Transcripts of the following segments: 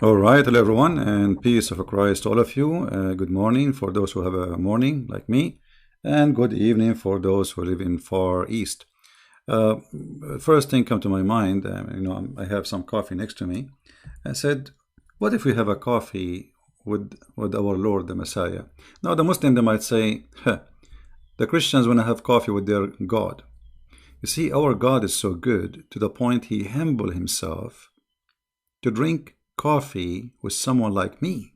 All right, hello everyone, and peace of Christ to all of you. Good morning for those who have a morning like me, and good evening for those who live in Far East. Uh, First thing come to my mind, I have some coffee next to me. I said, what if we have a coffee with our Lord, the Messiah? Now, the Muslim they might say, huh, the Christians want to have coffee with their God. You see, our God is so good to the point He humbled Himself to drink coffee with someone like me.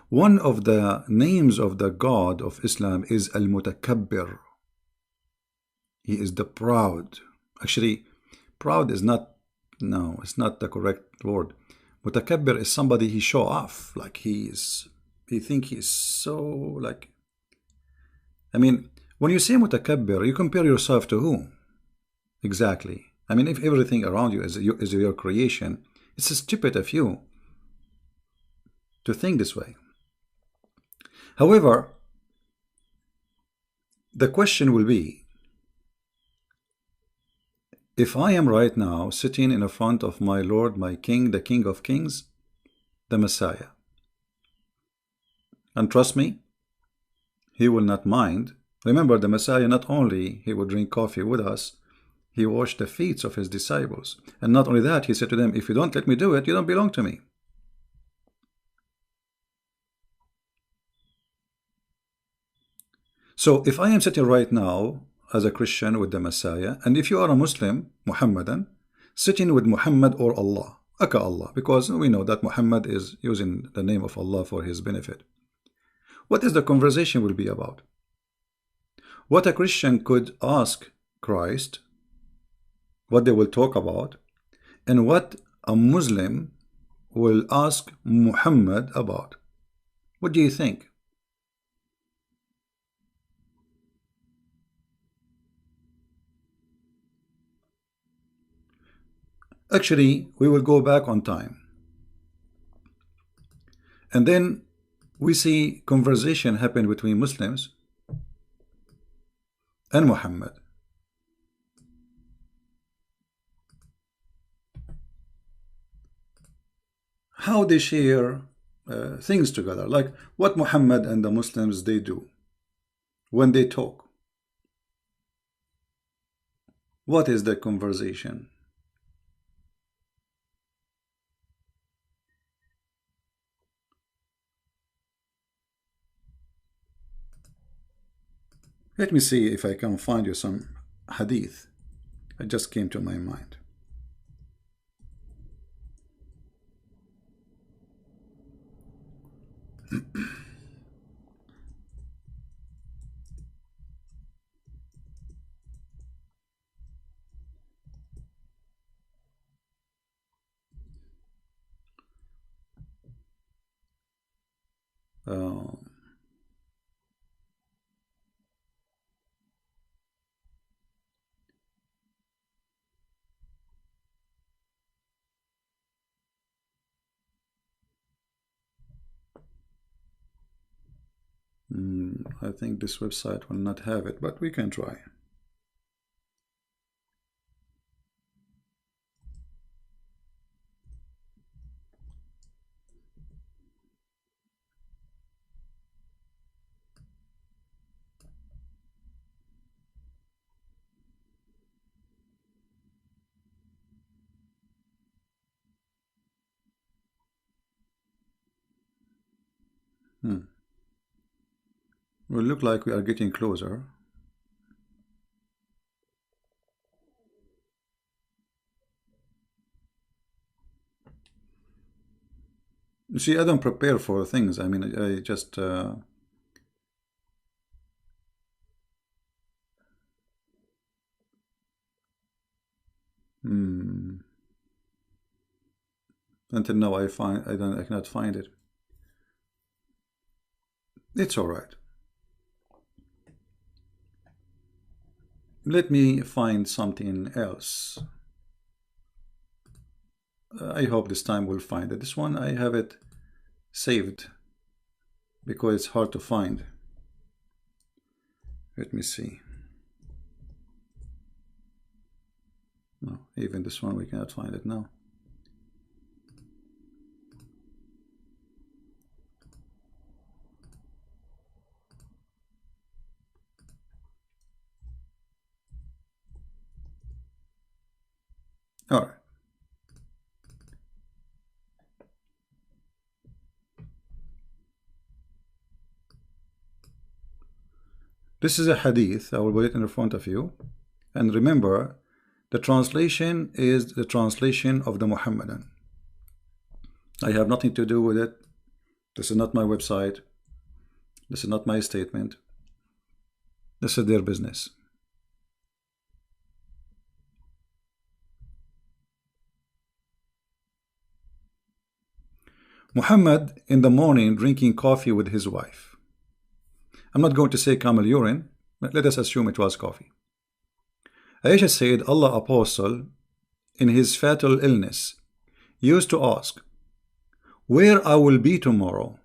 One of the names of the God of Islam is Al-Mutakabbir. He is the proud. Actually, proud is not, no, it's not the correct word. Mutakabbir is somebody he show off, like he think he's so, like, I mean, when you say Mutakabbir, you compare yourself to who? Exactly. I mean, if everything around you is your creation, it's stupid of you to think this way. However, the question will be, if I am right now sitting in front of my Lord, my King, the King of Kings, the Messiah, and trust me, He will not mind. Remember, the Messiah, not only He would drink coffee with us, He washed the feet of His disciples. And not only that, He said to them, if you don't let me do it, you don't belong to me. So if I am sitting right now as a Christian with the Messiah, and if you are a Muslim, Muhammadan, sitting with Muhammad or Allah, aka Allah, because we know that Muhammad is using the name of Allah for his benefit. What is the conversation will be about? What a Christian could ask Christ, what they will talk about, and what a Muslim will ask Muhammad about. What do you think? Actually, we will go back on time. And then we see conversation happen between Muslims and Muhammad. How they share things together, like what Muhammad and the Muslims they do when they talk. What is the conversation? Let me see if I can find you some hadith. It just came to my mind. Uh, I think this website will not have it, but we can try. Will look like we are getting closer. You see, I don't prepare for things. I mean, I just until now I cannot find it. It's all right. Let me find something else. I hope this time we'll find it. This one I have it saved because it's hard to find. Let me see. No, even this one we cannot find it now. All right. This is a hadith. I will put it in front of you. And remember, the translation is the translation of the Muhammadan. I have nothing to do with it. This is not my website. This is not my statement. This is their business. Muhammad in the morning drinking coffee with his wife. I'm not going to say camel urine, but let us assume it was coffee. Aisha said Allah Apostle in his fatal illness used to ask, where I will be tomorrow,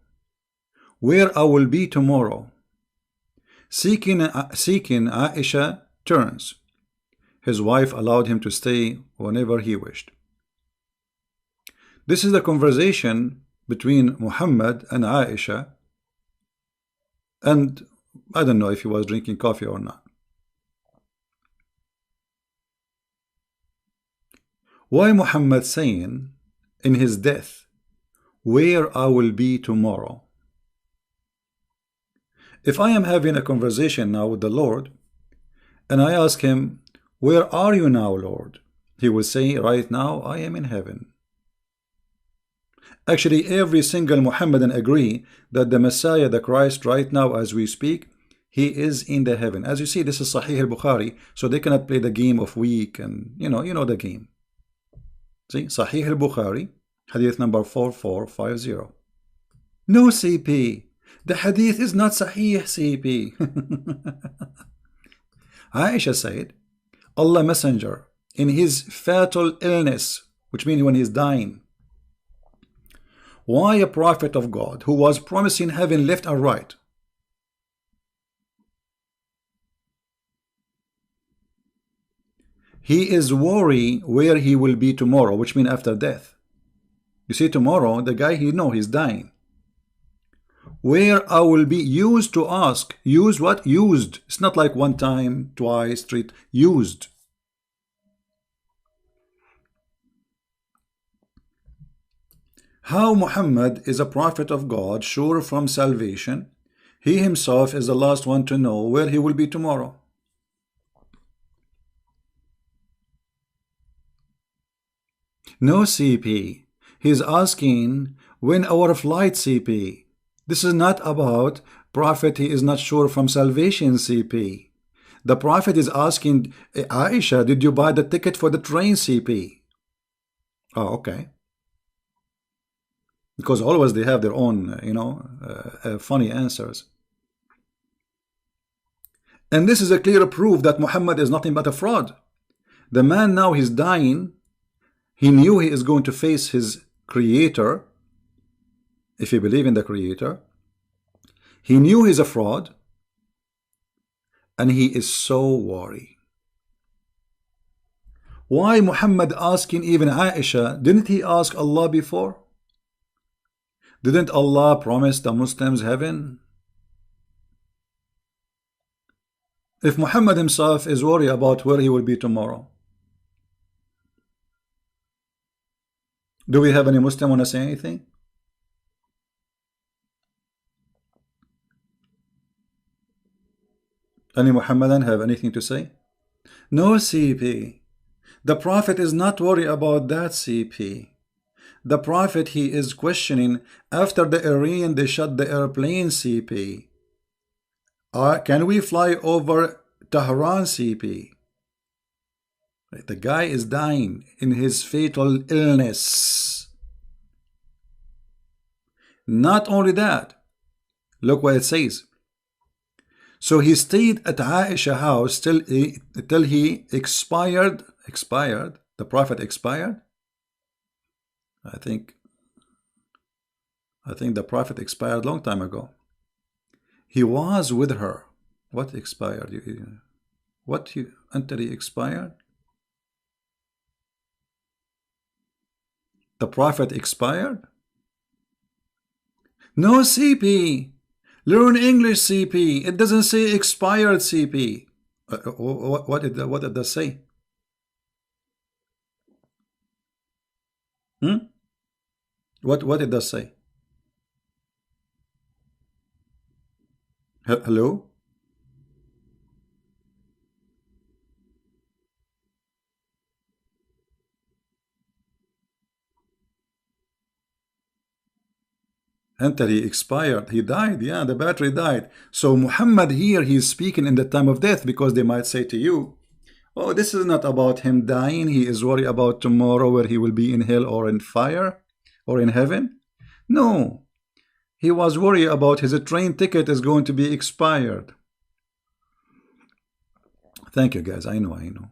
where I will be tomorrow. Seeking Aisha turns. His wife allowed him to stay whenever he wished. This is the conversation between Muhammad and Aisha, and I don't know if he was drinking coffee or not. Why Muhammad saying in his death, where I will be tomorrow? If I am having a conversation now with the Lord and I ask him, where are you now, Lord? He will say, right now I am in heaven. Actually, every single Muhammadan agree that the Messiah, the Christ, right now as we speak, he is in the heaven. As you see, this is Sahih al-Bukhari, so they cannot play the game of weak and you know the game. See, Sahih al-Bukhari, hadith number 4450. No CP. The hadith is not Sahih CP. Aisha said, Allah Messenger, in his fatal illness, which means when he's dying, why a prophet of God who was promising heaven left and right, he is worried where he will be tomorrow, which means after death. You see, tomorrow, the guy he know he's dying. Where I will be, used to ask. Used what? Used. It's not like one time, twice, three. Used. How Muhammad is a prophet of God, sure from salvation. He himself is the last one to know where he will be tomorrow. No CP. He's asking when our flight CP. This is not about prophet, he is not sure from salvation CP. The prophet is asking Aisha, did you buy the ticket for the train CP? Oh, okay. Because always they have their own, funny answers. And this is a clear proof that Muhammad is nothing but a fraud. The man now he's dying. He knew he is going to face his creator. If you believe in the creator, he knew he's a fraud, and he is so worried. Why Muhammad asking even Aisha? Didn't he ask Allah before? Didn't Allah promise the Muslims heaven? If Muhammad himself is worried about where he will be tomorrow, do we have any Muslim want to say anything? Any Muhammadan have anything to say? No CP. The Prophet is not worried about that CP. The Prophet, he is questioning after the Iran they shut the airplane CP. Can we fly over Tehran CP? The guy is dying in his fatal illness. Not only that, look what it says. So he stayed at Aisha house till he expired. Expired? The Prophet expired? I think the Prophet expired long time ago. He was with her. What expired? What until he expired? The Prophet expired? No CP. Learn English CP. It doesn't say expired CP. What did that say? Hmm? What it does say? Hello? Until he expired, he died. Yeah, the battery died. So Muhammad here, he's speaking in the time of death, because they might say to you, oh, this is not about him dying. He is worried about tomorrow, where he will be in hell or in fire or in heaven. No, he was worried about his train ticket is going to be expired. Thank you, guys. I know, I know.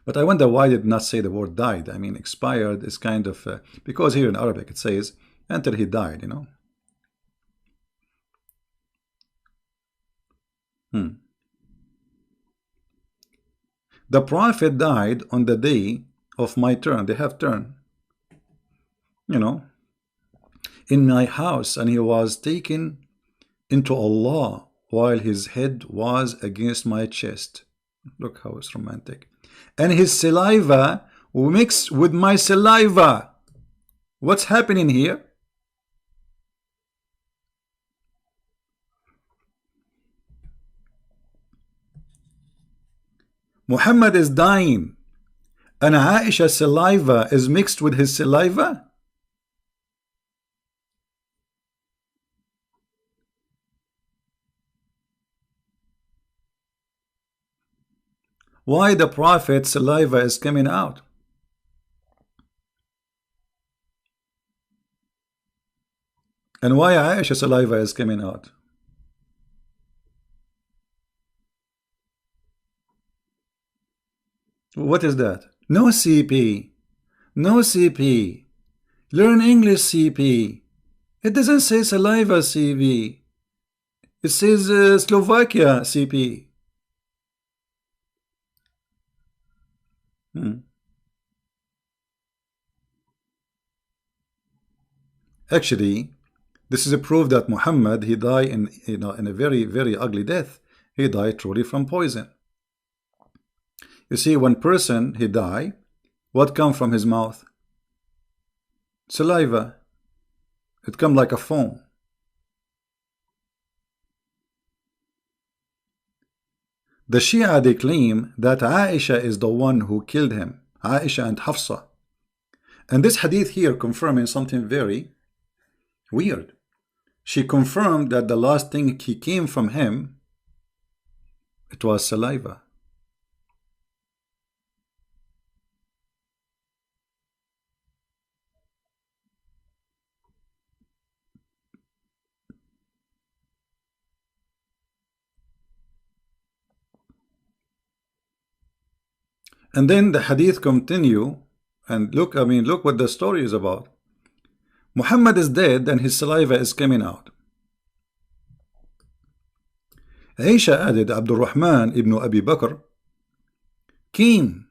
But I wonder why did not say the word died. I mean, expired is kind of, because here in Arabic it says, until he died, you know. The prophet died on the day of my turn. They have turn, you know, in my house, and he was taken into Allah while his head was against my chest. Look how it's romantic. And his saliva mixed with my saliva. What's happening here? Muhammad is dying, and Aisha's saliva is mixed with his saliva. Why the prophet's saliva is coming out? And why Aisha's saliva is coming out? What is that? No CP. No CP. Learn English CP. It doesn't say saliva CP. It says Slovakia CP. Actually, this is a proof that Muhammad, he died in, in a very, very ugly death. He died truly from poison. You see, one person, he died, what come from his mouth? Saliva. It come like a foam. The Shia, they claim that Aisha is the one who killed him. Aisha and Hafsa. And this hadith here confirming something very weird. She confirmed that the last thing he came from him, it was saliva. And then the hadith continue, and look, I mean, look what the story is about. Muhammad is dead and his saliva is coming out. Aisha added, Abdul Rahman ibn Abi Bakr came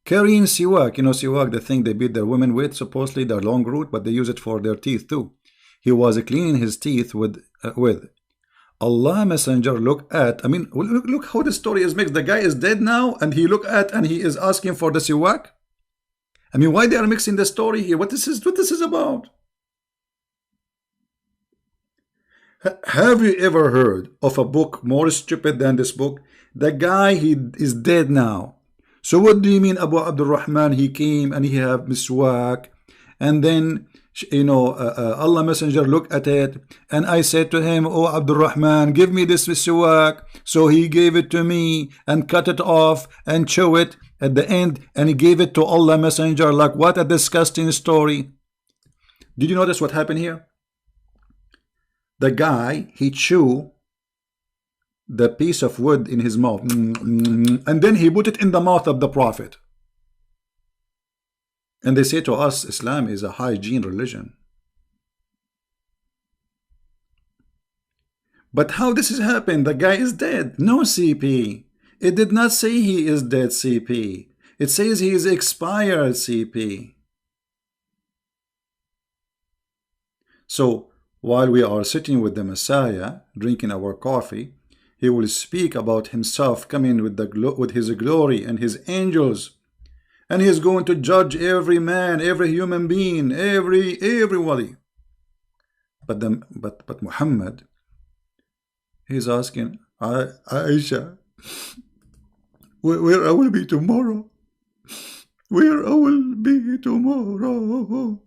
carrying siwak. You know, siwak, the thing they beat their women with, supposedly their long root, but they use it for their teeth too. He was cleaning his teeth with. Allah Messenger look at, I mean, look how the story is mixed. The guy is dead now, and he look at, and he is asking for the siwak. I mean, why they are mixing the story here? What this is about? Have you ever heard of a book more stupid than this book? The guy, he is dead now. So what do you mean, Abu Abdul Rahman? He came and he have miswak, and then, you know, Allah Messenger looked at it, and I said to him, oh Abdul Rahman, give me this miswak. So he gave it to me and cut it off and chew it at the end, and he gave it to Allah Messenger. Like, what a disgusting story. Did you notice what happened here? The guy, he chewed the piece of wood in his mouth, and then he put it in the mouth of the Prophet. And they say to us, Islam is a hygiene religion. But how this has happened? The guy is dead. No CP. It did not say he is dead, CP. It says he is expired, CP. So, while we are sitting with the Messiah, drinking our coffee, he will speak about himself coming with his glory and his angels, and he is going to judge every man, every human being, every wali. But Muhammad, he's asking Aisha, where I will be tomorrow? Where I will be tomorrow?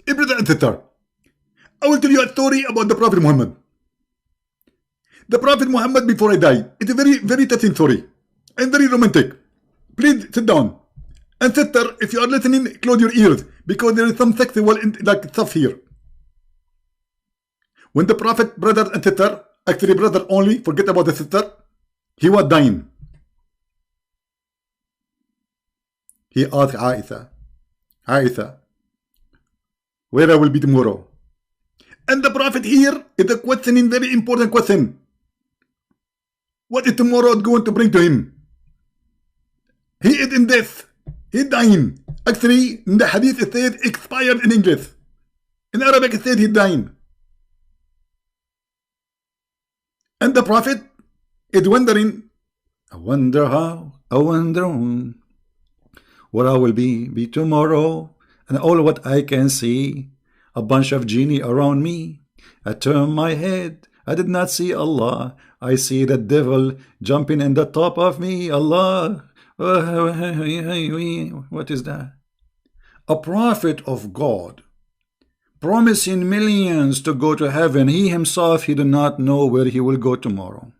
Brother and sister, I will tell you a story about the Prophet Muhammad. The Prophet Muhammad before I die. It's a very touching story and very romantic. Please sit down. And sister, if you are listening, close your ears because there is some sexual like stuff here. When the Prophet, brother and sister, actually brother only, forget about the sister, he was dying. He asked Aisha, where I will be tomorrow? And the Prophet here is a questioning, very important question. What is tomorrow going to bring to him? He is in death. He's dying. Actually, in the hadith it says expired in English. In Arabic it says he's dying. And the Prophet is wondering, I wonder how, I wonder where I will be tomorrow, and all what I can see, a bunch of genie around me. I turn my head, I did not see Allah. I see the devil jumping in the top of me. Allah. What is that? A prophet of God promising millions to go to heaven. He himself, he did not know where he will go tomorrow.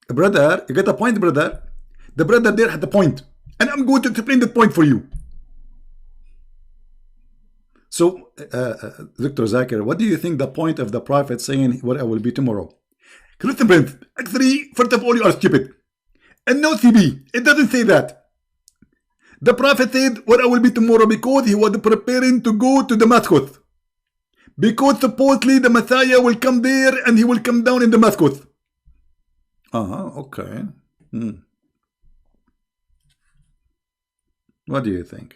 Brother, you get a point, brother? The brother there had the point. And I'm going to explain the point for you. So, Dr. Zakir, what do you think the point of the Prophet saying what I will be tomorrow? Christian friends, actually, first of all, you are stupid. And no CB, it doesn't say that. The Prophet said what I will be tomorrow because he was preparing to go to Damascus. Because supposedly the Messiah will come there and he will come down in Damascus. Okay. What do you think?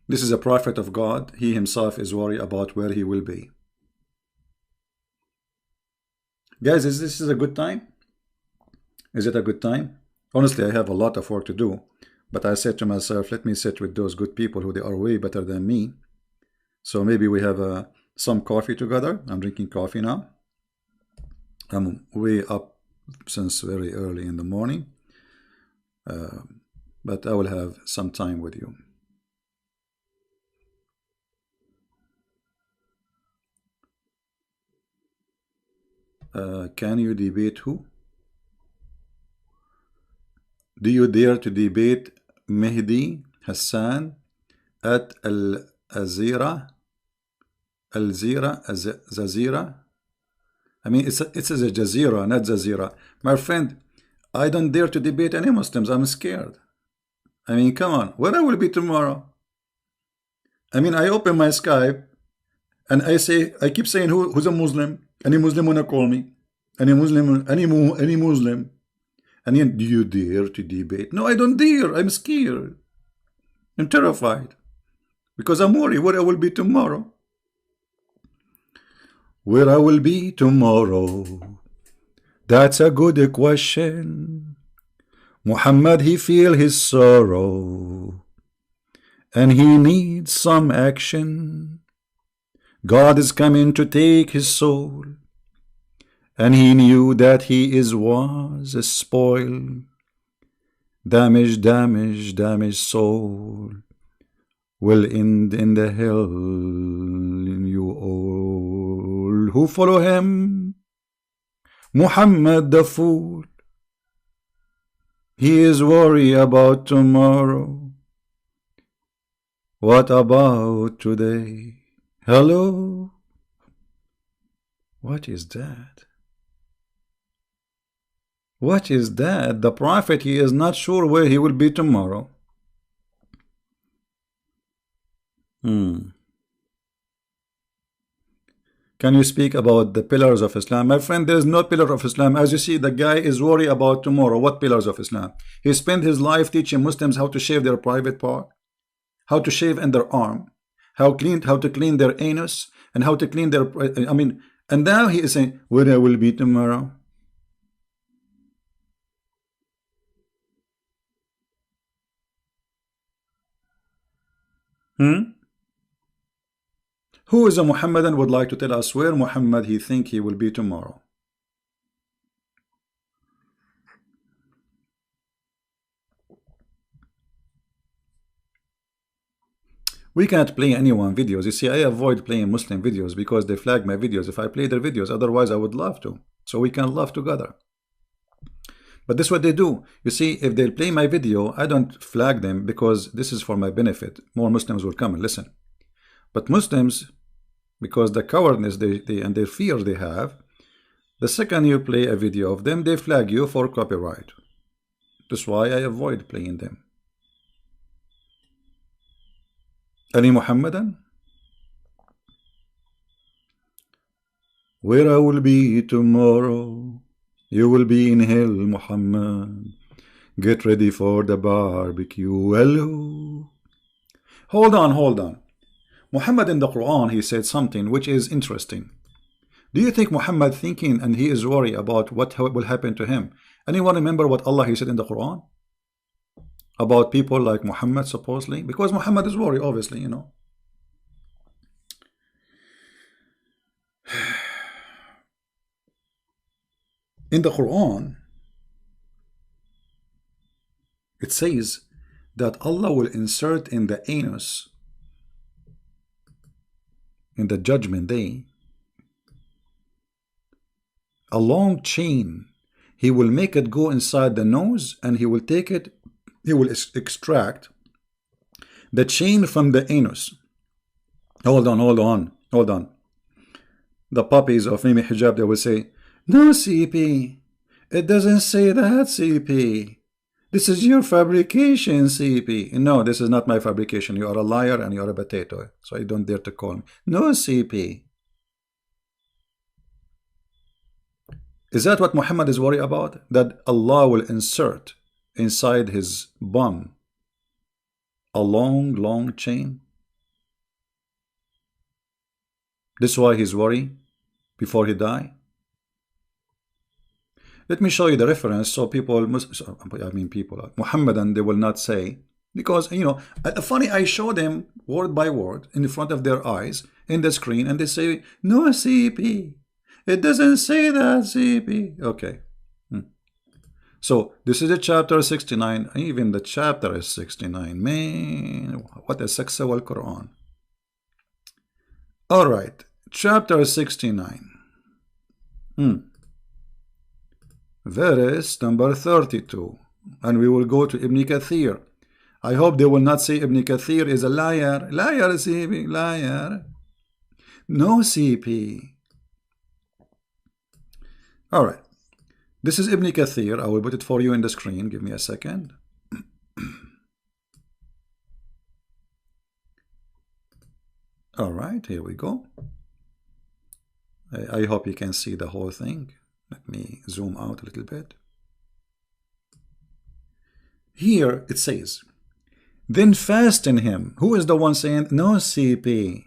This is a prophet of God. He himself is worried about where he will be. Guys, is this a good time? Is it a good time? Honestly, I have a lot of work to do. But I said to myself, let me sit with those good people who they are way better than me. So maybe we have some coffee together. I'm drinking coffee now. I'm way up since very early in the morning. But I will have some time with you. Can you debate who? Do you dare to debate Mehdi Hassan at Al-Azira? Al-Zazira? I mean, it's a Jazeera, not Zazira. My friend, I don't dare to debate any Muslims. I'm scared. I mean, come on. Where I will be tomorrow? I mean, I open my Skype and I keep saying who's a Muslim. Any Muslim wanna call me? Any Muslim? And yet, do you dare to debate? No, I don't dare. I'm scared. I'm terrified because I'm worried where I will be tomorrow. Where I will be tomorrow? That's a good question. Muhammad, he feel his sorrow, and he needs some action. God is coming to take his soul, and he knew that he was a spoiled, damaged soul will end in the hell in you all who follow him. Muhammad the fool, he is worried about tomorrow. What about today? Hello? What is that? What is that? The prophet, he is not sure where he will be tomorrow. Can you speak about the pillars of Islam? My friend, there is no pillar of Islam. As you see, the guy is worried about tomorrow. What pillars of Islam? He spent his life teaching Muslims how to shave their private part, how to shave in their arm, how to clean their anus and how to clean their, I mean, and now he is saying, where I will be tomorrow. Who is a Muhammadan would like to tell us where Muhammad he think he will be tomorrow? We cannot play anyone videos. You see, I avoid playing Muslim videos because they flag my videos if I play their videos. Otherwise, I would love to. So we can laugh together. But this is what they do. You see, if they play my video, I don't flag them because this is for my benefit. More Muslims will come and listen. But Muslims, because the cowardness and their fear they have, the second you play a video of them, they flag you for copyright. That's why I avoid playing them. Any Muhammadan? Where I will be tomorrow, you will be in hell, Muhammad. Get ready for the barbecue. Hello. Hold on. Muhammad in the Quran, he said something which is interesting. Do you think Muhammad thinking and he is worried about what will happen to him? Anyone remember what Allah he said in the Quran? About people like Muhammad supposedly? Because Muhammad is worried, obviously, you know. In the Quran, it says that Allah will insert in the anus in the judgment day a long chain. He will make it go inside the nose and he will take it, he will extract the chain from the anus. Hold on. The puppies of Mimi Hijab, they will say, no, CP, it doesn't say that, CP. This is your fabrication, CP. No, this is not my fabrication. You are a liar and you are a potato. So you don't dare to call me. No, CP. Is that what Muhammad is worried about? That Allah will insert inside his bum a long chain? This is why he's worried before he die? Let me show you the reference so people, Muhammadan, they will not say, because, you know, funny, I show them word by word in front of their eyes in the screen and they say, no, CP. It doesn't say that, CP. Okay. So this is the chapter 69. Even the chapter is 69. Man, what a sexual Quran. All right. Chapter 69. Verse number 32. And we will go to Ibn Kathir. I hope they will not say Ibn Kathir is a liar. Liar, CP. Liar. No, CP. All right. This is Ibn Kathir. I will put it for you in the screen. Give me a second. All right, here we go. I hope you can see the whole thing. Let me zoom out a little bit. Here it says, then fasten him. Who is the one saying, no, CP?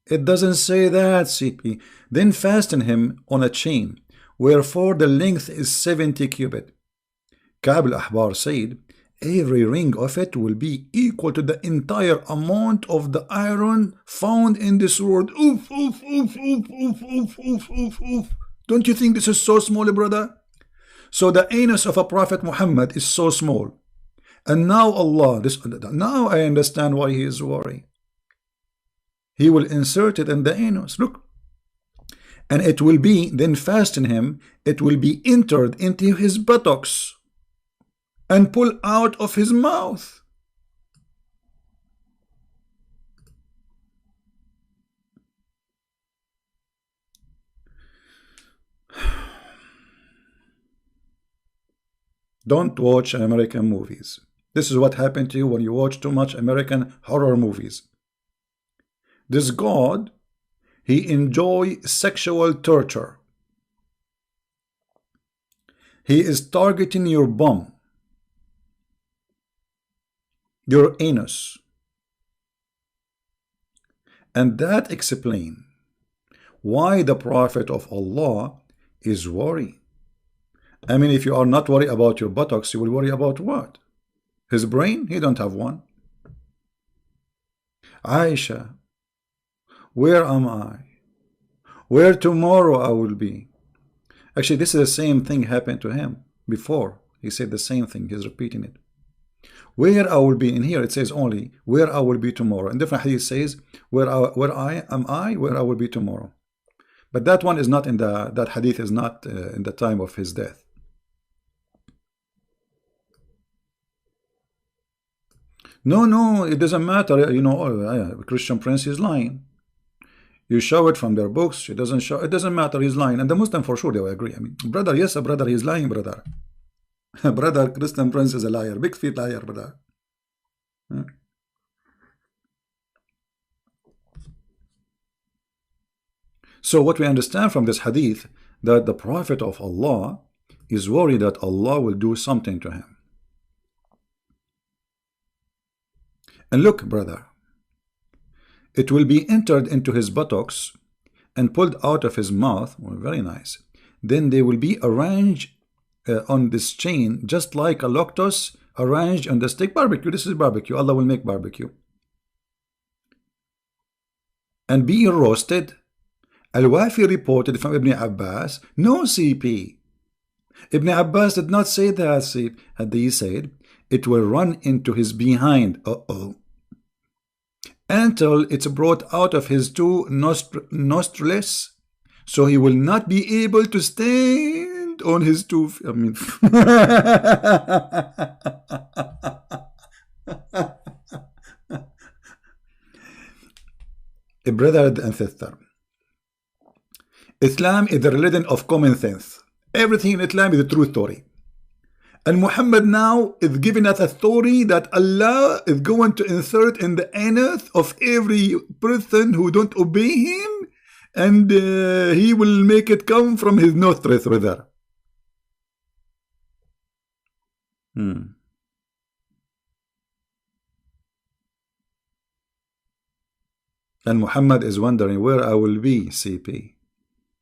It doesn't say that, CP. Then fasten him on a chain, wherefore the length is 70 cubit. Ka'b al-Ahbar said, every ring of it will be equal to the entire amount of the iron found in this world. Oof, oof, oof, oof, oof, oof, oof, oof, oof. Don't you think this is so small, brother? So the anus of a Prophet Muhammad is so small. And now Allah, now I understand why he is worried. He will insert it in the anus. Look. And it will be, then fasten him, it will be entered into his buttocks and pull out of his mouth. Don't watch American movies. This is what happened to you when you watch too much American horror movies. This God, he enjoys sexual torture. He is targeting your bum, your anus. And that explains why the Prophet of Allah is worried. I mean, if you are not worried about your buttocks, you will worry about what? His brain? He don't have one. Aisha, where am I? Where tomorrow I will be? Actually, this is the same thing happened to him before. He said the same thing. He's repeating it. Where I will be. In here it says only where I will be tomorrow. In different hadith says where I will be tomorrow. But that one is not in that hadith is not in the time of his death. No, it doesn't matter. You know, Christian Prince is lying. You show it from their books. It doesn't show. It doesn't matter. He's lying. And the Muslim for sure they will agree. I mean, brother, yes, brother, he's lying, brother. Brother, Christian Prince is a liar. Big feet liar, brother. So what we understand from this hadith, that the Prophet of Allah is worried that Allah will do something to him. And look, brother, it will be entered into his buttocks and pulled out of his mouth. Well, very nice. Then they will be arranged on this chain, just like a loctus arranged on the stick. Barbecue. This is barbecue. Allah will make barbecue. And be roasted. Al-Wafi reported from Ibn Abbas, no CP. Ibn Abbas did not say that. He said, it will run into his behind. Until it's brought out of his two nostrils, so he will not be able to stand on his two. I mean, a brother and sister, Islam is the religion of common sense. Everything in Islam is a true story. And Muhammad now is giving us a story that Allah is going to insert in the anus of every person who don't obey him, and he will make it come from his nostrils, brother. And Muhammad is wondering where I will be, CP.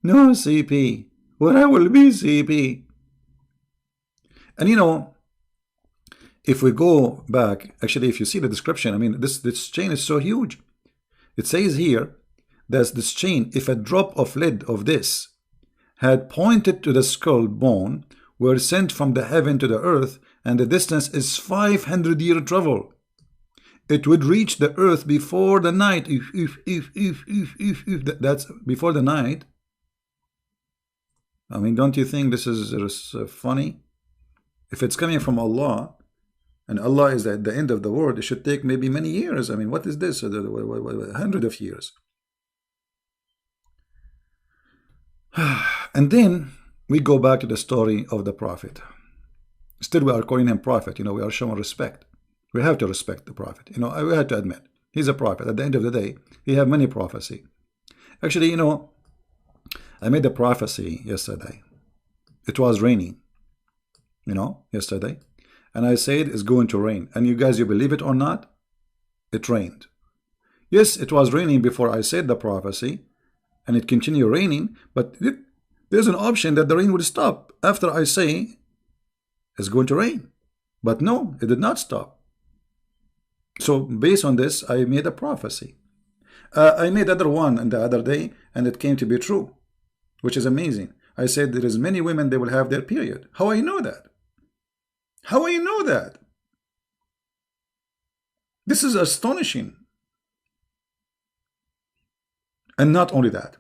No, CP. Where I will be, CP. And you know, if we go back, actually, if you see the description, I mean, this chain is so huge. It says here, there's this chain, if a drop of lead of this had pointed to the skull bone, were sent from the heaven to the earth, and the distance is 500-year travel, it would reach the earth before the night. If that's before the night. I mean, don't you think this is funny? If it's coming from Allah, and Allah is at the end of the world, it should take maybe many years. I mean, what is this? 100 of years. And then we go back to the story of the Prophet. Still, we are calling him Prophet. You know, we are showing respect. We have to respect the Prophet. You know, we have to admit, he's a prophet. At the end of the day, he have many prophecy. Actually, you know, I made a prophecy yesterday. It was raining. You know, yesterday, and I said it's going to rain, and you guys, you believe it or not, it rained. Yes, it was raining before I said the prophecy, and it continued raining, but there's an option that the rain would stop after I say it's going to rain. But no, it did not stop. So based on this, I made a prophecy. I made other one and the other day, and it came to be true, which is amazing. I said there is many women, they will have their period. How I know that? How I know that? This is astonishing. And not only that,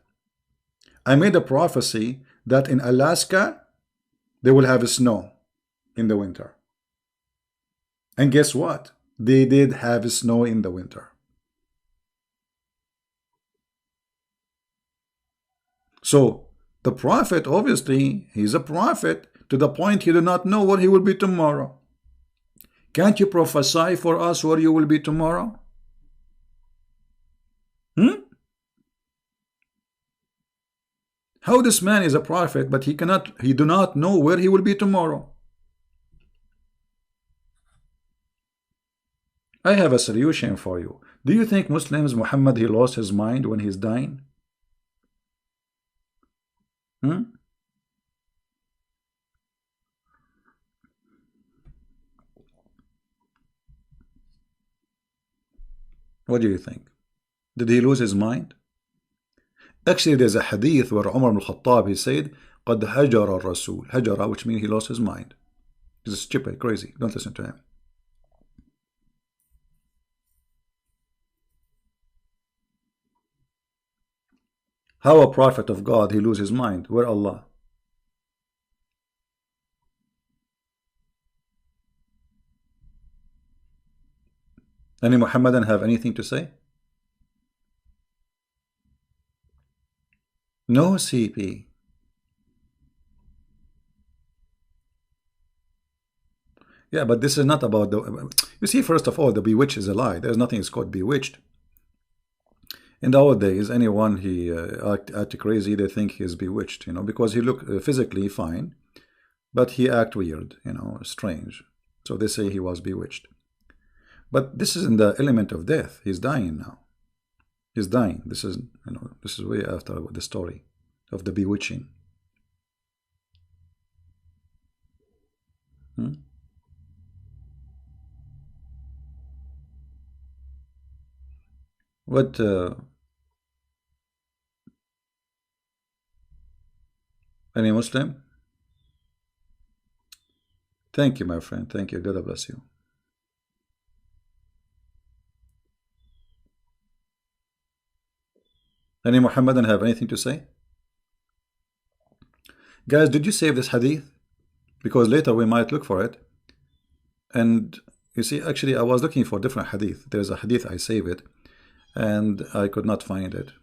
I made a prophecy that in Alaska, they will have snow in the winter. And guess what? They did have snow in the winter. So, the prophet, obviously, he's a prophet to the point he do not know what he will be tomorrow. Can't you prophesy for us where you will be tomorrow? How this man is a prophet, but he do not know where he will be tomorrow. I have a solution for you. Do you think Muslims, Muhammad, he lost his mind when he's dying? Hmm? What do you think? Did he lose his mind? Actually, there's a hadith where Umar ibn al-Khattab, he said, قَدْ هَجَرَ الرَّسُولِ. Hajara, which means he lost his mind. He's stupid, crazy. Don't listen to him. How a prophet of God, he lose his mind? Where Allah? Any Muhammadan have anything to say? No CP. Yeah, but this is not about the... You see, first of all, the bewitched is a lie. There's nothing is called bewitched. In nowadays, anyone he act crazy, they think he is bewitched, because he look physically fine, but he act weird, strange. So they say he was bewitched. But this is in the element of death. He's dying now. He's dying. This is, this is way after the story of the bewitching. What? Any Muslim? Thank you, my friend. Thank you. God bless you. Any Muhammadan have anything to say? Guys, did you save this hadith? Because later we might look for it. And you see, actually, I was looking for different hadith. There's a hadith, I save it, and I could not find it.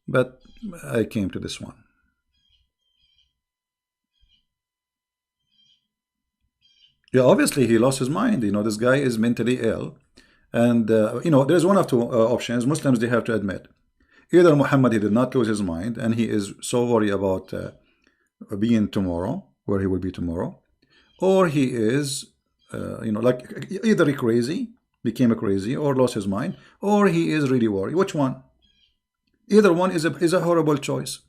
But I came to this one. Yeah, obviously he lost his mind. This guy is mentally ill. And, there's one of two options. Muslims, they have to admit. Either Muhammad, he did not lose his mind, and he is so worried about being tomorrow, where he will be tomorrow. Or he is, like either he crazy, became a crazy, or lost his mind, or he is really worried. Which one? Either one is a horrible choice.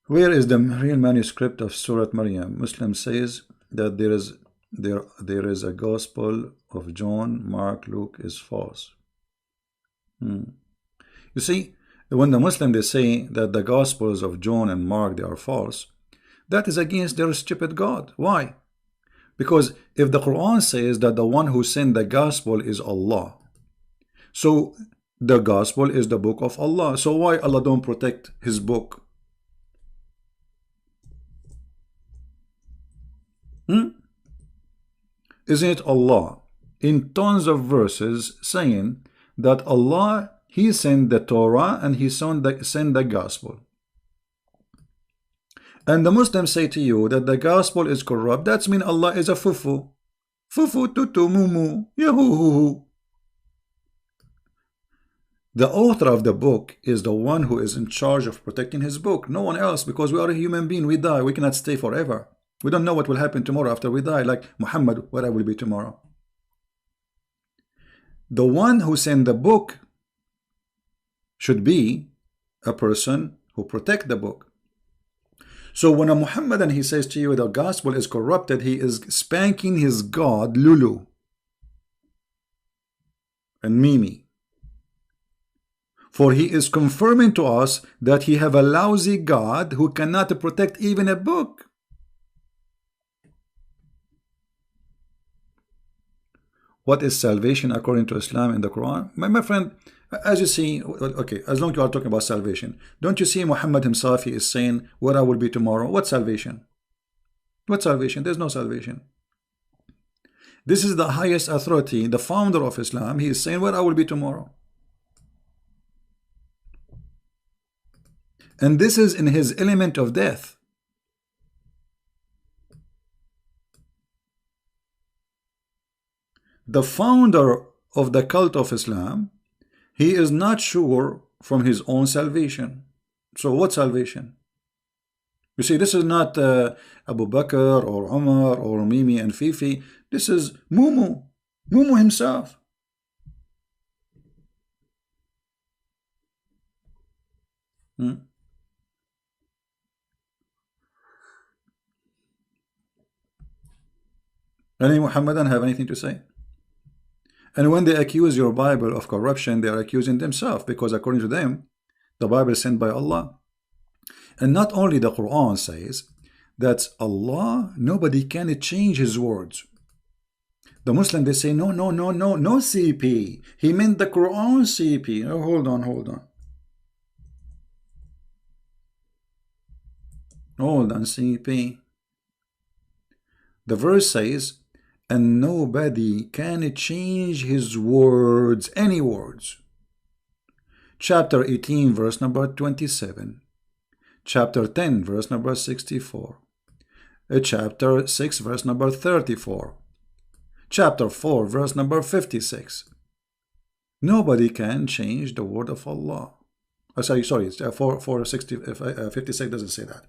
Where is the real manuscript of Surah Maryam? Muslim says that there is a Gospel of John, Mark, Luke is false. You see, when the Muslim they say that the Gospels of John and Mark they are false, that is against their stupid God. Why? Because if the Quran says that the one who sent the Gospel is Allah, so the Gospel is the book of Allah. So why Allah don't protect His book? Isn't it Allah in tons of verses saying that Allah, He sent the Torah and He sent the Gospel? And the Muslims say to you that the Gospel is corrupt. That means Allah is a fufu. Fufu tutu mumu. Yahuhu. The author of the book is the one who is in charge of protecting his book. No one else, because we are a human being. We die. We cannot stay forever. We don't know what will happen tomorrow after we die, like Muhammad, where I will be tomorrow. The one who sent the book should be a person who protects the book. So when a Muhammadan, he says to you the gospel is corrupted, he is spanking his God, Lulu and Mimi. For he is confirming to us that he have a lousy God who cannot protect even a book. What is salvation according to Islam in the Quran? My friend, as you see, okay, as long as you are talking about salvation, don't you see Muhammad himself, he is saying, where I will be tomorrow? What salvation? What salvation? There's no salvation. This is the highest authority, the founder of Islam. He is saying, where I will be tomorrow. And this is in his element of death. The founder of the cult of Islam, he is not sure from his own salvation. So what salvation? You see, this is not Abu Bakr or Umar or Mimi and Fifi. This is Mumu. Mumu himself. Any Muhammadan have anything to say? And when they accuse your Bible of corruption, they are accusing themselves, because according to them, the Bible is sent by Allah. And not only the Quran says that Allah, nobody can change his words. The Muslim, they say, no, no, no, no, no CP. He meant the Quran CP. Oh, hold on. Hold on, CP. The verse says, and nobody can change his words, any words. Chapter 18, verse number 27. Chapter 10, verse number 64. Chapter 6, verse number 34. Chapter 4, verse number 56. Nobody can change the word of Allah. Oh, sorry, 56 doesn't say that.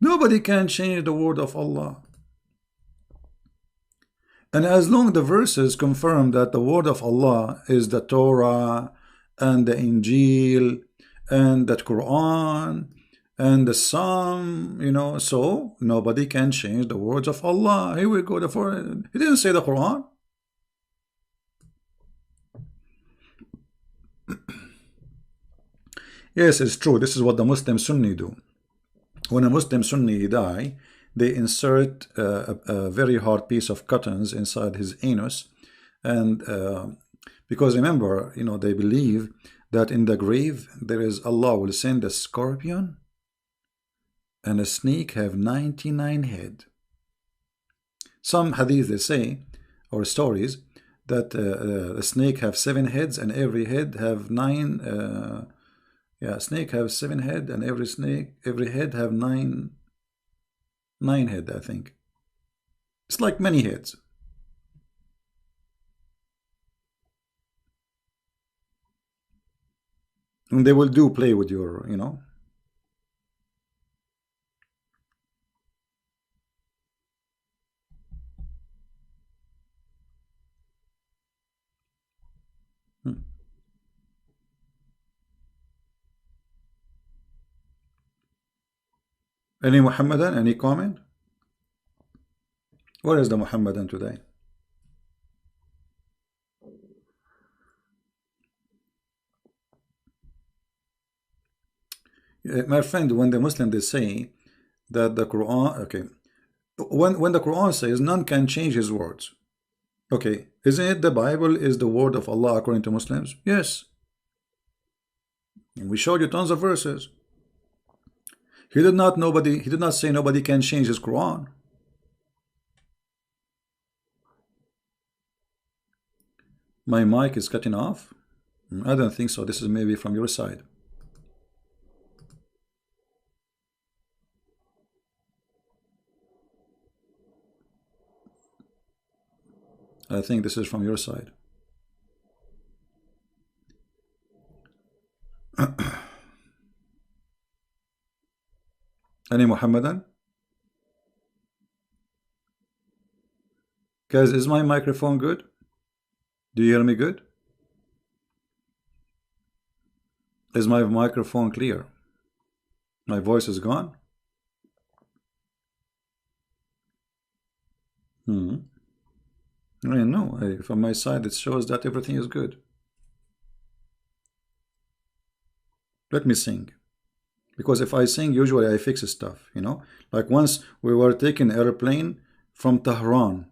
Nobody can change the word of Allah. And as long the verses confirm that the word of Allah is the Torah and the Injil and the Quran and the Psalm, you know, so nobody can change the words of Allah. Here we go. He didn't say the Quran. Yes, it's true. This is what the Muslim Sunni do. When a Muslim Sunni die, they insert a very hard piece of cottons inside his anus, and because remember, you know, they believe that in the grave there is Allah will send a scorpion and a snake have 99 head. Some hadith they say, or stories, that a snake have 7 heads and every head have 9. Snake have 7 head and every head have 9 head, I think. It's like many heads. And they will do play with your, you know. Any Muhammadan? Any comment? Where is the Muhammadan today? My friend, when the Muslim they say that the Quran, okay, when the Quran says none can change his words, okay, isn't it the Bible is the word of Allah according to Muslims? Yes. And we showed you tons of verses. He did not say nobody can change his Quran. My mic is cutting off? I don't think so. This is maybe from your side. I think this is from your side. Any Muhammadan? Guys, is my microphone good? Do you hear me good? Is my microphone clear? My voice is gone? I know. From my side, it shows that everything is good. Let me sing. Because if I sing, usually I fix stuff, you know. Like once we were taking an airplane from Tehran,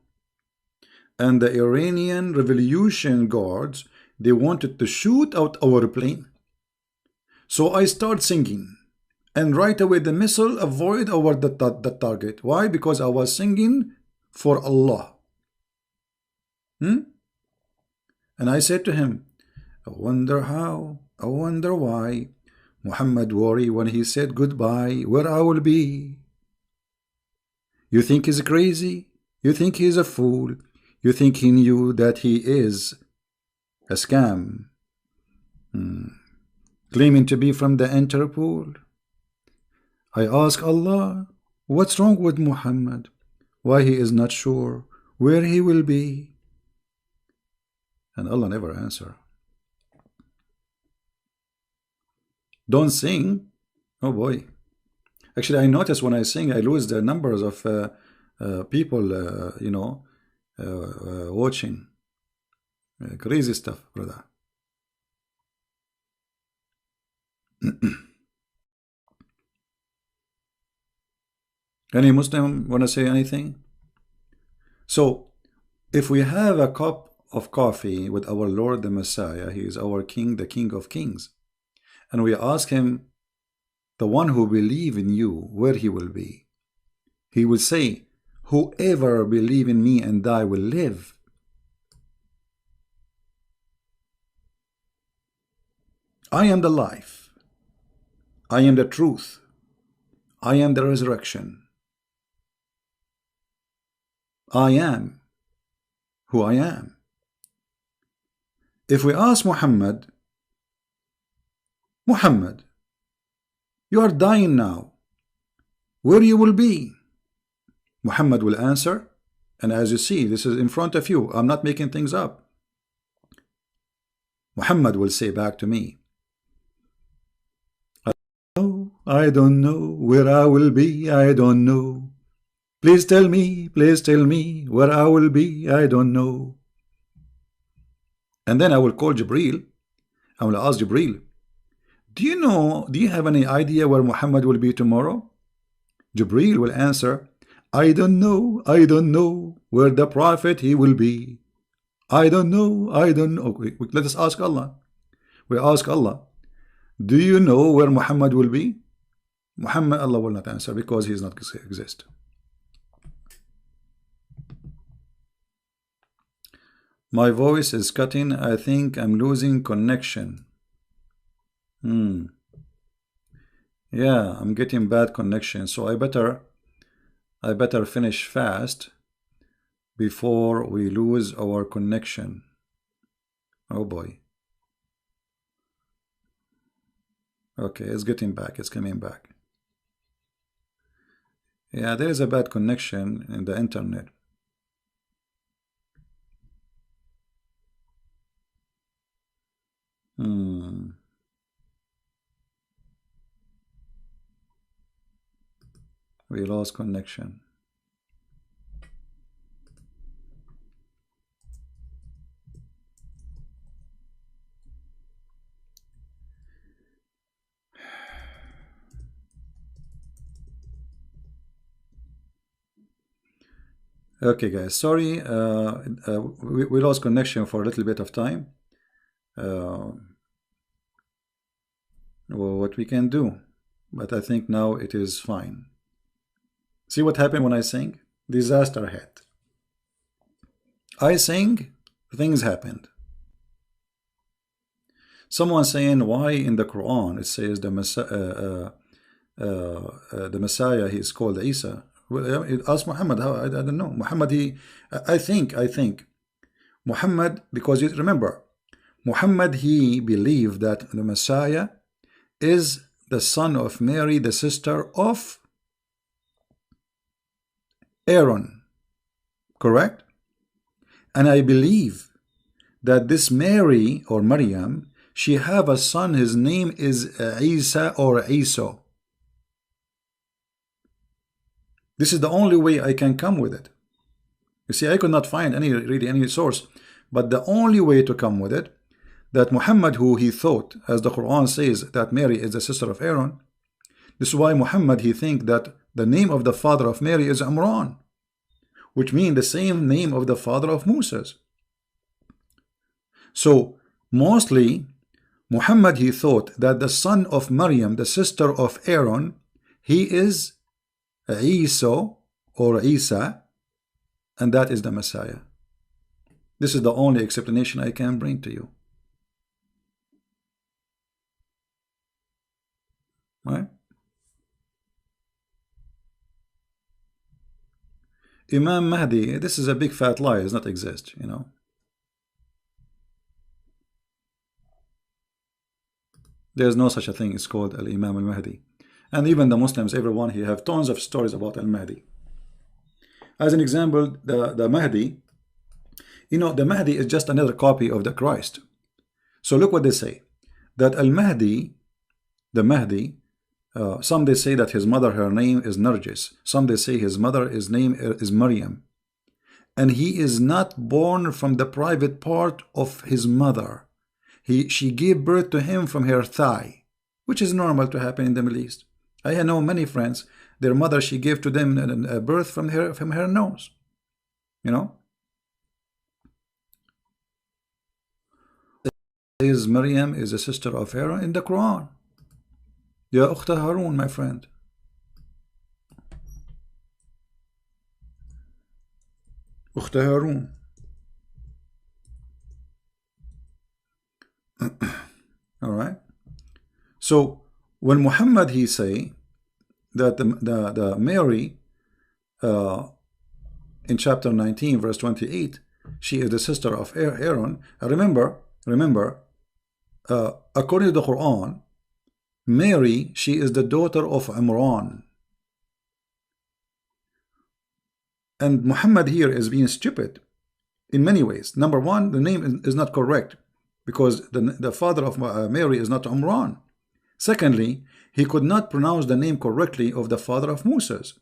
and the Iranian Revolution Guards, they wanted to shoot out our plane. So I start singing, and right away the missile avoid over the target. Why? Because I was singing for Allah. And I said to him, I wonder how, I wonder why Muhammad worry when he said goodbye, where I will be. You think he's crazy? You think he's a fool? You think he knew that he is a scam? claiming to be from the Interpol. I ask Allah, what's wrong with Muhammad? Why he is not sure where he will be? And Allah never answer. Don't sing. Oh boy. Actually, I notice when I sing, I lose the numbers of people, watching. Crazy stuff, brother. Any Muslim want to say anything? So, if we have a cup of coffee with our Lord the Messiah, he is our King, the King of Kings, and we ask him, the one who believe in you, where he will be, he will say, whoever believe in me and die will live. I am the life. I am the truth. I am the resurrection. I am who I am. If we ask Muhammad, Muhammad, you are dying now, where you will be? Muhammad will answer, and as you see, this is in front of you, I'm not making things up. Muhammad will say back to me, I don't know where I will be, I don't know. Please tell me where I will be, I don't know. And then I will call Jibreel. I will ask Jibreel, do you have any idea where Muhammad will be tomorrow? Jibreel will answer, I don't know where the prophet he will be. I don't know. Okay, let us ask Allah. We ask Allah, do you know where Muhammad will be? Muhammad, Allah will not answer because he does not exist. My voice is cutting. I think I'm losing connection. Yeah, I'm getting bad connection, so I better finish fast before we lose our connection. Oh boy. Okay, it's getting back. It's coming back. Yeah, there is a bad connection in the internet. We lost connection. Okay, guys, sorry, we lost connection for a little bit of time. What we can do, but I think now it is fine. See what happened when I sing? Disaster hit. I sing, things happened. Someone saying, why in the Quran it says the Messiah he is called Isa? Well, ask Muhammad. How? I don't know. Muhammad, I think Muhammad, because you remember, Muhammad, he believed that the Messiah is the son of Mary, the sister of Aaron, correct? And I believe that this Mary or Maryam, she have a son, his name is Isa or Isa. This is the only way I can come with it. You see, I could not find really any source, but the only way to come with it, that Muhammad, who he thought, as the Quran says, that Mary is the sister of Aaron, this is why Muhammad, he think that the name of the father of Mary is Imran, which means the same name of the father of Moses. So, mostly, Muhammad, he thought that the son of Maryam, the sister of Aaron, he is Isa or Isa, and that is the Messiah. This is the only explanation I can bring to you. Right? Imam Mahdi, this is a big fat lie, does not exist, you know. There's no such a thing. It's called Al-Imam Al-Mahdi. And even the Muslims, everyone here, have tons of stories about Al-Mahdi. As an example, the Mahdi, you know, the Mahdi is just another copy of the Christ. So look what they say, that Al-Mahdi, the Mahdi, some they say that his mother, her name is Narjis. Some they say his mother, his name is Maryam. And he is not born from the private part of his mother. She gave birth to him from her thigh, which is normal to happen in the Middle East. I know many friends, their mother, she gave to them a birth from her nose. You know? Is Maryam is a sister of Aaron in the Quran. Ya Ukhta Harun, my friend. Ukhta Harun. All right. So when Muhammad he say that the Mary in chapter 19 verse 28, she is the sister of Aaron. Remember, according to the Quran, Mary, she is the daughter of Imran. And Muhammad here is being stupid in many ways. Number one, the name is not correct, because the father of Mary is not Imran. Secondly, he could not pronounce the name correctly of the father of Moses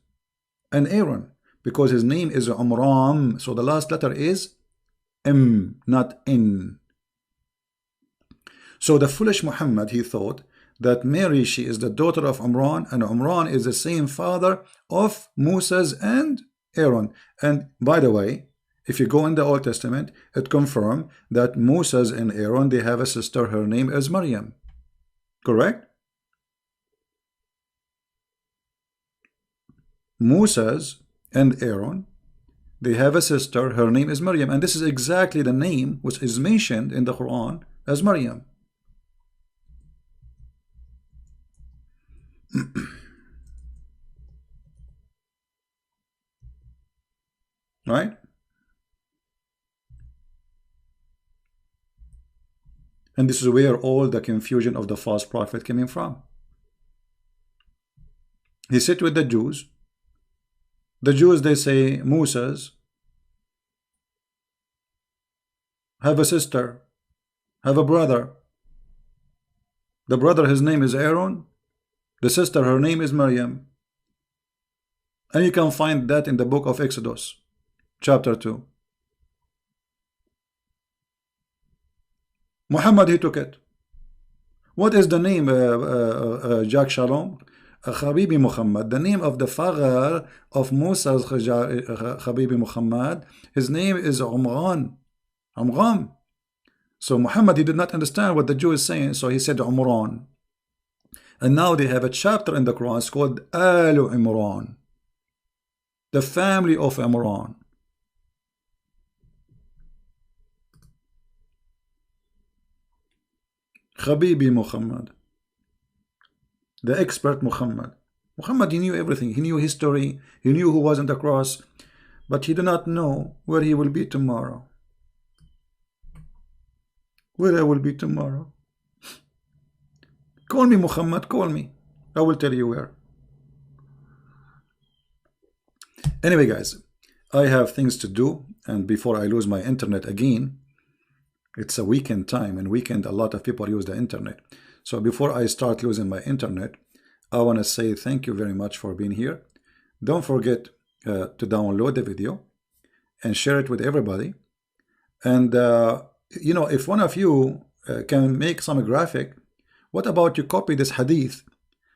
and Aaron, because his name is Amram. So the last letter is M, not N. So the foolish Muhammad, he thought that Mary, she is the daughter of Imran, and Imran is the same father of Moses and Aaron. And by the way, if you go in the Old Testament, it confirms that Moses and Aaron, they have a sister, her name is Maryam. Correct? Moses and Aaron, they have a sister, her name is Maryam, and this is exactly the name which is mentioned in the Quran as Maryam. Right? And this is where all the confusion of the false prophet coming from. He sit with the Jews. The Jews, they say Moses have a sister, have a brother. The brother, his name is Aaron. The sister, her name is Maryam. And you can find that in the book of Exodus, chapter 2. Muhammad, he took it. What is the name, Jack Shalom? Habibi Muhammad. The name of the father of Musa's Habibi Muhammad, his name is Umran. Umran. So Muhammad, he did not understand what the Jew is saying, so he said Umran. And now they have a chapter in the Quran, it's called Al Imran, the family of Imran. Habibi Muhammad, the expert Muhammad. Muhammad, he knew everything. He knew history. He knew who was on the cross, but he did not know where he will be tomorrow. Where I will be tomorrow. Call me, Muhammad, call me. I will tell you where. Anyway, guys, I have things to do, and before I lose my internet again, it's a weekend time, and weekend a lot of people use the internet. So before I start losing my internet, I want to say thank you very much for being here. Don't forget to download the video and share it with everybody. And you know, if one of you can make some graphic, what about you copy this hadith?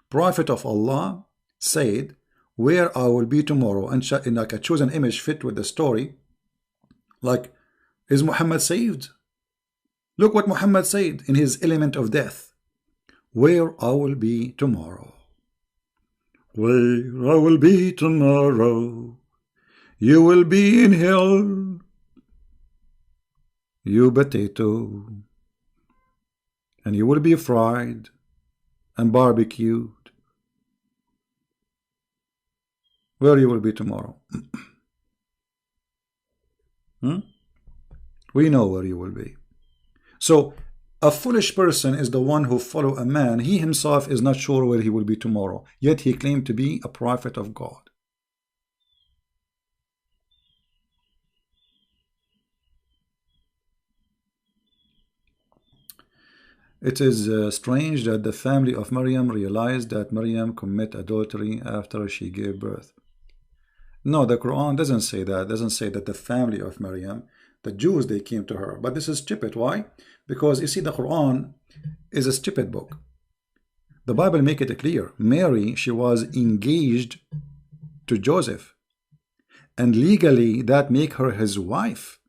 Prophet of Allah said, where I will be tomorrow, and like choose an image fit with the story. Like, is Muhammad saved? Look what Muhammad said in his element of death. Where I will be tomorrow. Where I will be tomorrow. You will be in hell. You potato. And you will be fried and barbecued. Where you will be tomorrow. We know where you will be. So A foolish person is the one who follow a man. He himself is not sure where he will be tomorrow, yet he claimed to be a prophet of God. It is strange that the family of Maryam realized that Maryam committed adultery after she gave birth. No, the Quran doesn't say that. It doesn't say that the family of Maryam, the Jews, they came to her. But this is stupid. Why? Because you see, the Quran is a stupid book. The Bible make it clear. Mary, she was engaged to Joseph, and legally that make her his wife.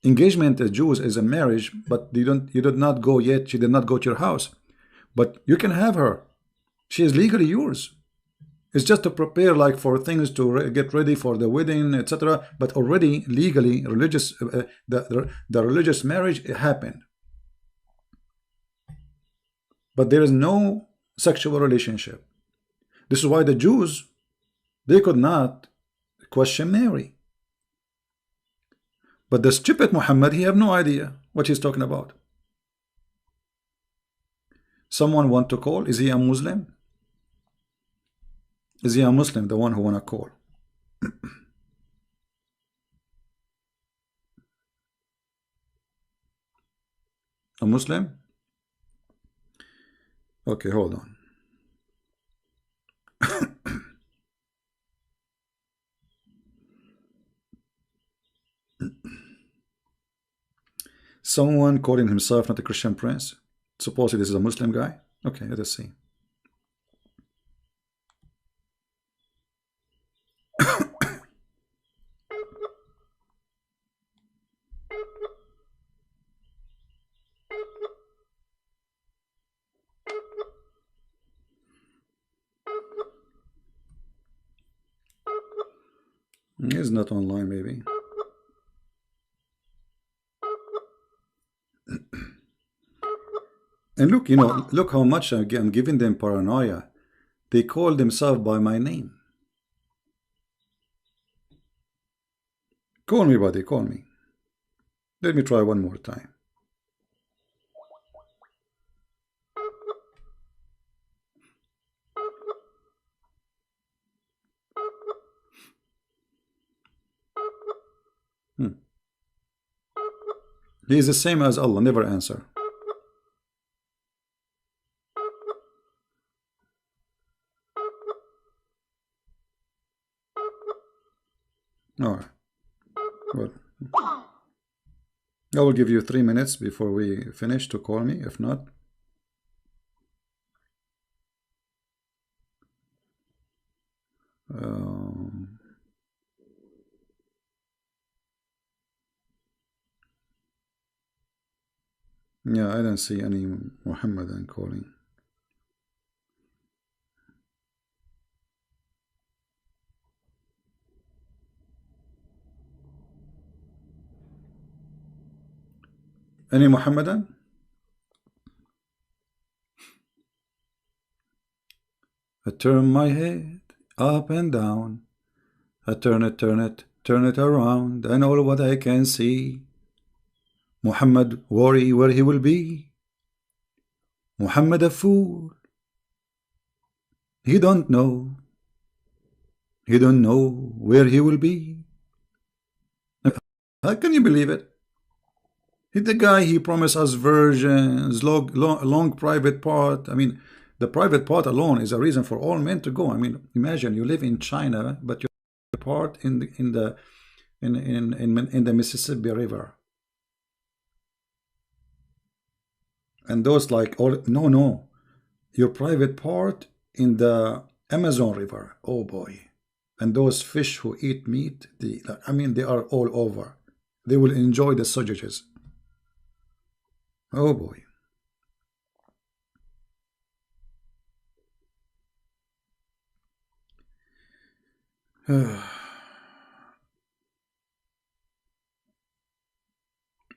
Engagement to Jews is a marriage, but you did not go yet. She did not go to your house, but you can have her. She is legally yours. It's just to prepare, like, for things to get ready for the wedding, etc. But already legally, the religious marriage happened. But there is no sexual relationship. This is why the Jews, they could not question Mary. But the stupid Muhammad, he have no idea what he's talking about. Someone want to call? Is he a Muslim? Is he a Muslim, the one who want to call? A Muslim? Okay, hold on. Someone calling himself not a Christian prince. Supposedly this is a Muslim guy. Okay, let us see. He's not online, maybe. And look, you know, look how much I'm giving them paranoia. They call themselves by my name. Call me, buddy, call me. Let me try one more time. He is the same as Allah, never answer. All right. Well, I will give you 3 minutes before we finish to call me. If not, yeah, I don't see any Muhammadan calling. Any Muhammadan? I turn my head up and down. I turn it around, and all what I can see. Muhammad worry where he will be. Muhammad a fool. He don't know. He don't know where he will be. How can you believe it? The guy, he promised us versions, long private part. I mean, the private part alone is a reason for all men to go. I mean, imagine you live in China, but you're part in the Mississippi River, and those like all no, your private part in the Amazon River. Oh boy, and those fish who eat meat, I mean, they are all over. They will enjoy the sausages. Oh boy.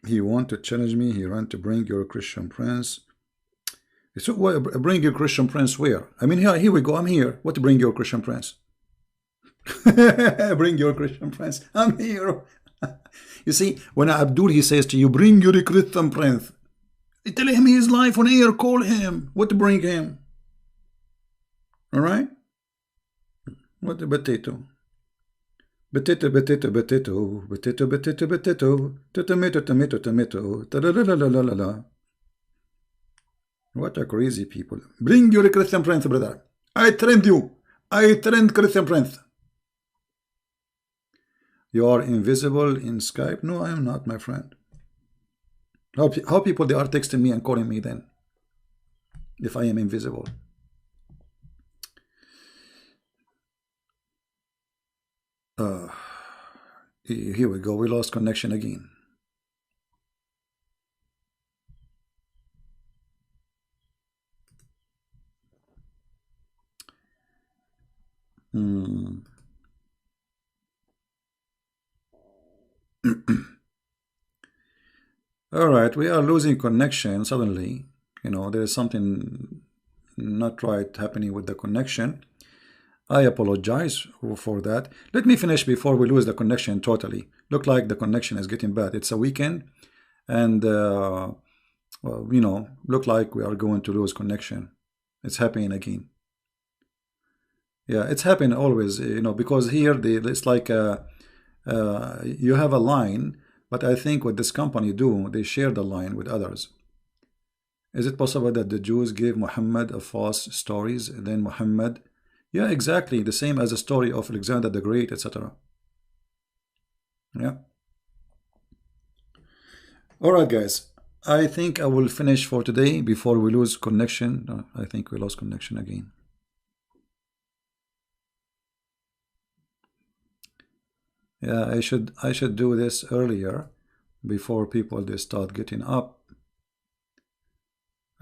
He want to challenge me. He want to bring your Christian prince. So what, bring your Christian prince where? I mean, here we go. I'm here. What to bring your Christian prince? Bring your Christian prince. I'm here. You see, when Abdul, he says to you, bring your Christian prince. Tell him his life on air. Call him. What to bring him? All right. What the potato? Potato, potato, potato, potato, potato, potato, tomato, tomato, tomato, ta la la la la la la. What a crazy people. Bring your Christian Prince, brother. I trained you. I trained Christian Prince. You are invisible in Skype? No, I am not, my friend. How people they are texting me and calling me then? If I am invisible. Here we go. We lost connection again. All right, we are losing connection suddenly. You know, there is something not right happening with the connection. I apologize for that. Let me finish before we lose the connection totally. Look like the connection is getting bad. It's a weekend, and well, you know, look like we are going to lose connection. It's happening again. Yeah, it's happening always, you know, because here it's like you have a line, but I think what this company do, they share the line with others. Is it possible that the Jews gave Muhammad a false stories, and then Muhammad? Yeah, exactly, the same as the story of Alexander the Great, etc. Yeah. All right, guys. I think I will finish for today before we lose connection. I think we lost connection again. Yeah, I should do this earlier before people they start getting up.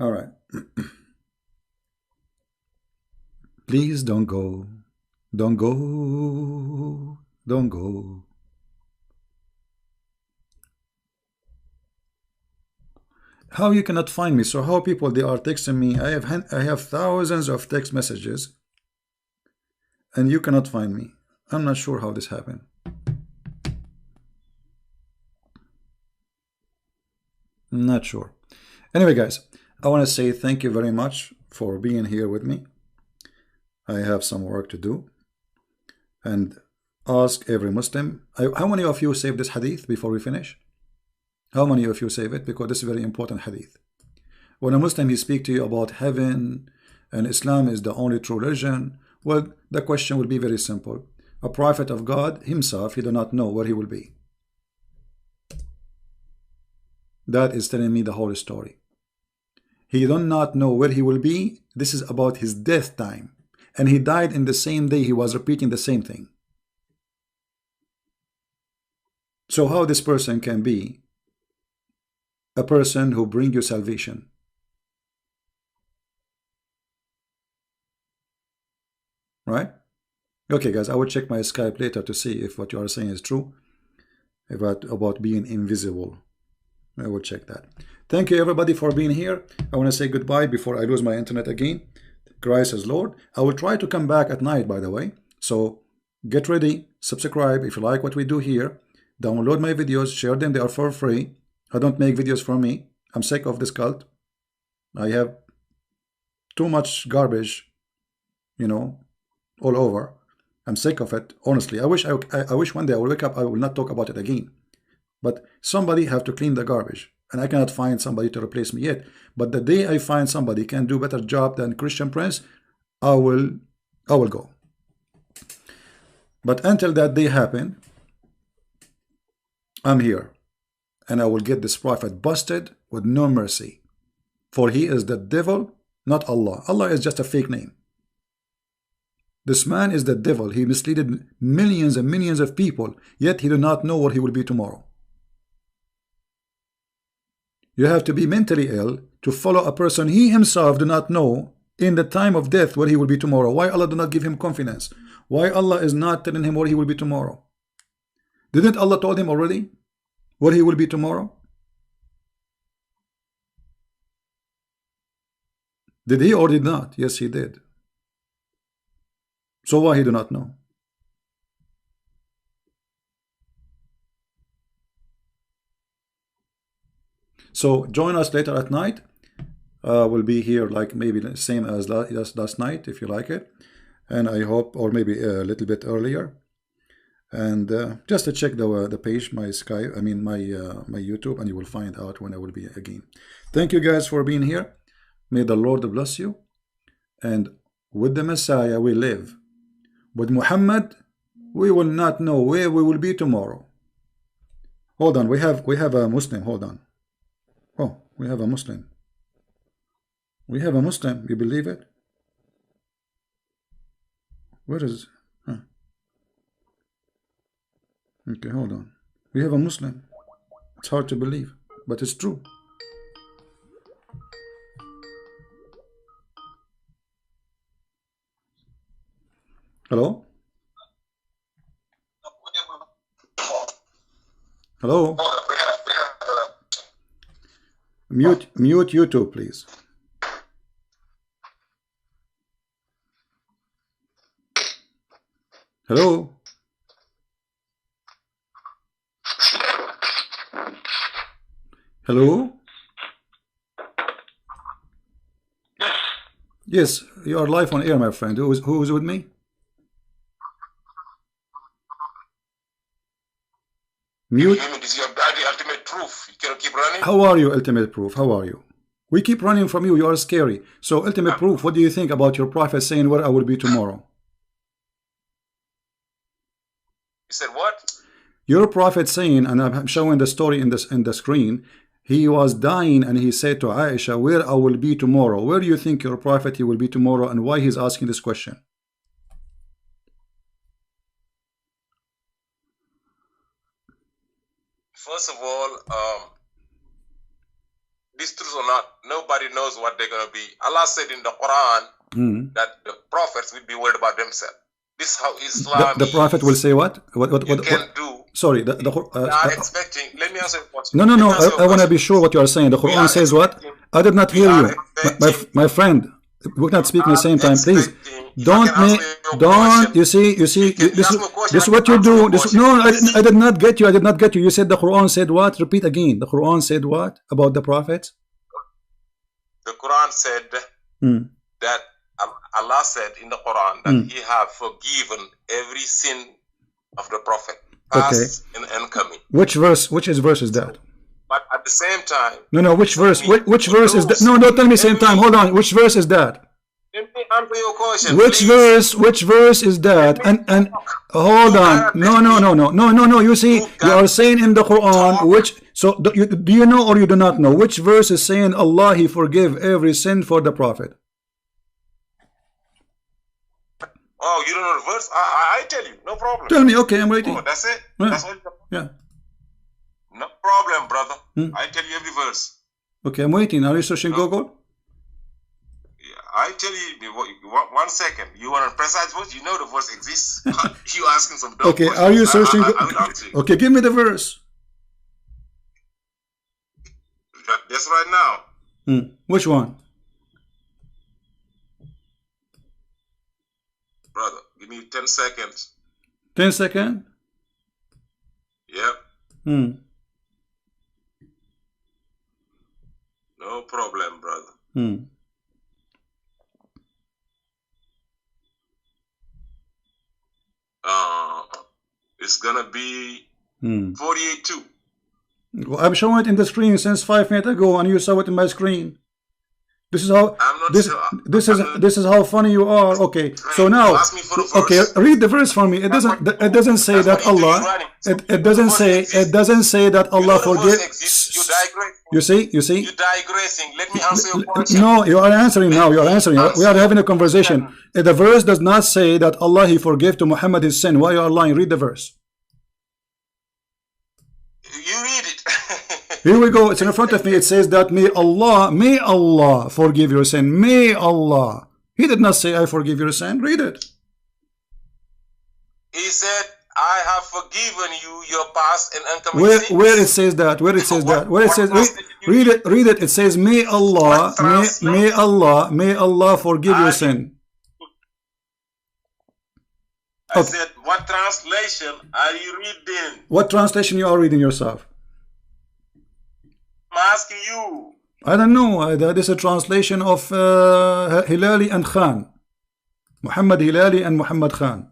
All right. Please don't go. Don't go. Don't go. How you cannot find me? So how people they are texting me? I have thousands of text messages, and you cannot find me. I'm not sure how this happened. I'm not sure. Anyway, guys, I want to say thank you very much for being here with me. I have some work to do, and ask every Muslim. How many of you save this hadith before we finish? How many of you save it? Because this is a very important hadith. When a Muslim he speak to you about heaven and Islam is the only true religion, well, the question will be very simple. A prophet of God himself, he do not know where he will be. That is telling me the whole story. He do not know where he will be. This is about his death time. And he died in the same day. He was repeating the same thing. So how this person can be a person who bring you salvation? Right? Okay, guys, I will check my Skype later to see if what you are saying is true about being invisible. I will check that. Thank you, everybody, for being here. I want to say goodbye before I lose my internet again. Christ is Lord. I will try to come back at night, by the way. So get ready, subscribe if you like what we do here. Download my videos, share them. They are for free. I don't make videos for me. I'm sick of this cult. I have too much garbage, you know, all over. I'm sick of it. Honestly, I wish one day I will wake up, I will not talk about it again. But somebody have to clean the garbage, and I cannot find somebody to replace me yet. But the day I find somebody can do better job than Christian Prince, I will go. But until that day happen, I'm here, and I will get this prophet busted with no mercy, for he is the devil, not Allah. Allah is just a fake name. This man is the devil. He misled millions and millions of people, yet he do not know what he will be tomorrow. You have to be mentally ill to follow a person he himself do not know in the time of death where he will be tomorrow. Why Allah do not give him confidence? Why Allah is not telling him where he will be tomorrow? Didn't Allah told him already where he will be tomorrow? Did he or did not? Yes, he did. So why he do not know? So join us later at night. We'll be here like maybe the same as last night if you like it, and I hope, or maybe a little bit earlier. And just to check the page, my Skype, I mean my YouTube, and you will find out when I will be again. Thank you guys for being here. May the Lord bless you. And with the Messiah we live. With Muhammad we will not know where we will be tomorrow. Hold on, we have a Muslim. Hold on. Oh, we have a Muslim. We have a Muslim. You believe it? Where is? Huh. Okay, hold on. We have a Muslim. It's hard to believe, but it's true. Hello? Hello? Mute YouTube, please. Hello? Hello? Yes, you are live on air, my friend. Who is with me? Mute. Is your daddy ultimate proof? You cannot keep running. How are you, ultimate proof? How are you? We keep running from you. You are scary. So, ultimate proof, what do you think about your prophet saying where I will be tomorrow? You said what? Your prophet saying, and I'm showing the story in the screen. He was dying and he said to Aisha, where I will be tomorrow. Where do you think your prophet he will be tomorrow, and why he's asking this question? First of all, this truth or not, nobody knows what they're going to be. Allah said in the Quran that the prophets will be worried about themselves. This is how Islam. The prophet will say what? What can do. Sorry, not expecting. Let me answer your question. No. I want to be sure what you are saying. The Quran says what? I did not hear you, my friend. We cannot speak at the same time, please. Don't. You see. This is what you do. I did not get you. I did not get you. You said the Quran said what? Repeat again. The Quran said what about the prophets? The Quran said that Allah said in the Quran that He have forgiven every sin of the prophet, past and coming. Which verse is that? But at the same time, no. Which verse? Which verse is that? No, don't tell me same time. Hold on. Which verse is that? Let me answer your question. Which verse is that? And hold on. No. You see, you are saying in the Quran which. So do you know or you do not know which verse is saying Allah He forgive every sin for the prophet? Oh, you don't know the verse? I tell you, no problem. Tell me. Okay, I'm waiting. Oh, that's it. Yeah. That's all. Yeah. No problem, brother. I tell you every verse. Okay, I'm waiting. Are you searching Google? I tell you, 1 second. You want a precise verse? You know the verse exists. You asking some dumb Okay, questions. are you searching? Okay, give me the verse. That's right now. Which one? Brother, give me 10 seconds. 10 seconds? Yep. No problem, brother. It's gonna be 48:2. Well, I'm showing it in the screen since 5 minutes ago, and you saw it in my screen. This is how this is how funny you are. Okay, so now read the verse for me. It doesn't say that Allah. It doesn't say that Allah forgives. You see. You're digressing. Let me answer your question. No, you are answering now. You are answering. We are having a conversation. The verse does not say that Allah He forgave to Muhammad his sin. Why you are lying? Read the verse. You read it. Here we go. It's in front of me. It says that may Allah forgive your sin. May Allah. He did not say I forgive your sin. Read it. He said I have forgiven you your past and uncommitted sins. Where it says that? Where it says that? Where it says read it. Read it. It says may Allah may Allah forgive your sin. I said, what translation are you reading? What translation you are reading yourself? asking you. I don't know. That is a translation of Hilali and Khan. Muhammad Hilali and Muhammad Khan.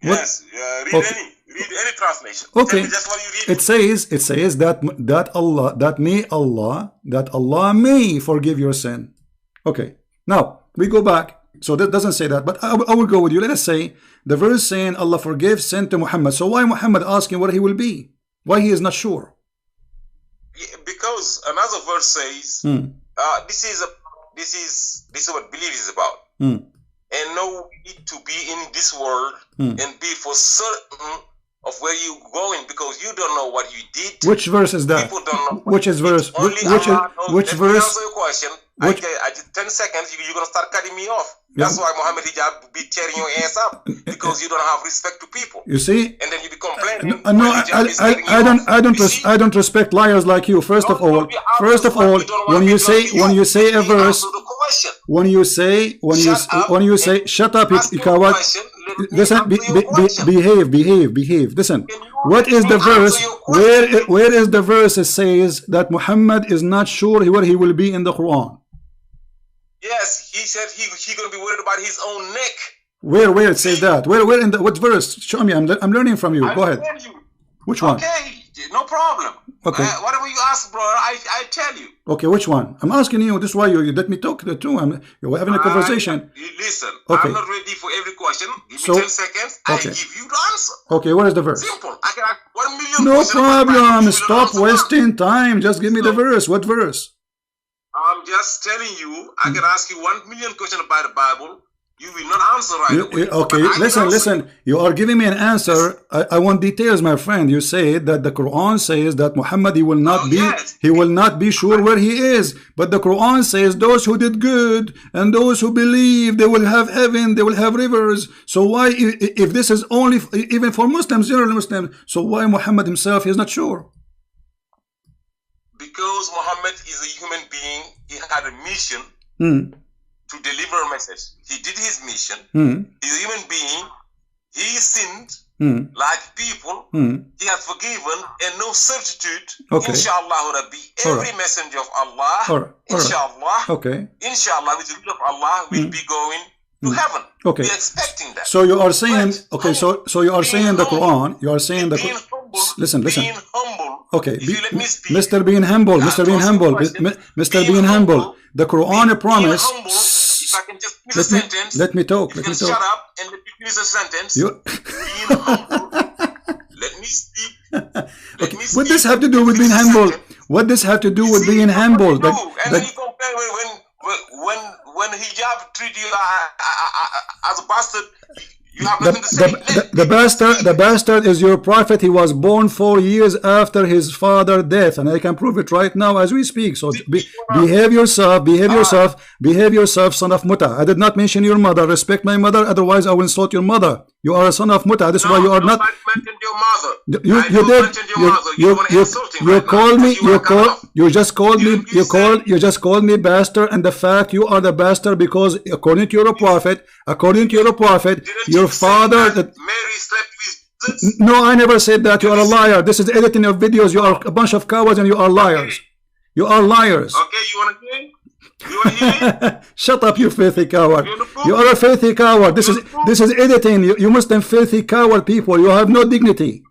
Yes, read any translation. Okay. Just what you read. It says that Allah may forgive your sin. Okay. Now we go back. So that doesn't say that, but I will go with you. Let us say the verse saying Allah forgives sin to Muhammad. So why Muhammad asking what he will be? Why he is not sure? Because another verse says, this is what belief is about. And no need to be in this world and be for certain of where you going, because you don't know what you did. Which verse is that? People don't know. Which is verse? Which verse? Answer your question. I did 10 seconds. You're gonna start cutting me off. That's why Muhammad Hijab be tearing your ass up, because you don't have respect to people. You see? And then you be complaining. No, I don't respect liars like you. First of all, when you say a verse, when you say shut up, listen, behave. Listen, what is the verse? Where is the verse that says that Muhammad is not sure where he will be in the Quran? Yes, he said he gonna be worried about his own neck. Where it says that? Where in the what verse? Show me. I'm learning from you. Go ahead. Which one? Okay, no problem. Okay. Whatever you ask, bro, I tell you. Okay, which one? I'm asking you. This is why you let me talk to two. You're having a conversation. Listen, okay. I'm not ready for every question. Give me 10 seconds. Okay. I give you the answer. Okay, what is the verse? Simple. I can ask 1 million no questions. problem. Stop wasting time. Just give me the verse. What verse? I'm just telling you, I can ask you 1 million questions about the Bible. You will not answer right away. Okay, listen. You are giving me an answer. I want details, my friend. You say that the Quran says that Muhammad he will not be sure where he is. But the Quran says those who did good and those who believe, they will have heaven, they will have rivers. So why, if this is only even for Muslims, general Muslims, so why Muhammad himself is not sure? Because Muhammad is a human being. He had a mission. To deliver a message. He did his mission. He's a human being. He sinned like people. He has forgiven and no substitute. Okay. Inshallah Rabbi. Every messenger of Allah, inshallah, inshallah, with the will of Allah, will be going to heaven. Okay. We're expecting that. So you are saying, so you are saying the Quran. You are saying the Quran. Listen. Being humble. Okay. If you let me speak. Mr. Being humble. Mr. Being humble. The Quran promise. If I can just finish a sentence. Let me talk. Shut up and let me finish a sentence. Being humble. Let me speak. Okay. What does have to do with being humble? What does have to do with being humble? And then you compare when hijab treat you as a bastard. You have nothing to say. The bastard is your prophet. He was born 4 years after his father's death, and I can prove it right now as we speak. So behave yourself, son of Muta. I did not mention your mother. Respect my mother, otherwise I will insult your mother. You are a son of Muta. This is why you are not. Mentioned your mother. You just called me bastard, and the fact you are the bastard because according to your prophet, your father Mary slept with Jesus. No, I never said that. You are a liar. This is editing of videos. You are a bunch of cowards and you are liars. You are liars. Okay, you want to hear? You want to hear? Shut up, you filthy coward. You are a filthy coward. This is editing. You Muslim filthy coward people. You have no dignity.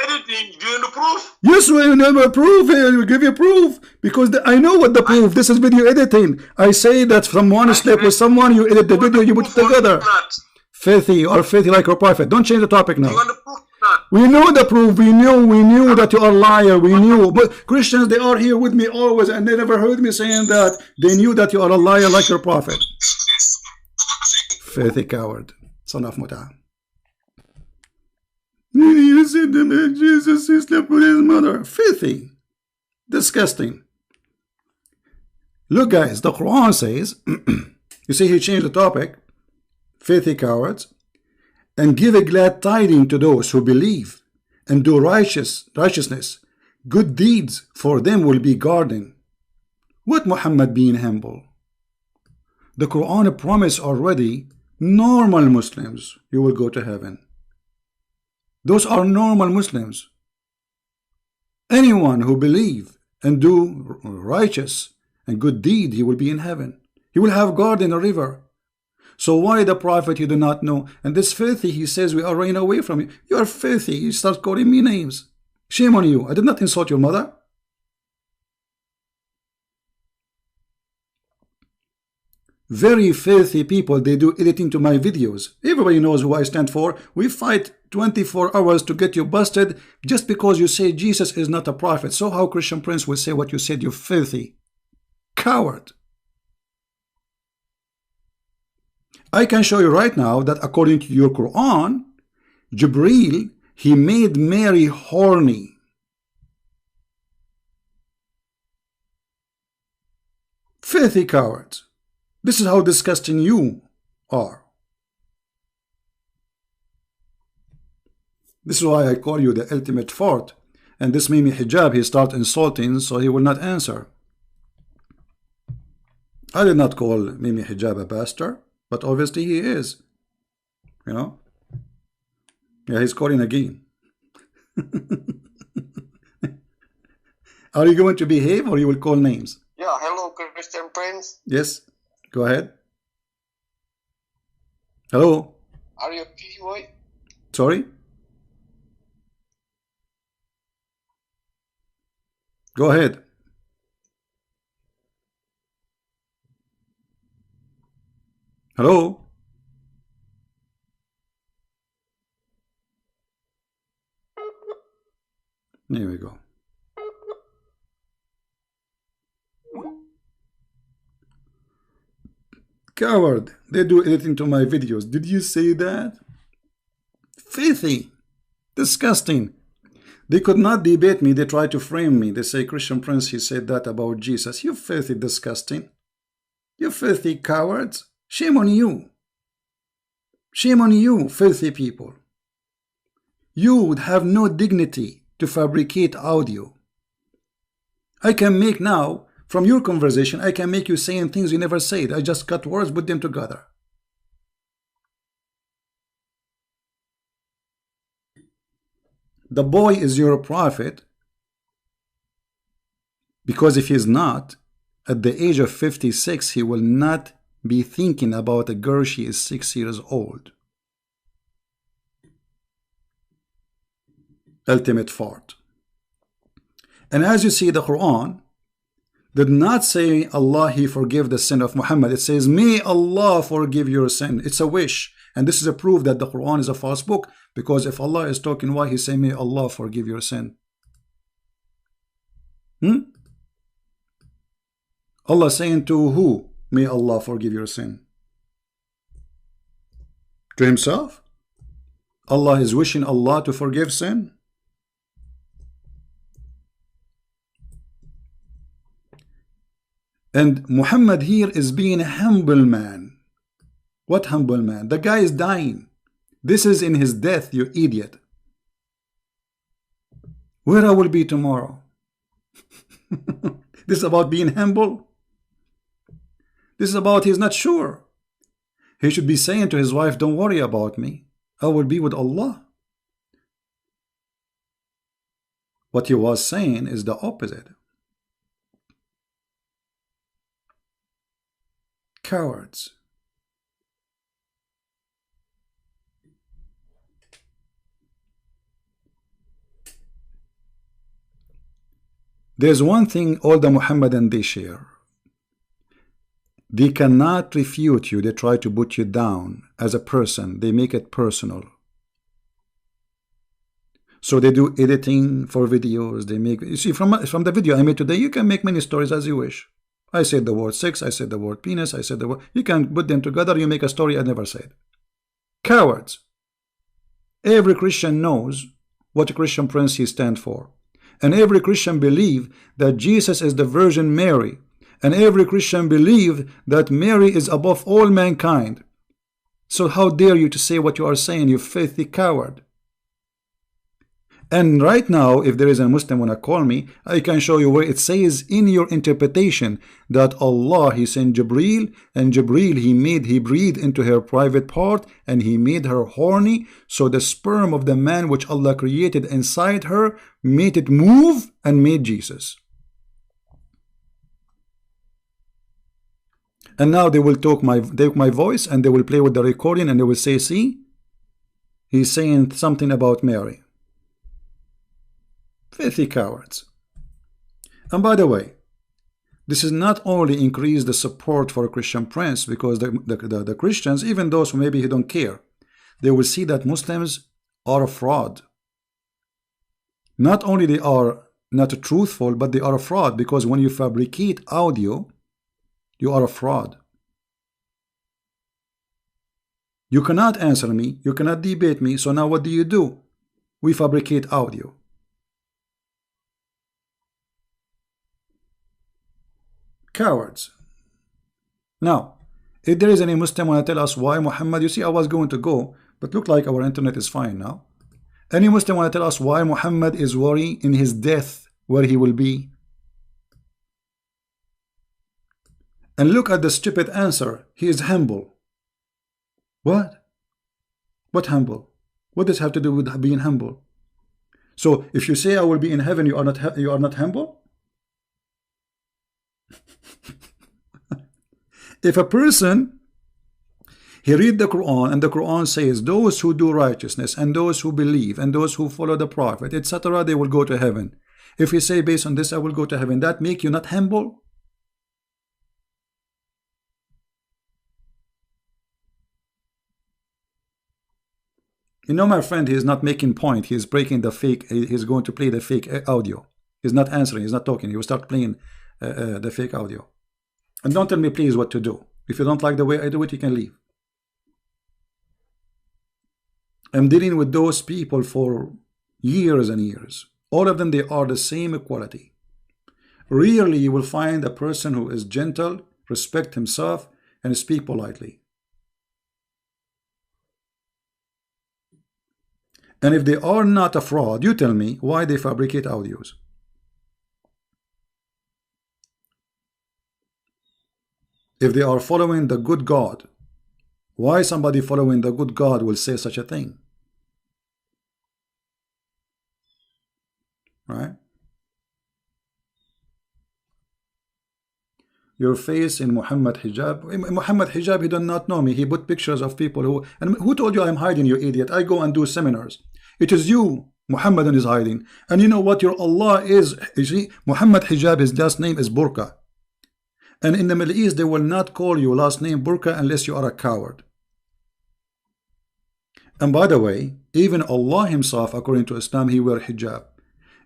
Editing? Do you know the proof? Yes, we never proof. We give you proof because I know what the proof. This is video editing. I say that someone slept with someone. You edit the video. You put it together. Filthy or filthy like your prophet. Don't change the topic now. You want the proof? We know the proof. We knew that you are a liar. We knew. But Christians, they are here with me always, and they never heard me saying that. They knew that you are a liar like your prophet. Filthy coward, son of Muta. You said that Jesus slept with his mother. Filthy, disgusting. Look, guys, the Quran says. You see, he changed the topic. Filthy cowards. And give a glad tidings to those who believe and do righteousness. Good deeds for them will be guarded. What Muhammad being humble? The Quran promised already normal Muslims you will go to heaven. Those are normal Muslims. Anyone who believe and do righteous and good deed, he will be in heaven. He will have guard in a river. So why the prophet you do not know? And this filthy, he says, we are running away from you. You are filthy. You start calling me names. Shame on you. I did not insult your mother. Very filthy people, they do editing to my videos. Everybody knows who I stand for. We fight 24 hours to get you busted just because you say Jesus is not a prophet. So how Christian Prince will say what you said, you filthy coward? I can show you right now that according to your Quran, Jibreel, he made Mary horny. Filthy cowards. This is how disgusting you are. This is why I call you the ultimate fart. And this Mimi Hijab, he start insulting, so he will not answer. I did not call Mimi Hijab a bastard, but obviously he is. You know? Yeah, he's calling again. Are you going to behave or you will call names? Yeah, hello, Christian Prince. Yes, go ahead. Hello. Are you okay, boy? Sorry? Go ahead. Hello? There we go. Coward, they do anything to my videos. Did you say that? Filthy. Disgusting. They could not debate me. They try to frame me. They say, Christian Prince, he said that about Jesus. You filthy disgusting. You filthy cowards. Shame on you. Shame on you, filthy people. You would have no dignity to fabricate audio. I can make now, from your conversation, I can make you saying things you never said. I just cut words, put them together. The boy is your prophet, because if he's not, at the age of 56, he will not be thinking about a girl she is 6 years old. Ultimate fart. And as you see, the Quran did not say Allah he forgive the sin of Muhammad. It says may Allah forgive your sin. It's a wish. And this is a proof that the Quran is a false book, because if Allah is talking, why he say may Allah forgive your sin? Allah saying to who? May Allah forgive your sin. To himself? Allah is wishing Allah to forgive sin? And Muhammad here is being a humble man. What humble man? The guy is dying. This is in his death, you idiot. Where I will be tomorrow? This is about being humble. This is about he's not sure. He should be saying to his wife, don't worry about me. I will be with Allah. What he was saying is the opposite. Cowards. There's one thing all the Muhammadan they share. They cannot refute you. They try to put you down as a person. They make it personal. So they do editing for videos. They make, you see, from the video I made today, you can make many stories as you wish. I said the word sex, I said the word penis, I said the word, you can put them together, you make a story I never said. Cowards. Every Christian knows what Christian Prince he stands for. And every Christian believe that Jesus is the Virgin Mary. And every Christian believe that Mary is above all mankind. So how dare you to say what you are saying, you filthy coward? And right now, if there is a Muslim wanna call me, I can show you where it says in your interpretation that Allah, He sent Jibreel, and Jibreel, He breathed into her private part, and He made her horny, so the sperm of the man which Allah created inside her made it move and made Jesus. And now they will take my voice and they will play with the recording and they will say, see, he's saying something about Mary. Filthy cowards. And by the way, this is not only increase the support for a Christian Prince, because the Christians, even those who maybe don't care, they will see that Muslims are a fraud. Not only they are not truthful, but they are a fraud, because when you fabricate audio, you are a fraud. You cannot answer me, you cannot debate me, so now what do? We fabricate audio. Cowards. Now, if there is any Muslim want to tell us why Muhammad, you see I was going to go, but look like our internet is fine now. Any Muslim want to tell us why Muhammad is worried in his death where he will be? And look at the stupid answer. He is humble. What? What humble? What does it have to do with being humble? So if you say I will be in heaven, you are not humble? If a person, he read the Quran and the Quran says those who do righteousness and those who believe and those who follow the Prophet, etc., they will go to heaven. If you say based on this I will go to heaven, that make you not humble? You know, my friend, he is not making point. He is breaking the fake. He is going to play the fake audio. He's not answering. He's not talking. He will start playing the fake audio. And don't tell me, please, what to do. If you don't like the way I do it, you can leave. I'm dealing with those people for years and years. All of them, they are the same quality. Rarely you will find a person who is gentle, respect himself, and speak politely. And if they are not a fraud, you tell me why they fabricate audios. If they are following the good God, why somebody following the good God will say such a thing? Right? Your face in Muhammad hijab. Muhammad hijab, he does not know me. He put pictures of people who... And who told you I'm hiding, you idiot? I go and do seminars. It is you, Muhammadan, is hiding. And you know what your Allah is? You see, Muhammad hijab, his last name is Burqa. And in the Middle East, they will not call you last name Burqa unless you are a coward. And by the way, even Allah himself, according to Islam, he wear hijab.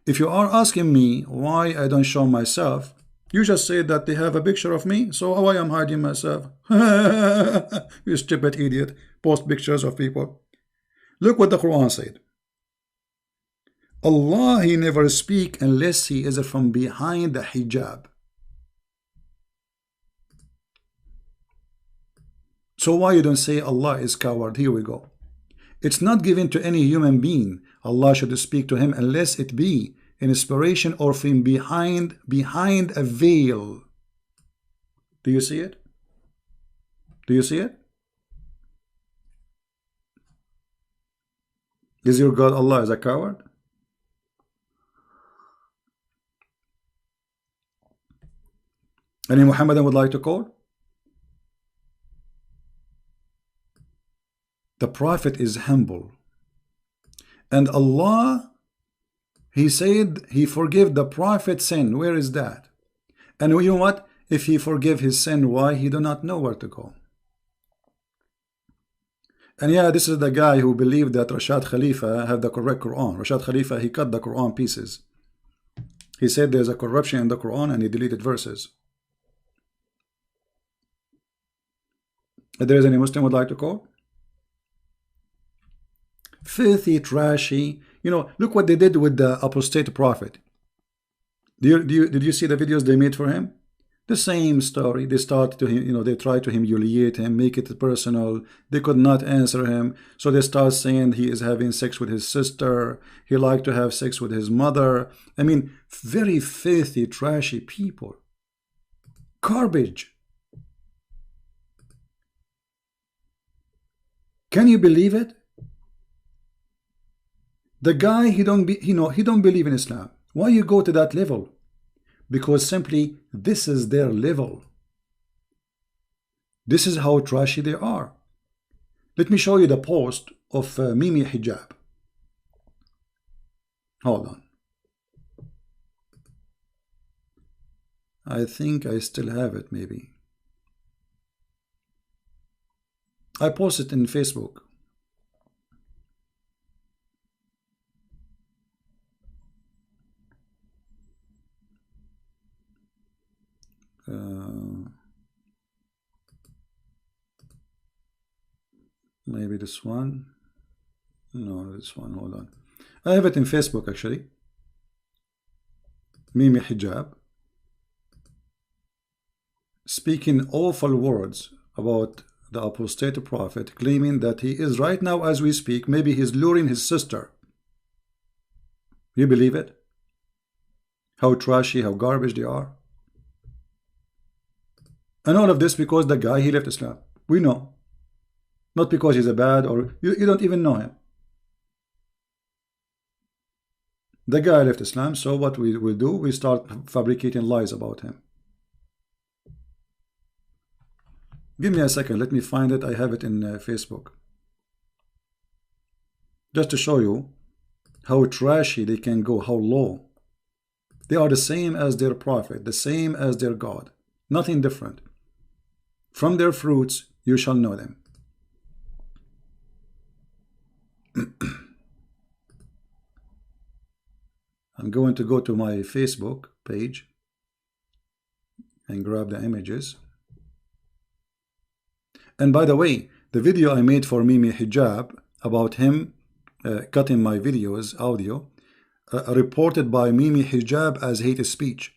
If you are asking me why I don't show myself, you just say that they have a picture of me, so why I'm hiding myself? You stupid idiot. Post pictures of people. Look what the Quran said. Allah, he never speak unless he is from behind the hijab. So why you don't say Allah is coward? Here we go. It's not given to any human being. Allah should speak to him unless it be an inspiration or from behind a veil. Do you see it? Do you see it? Is your God Allah is a coward? Any Muhammadan would like to call? The Prophet is humble. And Allah, he said he forgive the Prophet's sin. Where is that? And you know what? If he forgive his sin, why? He do not know where to go. And yeah, this is the guy who believed that Rashad Khalifa had the correct Quran. Rashad Khalifa, he cut the Quran pieces. He said there's a corruption in the Quran and he deleted verses. If there is any Muslim would like to call? Filthy, trashy. You know, look what they did with the apostate prophet. Did you see the videos they made for him? The same story. They start to, they try to humiliate him, make it personal. They could not answer him, so they start saying he is having sex with his sister. He liked to have sex with his mother. I mean, very filthy, trashy people. Garbage. Can you believe it? The guy, he don't believe in Islam. Why you go to that level? Because simply this is their level. This is how trashy they are. Let me show you the post of Mimi Hijab. Hold on. I think I still have it, maybe. I posted in Facebook. Maybe this one. No, this one. Hold on. I have it in Facebook actually. Mimi Hijab speaking awful words about the apostate prophet, claiming that he is right now as we speak, maybe he's luring his sister. You believe it? How trashy, how garbage they are. And all of this because the guy, he left Islam. We know. Not because he's a bad, or you don't even know him. The guy left Islam, so what we will do, we start fabricating lies about him. Give me a second, let me find it. I have it in Facebook. Just to show you how trashy they can go, how low. They are the same as their prophet, the same as their God. Nothing different. From their fruits you shall know them. I'm going to go to my Facebook page and grab the images. And by the way, the video I made for Mimi Hijab about him cutting my videos, audio, reported by Mimi Hijab as hate speech.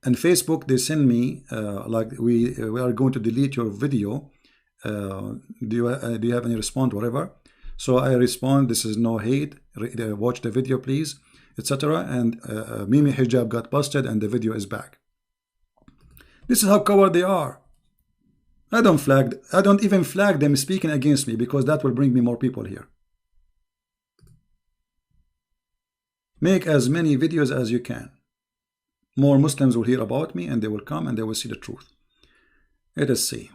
And Facebook, they send me like we are going to delete your video. Do you have any response, whatever? So I respond, this is no hate, watch the video please, etc. And Mimi Hijab got busted and the video is back. This is how coward they are. I don't even flag them speaking against me, because that will bring me more people here. Make as many videos as you can. More Muslims will hear about me and they will come and they will see the truth. Let us see.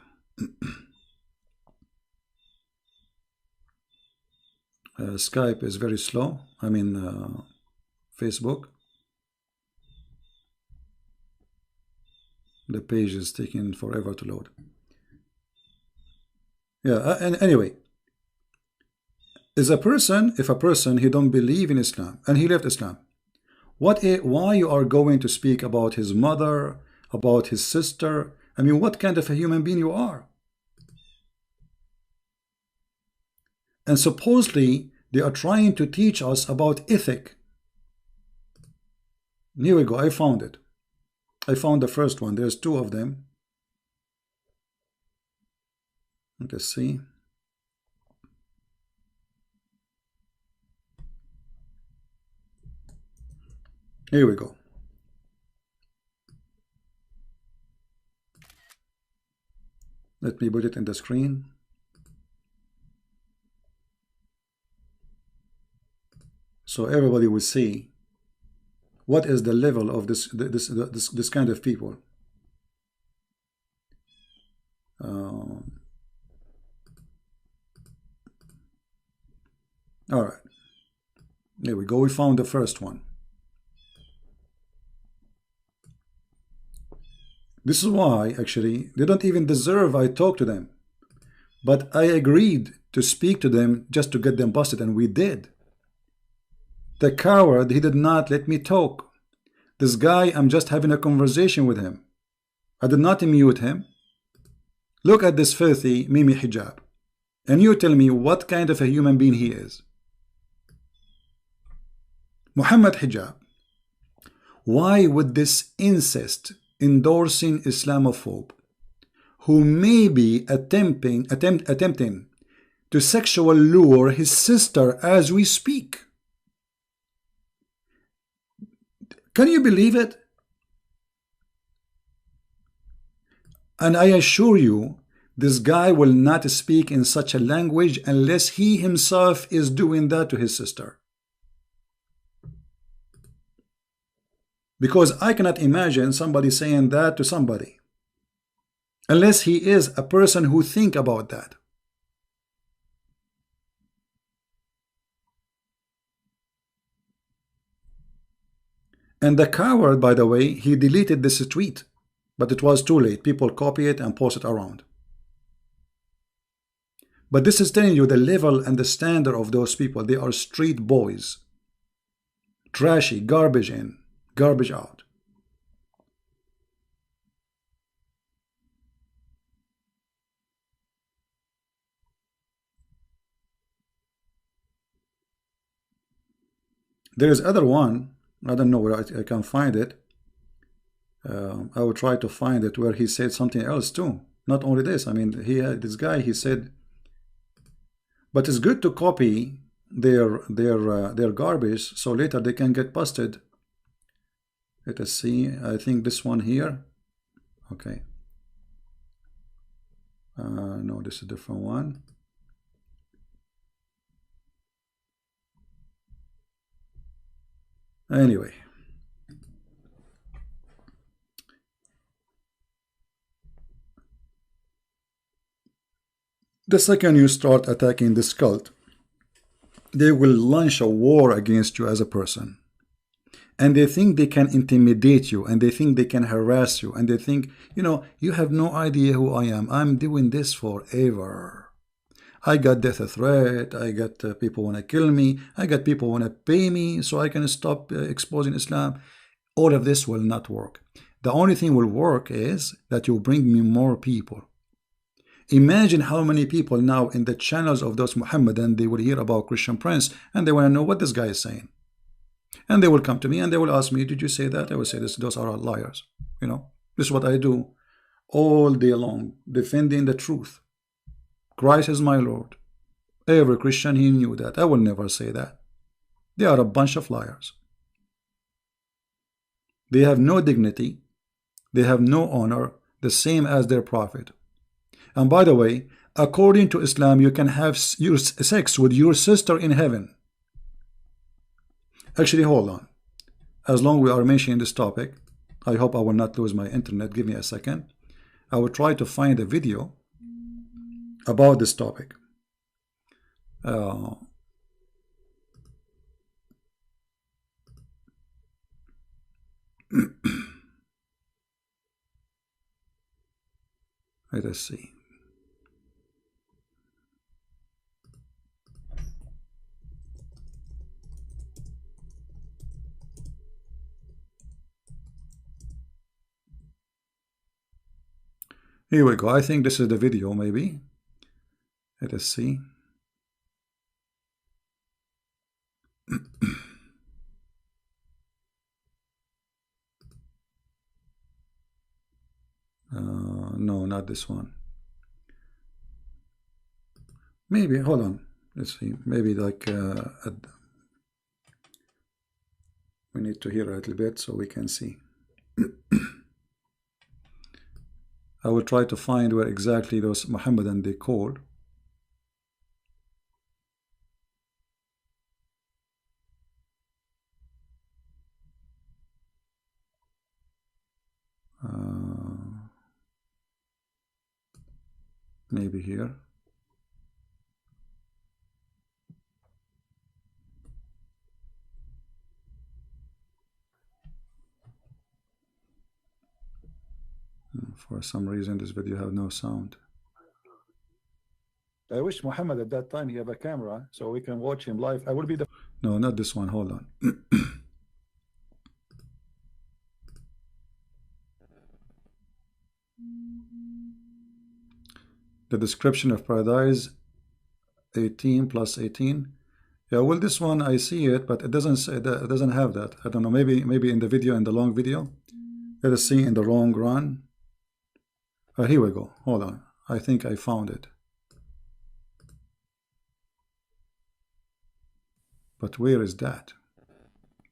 Skype is very slow. I mean Facebook. The page is taking forever to load. Yeah, and anyway, if a person he don't believe in Islam and he left Islam, why you are going to speak about his mother, about his sister? I mean, what kind of a human being you are? And supposedly they are trying to teach us about ethic. Here we go. I found it. I found the first one. There's two of them. Let's see. Here we go. Let me put it in the screen. So everybody will see what is the level of this kind of people. All right, there we go. We found the first one. This is why actually they don't even deserve I talk to them, but I agreed to speak to them just to get them busted, and we did. The coward, he did not let me talk. This guy, I'm just having a conversation with him. I did not mute him. Look at this filthy Mimi Hijab, and you tell me what kind of a human being he is. Muhammad Hijab. Why would this incest endorsing Islamophobe who may be attempting to sexual lure his sister as we speak. Can you believe it? And I assure you, this guy will not speak in such a language unless he himself is doing that to his sister. Because I cannot imagine somebody saying that to somebody unless he is a person who think about that. And the coward, by the way, he deleted this tweet, but it was too late. People copy it and post it around. But this is telling you the level and the standard of those people. They are street boys. Trashy, garbage in, garbage out. There is other one. I don't know where I can find it. I will try to find it where he said something else too. Not only this. I mean, this guy, he said, but it's good to copy their garbage so later they can get busted. Let us see. I think this one here. Okay. No, this is a different one. Anyway, the second you start attacking this cult, they will launch a war against you as a person. And they think they can intimidate you, and they think they can harass you, and they think, you know, you have no idea who I am. I'm doing this forever. I got death threat, I got people want to kill me, I got people want to pay me so I can stop exposing Islam. All of this will not work. The only thing will work is that you bring me more people. Imagine how many people now in the channels of those Muhammadan, they will hear about Christian Prince and they want to know what this guy is saying. And they will come to me and they will ask me, did you say that? I will say, those are all liars. You know, this is what I do all day long, defending the truth. Christ is my Lord. Every Christian, he knew that. I will never say that. They are a bunch of liars. They have no dignity. They have no honor, the same as their prophet. And by the way, according to Islam, you can have your sex with your sister in heaven. Actually, hold on. As long as we are mentioning this topic, I hope I will not lose my internet. Give me a second. I will try to find a video about this topic. Let us see. Here we go. I think this is the video, maybe. Let us see. No, not this one. Maybe, hold on. Let's see. Maybe like we need to hear a little bit so we can see. I will try to find where exactly those Muhammadan they called. Maybe here. For some reason, this video have no sound. I wish Muhammad at that time he have a camera so we can watch him live. I will be the... No, not this one. Hold on. The description of paradise 18 plus 18. Yeah, well, this one I see it, but it doesn't say that. It doesn't have that. I don't know. Maybe in the video, in the long video, Let us see in the long run. Here we go. Hold on. I think I found it. But where is that?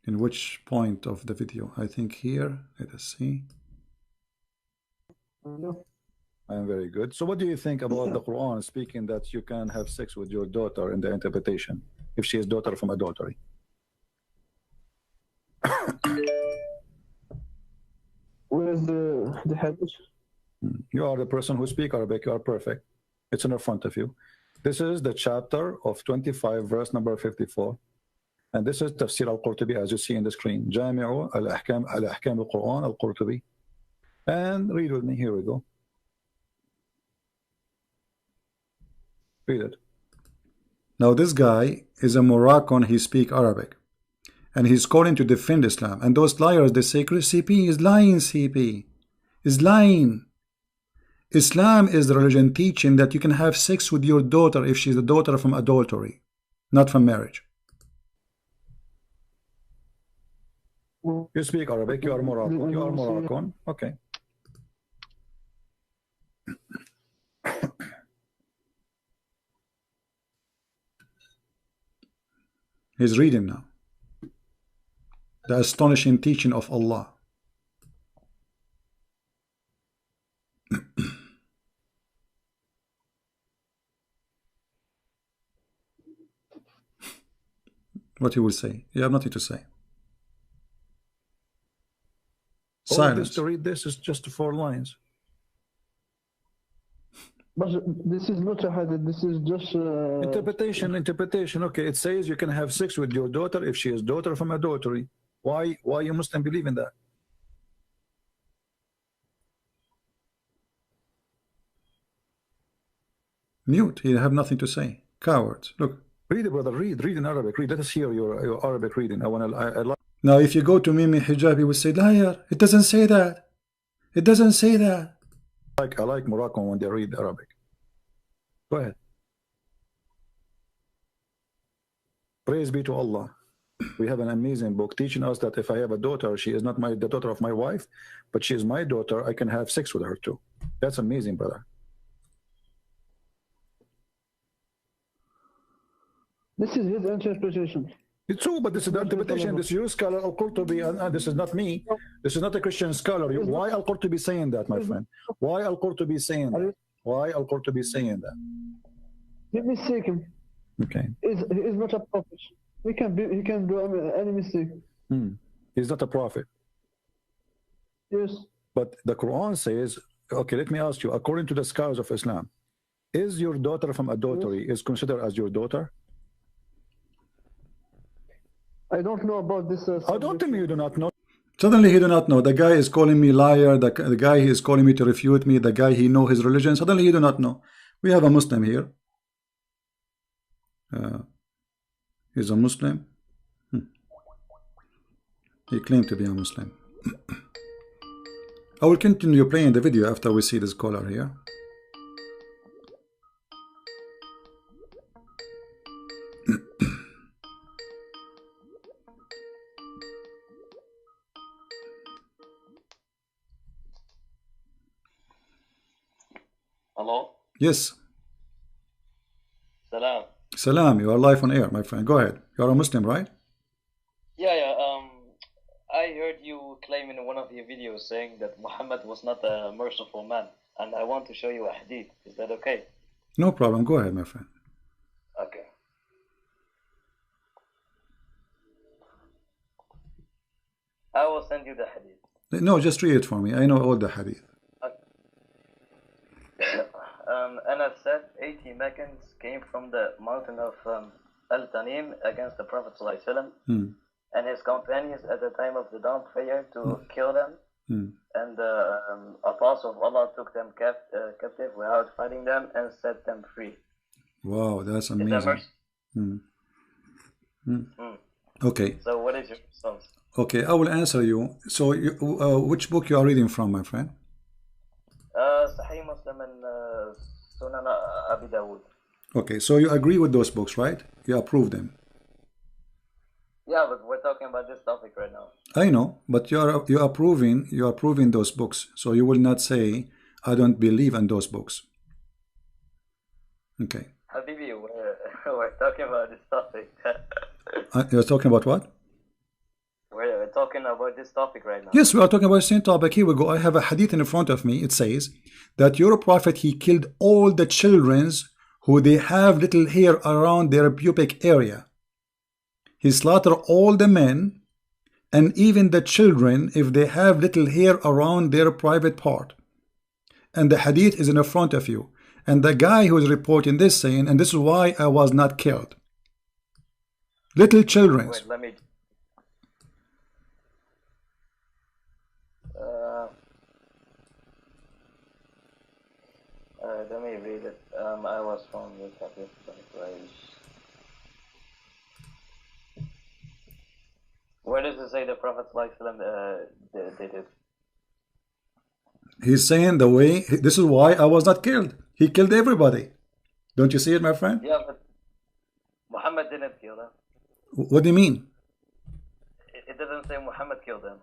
In which point of the video? I think here. Let us see. I am very good. So what do you think about the Quran speaking that you can have sex with your daughter in the interpretation if she is daughter from adultery? Where's the hadith? You are the person who speak Arabic. You are perfect. It's in front of you. This is the chapter of 25, verse number 54. And this is Tafsir al-Qurtubi, as you see in the screen. Jami'u al-Ahkam al-Quran al-Qurtubi. And read with me. Here we go. Read it. Now this guy is a Moroccan. He speaks Arabic. And he's calling to defend Islam. And those liars, they say, CP is lying, CP. Is lying. Islam is the religion teaching that you can have sex with your daughter if she's a daughter from adultery, not from marriage. You speak Arabic, you are Moroccan. You are Moroccan. Okay. He's reading now. The astonishing teaching of Allah. What he will say? You have nothing to say. Silence. To read this is just 4 lines. But this is not a hadith. This is just interpretation. Interpretation. Okay, it says you can have sex with your daughter if she is daughter from adultery. Why you Muslim believe in that? Mute. You have nothing to say. Cowards. Look. Read it, brother. Read in Arabic. Read. Let us hear your Arabic reading. I like. Now, if you go to Mimi Hijab, he will say, liar. It doesn't say that. It doesn't say that. I like Moroccan when they read Arabic. Go ahead. Praise be to Allah. We have an amazing book teaching us that if I have a daughter, she is not the daughter of my wife, but she is my daughter, I can have sex with her too. That's amazing, brother. This is his interpretation. It's true, but this is the interpretation. This is your scholar Al-Qurtubi, and this is not me. This is not a Christian scholar. Why Al-Qurtubi saying that, my friend? Why Al-Qurtubi saying that? Why Al-Qurtubi saying that? He mistaken. Okay. He is not a prophet. He can do any mistake. He's not a prophet. Yes. But the Quran says, okay, let me ask you, according to the scholars of Islam, is your daughter from adultery is considered as your daughter? I don't know about this. How don't tell me you do not know? Suddenly he do not know. The guy is calling me liar. The guy he is calling me to refute me. The guy he know his religion. Suddenly he do not know. We have a Muslim here. He's a Muslim. He claimed to be a Muslim. I will continue playing the video after we see this caller here. Hello? Yes. Salam. Salam, you are live on air, my friend. Go ahead. You are a Muslim, right? Yeah. I heard you claim in one of your videos saying that Muhammad was not a merciful man, and I want to show you a hadith. Is that okay? No problem. Go ahead, my friend. Okay. I will send you the hadith. No, just read it for me. I know all the hadith. Anas said 80 Meccans came from the mountain of Al-Tanim against the Prophet ﷺ and his companions at the time of the dawn prayer to kill them. And the Apostle of Allah took them captive without fighting them and set them free. Wow, that's amazing. Okay. So what is your response? Okay, I will answer you. So which book you are reading from, my friend? Sahih Muslim and Sunan Abi Dawud. Okay, so you agree with those books, right? You approve them. Yeah, but we're talking about this topic right now. I know, but you are proving those books. So you will not say I don't believe in those books. Okay. Habibi, we're talking about this topic. You're talking about what? We're talking about this topic right now. Yes, we are talking about the same topic. Here we go. I have a hadith in front of me. It says that your prophet, he killed all the children who they have little hair around their pubic area. He slaughtered all the men and even the children if they have little hair around their private part. And the hadith is in front of you. And the guy who is reporting this saying, and this is why I was not killed. Little children. Wait, let me read it. I was from the topic. Where does it say the Prophet did it? He's saying the way, this is why I was not killed. He killed everybody. Don't you see it, my friend? Yeah, but Muhammad didn't kill them. What do you mean? It doesn't say Muhammad killed them.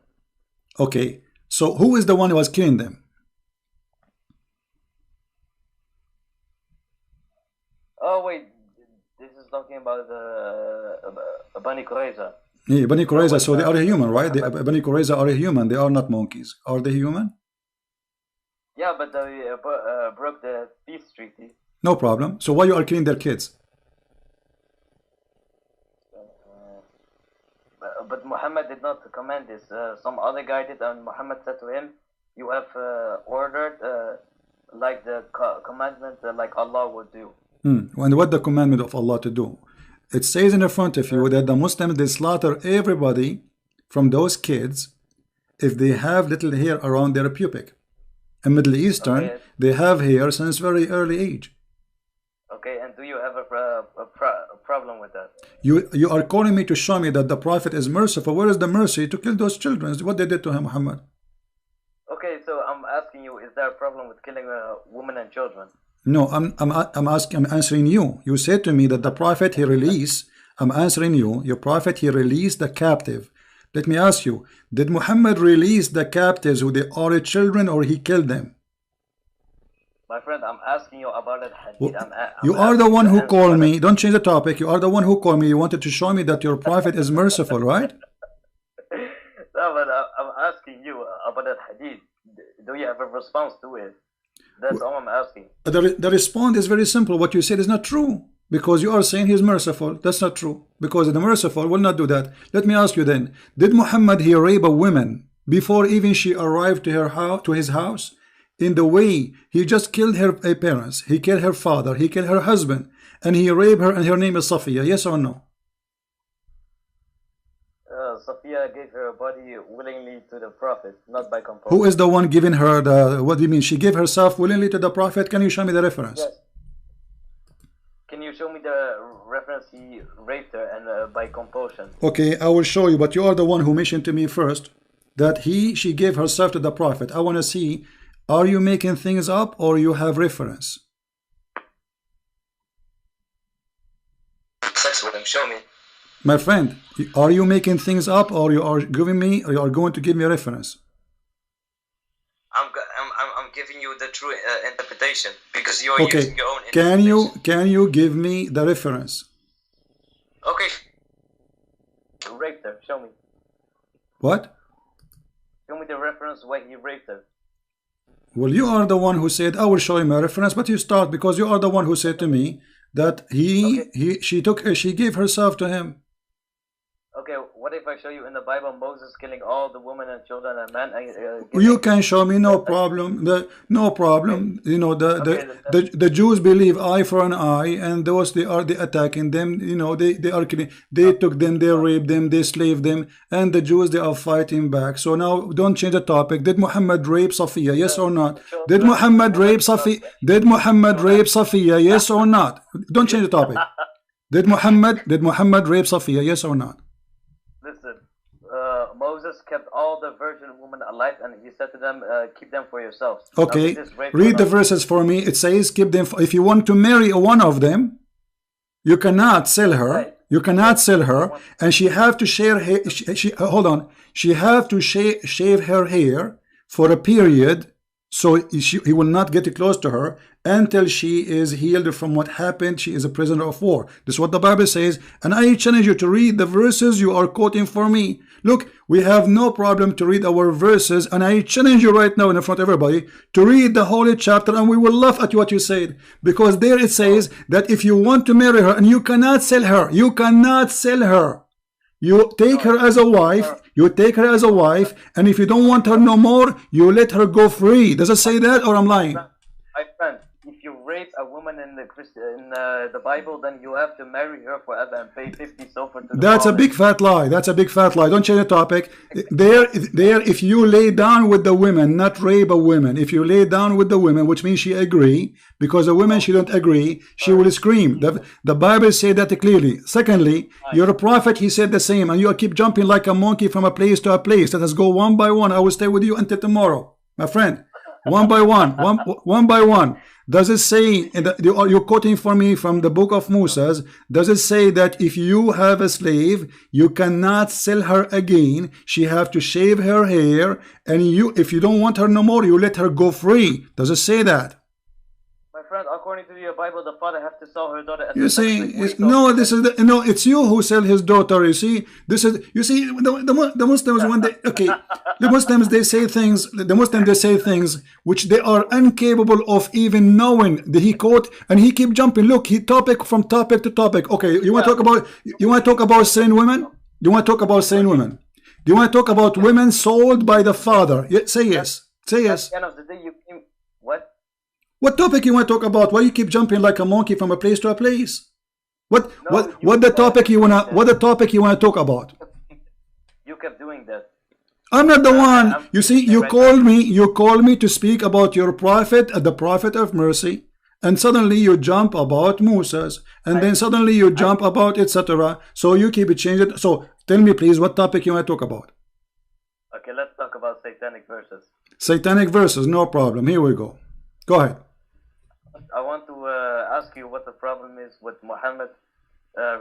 Okay, so who is the one who was killing them? Oh wait, this is talking about Bani Qurayza. Yeah, Bani Qurayza, so they are human, right? Bani Qurayza are human, they are not monkeys. Are they human? Yeah, but they broke the peace treaty. No problem. So why you are killing their kids? But Muhammad did not command this. Some other guy did, and Muhammad said to him, "You have ordered like the commandment like Allah would do." And what the commandment of Allah to do? It says in the front of you that the Muslims, they slaughter everybody from those kids if they have little hair around their pubic. In Middle Eastern, okay, they have hair since very early age. Okay, and do you have a problem with that? You are calling me to show me that the Prophet is merciful. Where is the mercy to kill those children? What they did to him, Muhammad? Okay, so I'm asking you, is there a problem with killing women and children? No, I'm answering you. You said to me that the Prophet he released. I'm answering you. Your Prophet he released the captive. Let me ask you, did Muhammad release the captives who they are children or he killed them? My friend, I'm asking you about that hadith. You are the one who called me. Don't change the topic. You are the one who called me. You wanted to show me that your Prophet is merciful, right? No, but I'm asking you about that hadith. Do you have a response to it? That's all I'm asking. The response is very simple. What you said is not true. Because you are saying he's merciful. That's not true. Because the merciful will not do that. Let me ask you then. Did Muhammad he rape a woman before even she arrived to her house, to his house? In the way he just killed her parents. He killed her father. He killed her husband. And he raped her and her name is Safiya. Yes or no? Safiya gave her body willingly to the Prophet, not by compulsion. Who is the one giving her the, what do you mean? She gave herself willingly to the Prophet? Can you show me the reference? Yes. Can you show me the reference he raped her and by compulsion? Okay, I will show you, but you are the one who mentioned to me first that she gave herself to the Prophet. I want to see, are you making things up or you have reference? Sex with him, show me. My friend, are you making things up or you are giving me, or you are going to give me a reference? I'm giving you the true interpretation because you are using your own interpretation. Can you give me the reference? Okay. Raped her. Show me. What? Show me the reference where he raped her. Well, you are the one who said I will show him a reference, but you start because you are the one who said to me that she gave herself to him. Okay, what if I show you in the Bible Moses killing all the women and children and men? You can show me, no problem. No problem. You know, the Jews believe eye for an eye, and those they attacking them. You know, they are killing. They took them, they raped them, they slaved them, and the Jews they are fighting back. So now don't change the topic. Did Muhammad rape Safiya? Yes or not? Did Muhammad rape Safiya? Did Muhammad rape Safiya? Yes or not? Don't change the topic. Did Muhammad rape Safiya? Yes or not? Listen, Moses kept all the virgin women alive, and he said to them, keep them for yourselves. Okay, read the verses for me. It says, keep them. If you want to marry one of them, you cannot sell her. Right. You cannot sell her, and she have to share hold on. She have to shave her hair for a period, so he will not get close to her until she is healed from what happened. She is a prisoner of war. This is what the Bible says, and I challenge you to read the verses you are quoting for me. Look, we have no problem to read our verses, and I challenge you right now in front of everybody to read the holy chapter, and we will laugh at what you said, because there it says that if you want to marry her, and you cannot sell her, you cannot sell her. You take her as a wife, and if you don't want her no more, you let her go free. Does it say that, or I'm lying? My friend, if you rape a woman in the Bible, then you have to marry her forever and pay 50 silver to the That's a big fat lie. That's a big fat lie. Don't change the topic. There, if you lay down with the women, not rape a woman. If you lay down with the women, which means she agree, because the women she don't agree, she will scream. The Bible said that clearly. Secondly, you're a prophet. He said the same, and you keep jumping like a monkey from a place to a place. Let us go one by one. I will stay with you until tomorrow, my friend. One by one, one by one. Does it say, you're quoting for me from the book of Moses, does it say that if you have a slave, you cannot sell her again? She have to shave her hair, and if you don't want her no more, you let her go free. Does it say that? My friend, according to your Bible, the father have to sell her daughter. You see, it's you who sell his daughter. You see, the Muslims, when they the Muslims they say things which they are incapable of even knowing. He quote and he keep jumping. Look, he topic from topic to topic. Okay, you want to talk about selling women? You want to talk about selling women? Do you want to talk about women sold by the father? Say yes. Say yes. At the end of the day, you came, what? What topic you want to talk about? Why you keep jumping like a monkey from a place to a place? What the topic you wanna talk about? You kept doing that. I'm not the one. You see, you called me to speak about your prophet, the prophet of mercy, and suddenly you jump about Moses, and then suddenly you jump about etc. So you keep changing. So tell me please, what topic you want to talk about? Okay, let's talk about satanic verses. Satanic verses, no problem. Here we go. Go ahead. I want to ask you what the problem is with Muhammad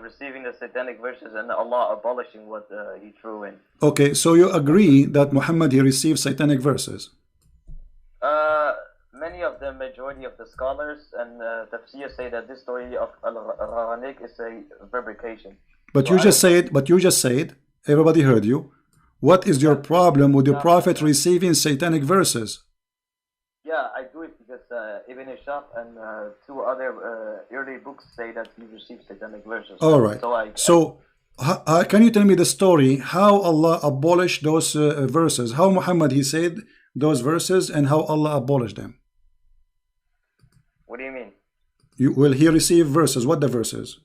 receiving the satanic verses and Allah abolishing what he threw in. Okay, so you agree that Muhammad he received satanic verses? Many of the majority of the scholars and tafsir say that this story of Al-Gharanik is a fabrication. But so you just said, everybody heard you. What is your problem with the prophet receiving satanic verses? Yeah, I do it because Ibn Ishaq and two other early books say that he received satanic verses. All right. So can you tell me the story how Allah abolished those verses? How Muhammad he said those verses and how Allah abolished them? What do you mean? Will he receive verses? What the verses?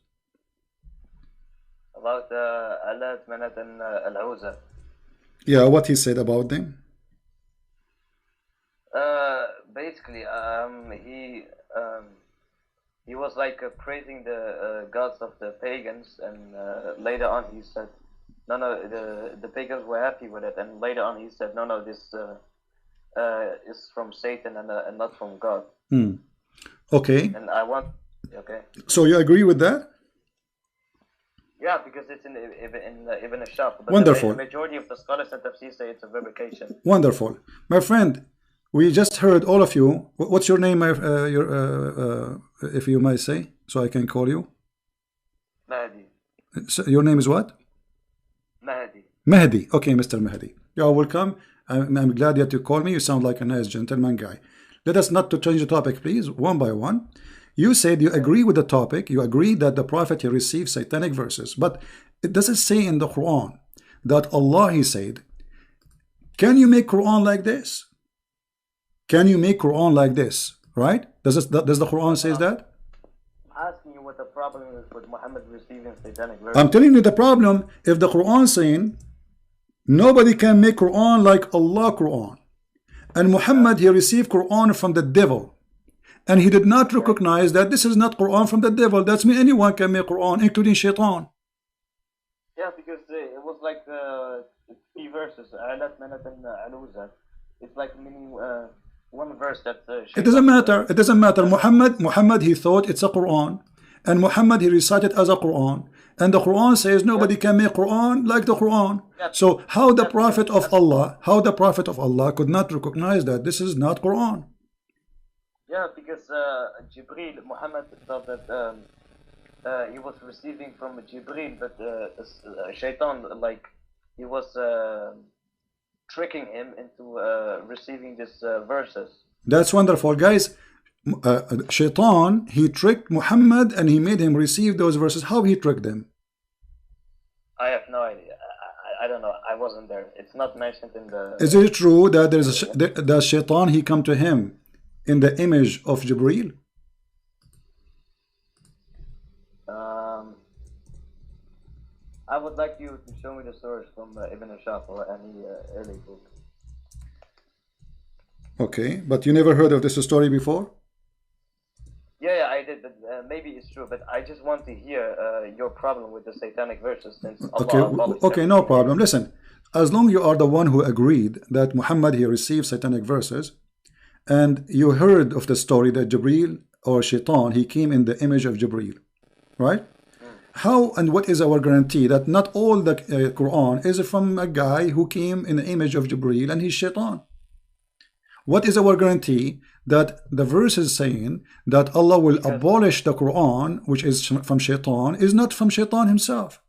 About Allat, Manat, and Al-Uzza. Yeah, what he said about them? Basically, he was like praising the gods of the pagans, and later on he said, no, the pagans were happy with it, and later on he said, no, this is from Satan and not from God. Okay. And I want, okay. So you agree with that? Yeah, because it's in Ibn Ishaq. But wonderful. The majority of the scholars and tafsir say it's a fabrication. Wonderful, my friend. We just heard all of you. What's your name? If you might say, so I can call you. Mahdi. So your name is what? Mahdi. Mahdi. Okay, Mr. Mahdi. You are welcome. I'm glad that you called me. You sound like a nice gentleman guy. Let us not to change the topic, please, one by one. You said you agree with the topic. You agree that the prophet he received satanic verses, but it doesn't say in the Quran that Allah he said, "Can you make Quran like this? Can you make Quran like this?" Right? Does the Quran says that? I'm asking you what the problem is with Muhammad receiving satanic verses. I'm telling you the problem. If the Quran saying nobody can make Quran like Allah Quran, and Muhammad he received Quran from the devil, and he did not recognize that this is not Quran from the devil. That's mean anyone can make Quran, including Shaitan. Yeah, because it was like 3 verses. Alat, Manat, and Al-Uzza. It's like meaning one verse that. It doesn't matter. It doesn't matter. Muhammad he thought it's a Quran, and Muhammad he recited as a Quran, And the Quran says nobody can make Quran like the Quran. So how the Prophet of Allah could not recognize that this is not Quran? Yeah, because Jibril, Muhammad thought that he was receiving from Jibril, but Shaitan, like, he was tricking him into receiving these verses. That's wonderful, guys. Shaitan, he tricked Muhammad and he made him receive those verses. How he tricked them? I have no idea. I don't know. I wasn't there. It's not mentioned in the... Is it true that that Shaitan, he come to him in the image of Jibreel? I would like you to show me the source from Ibn Ashaf or any early book. Okay, but you never heard of this story before? Yeah, I did, but maybe it's true. But I just want to hear your problem with the satanic verses, since Allah okay, no problem. Listen, as long you are the one who agreed that Muhammad, he received satanic verses, and you heard of the story that Jibreel or Shaitan, he came in the image of Jibreel, right? How and what is our guarantee that not all the Quran is from a guy who came in the image of Jibreel and he's Shaitan? What is our guarantee that the verse is saying that Allah will abolish the Quran, which is from Shaitan, is not from Shaitan himself?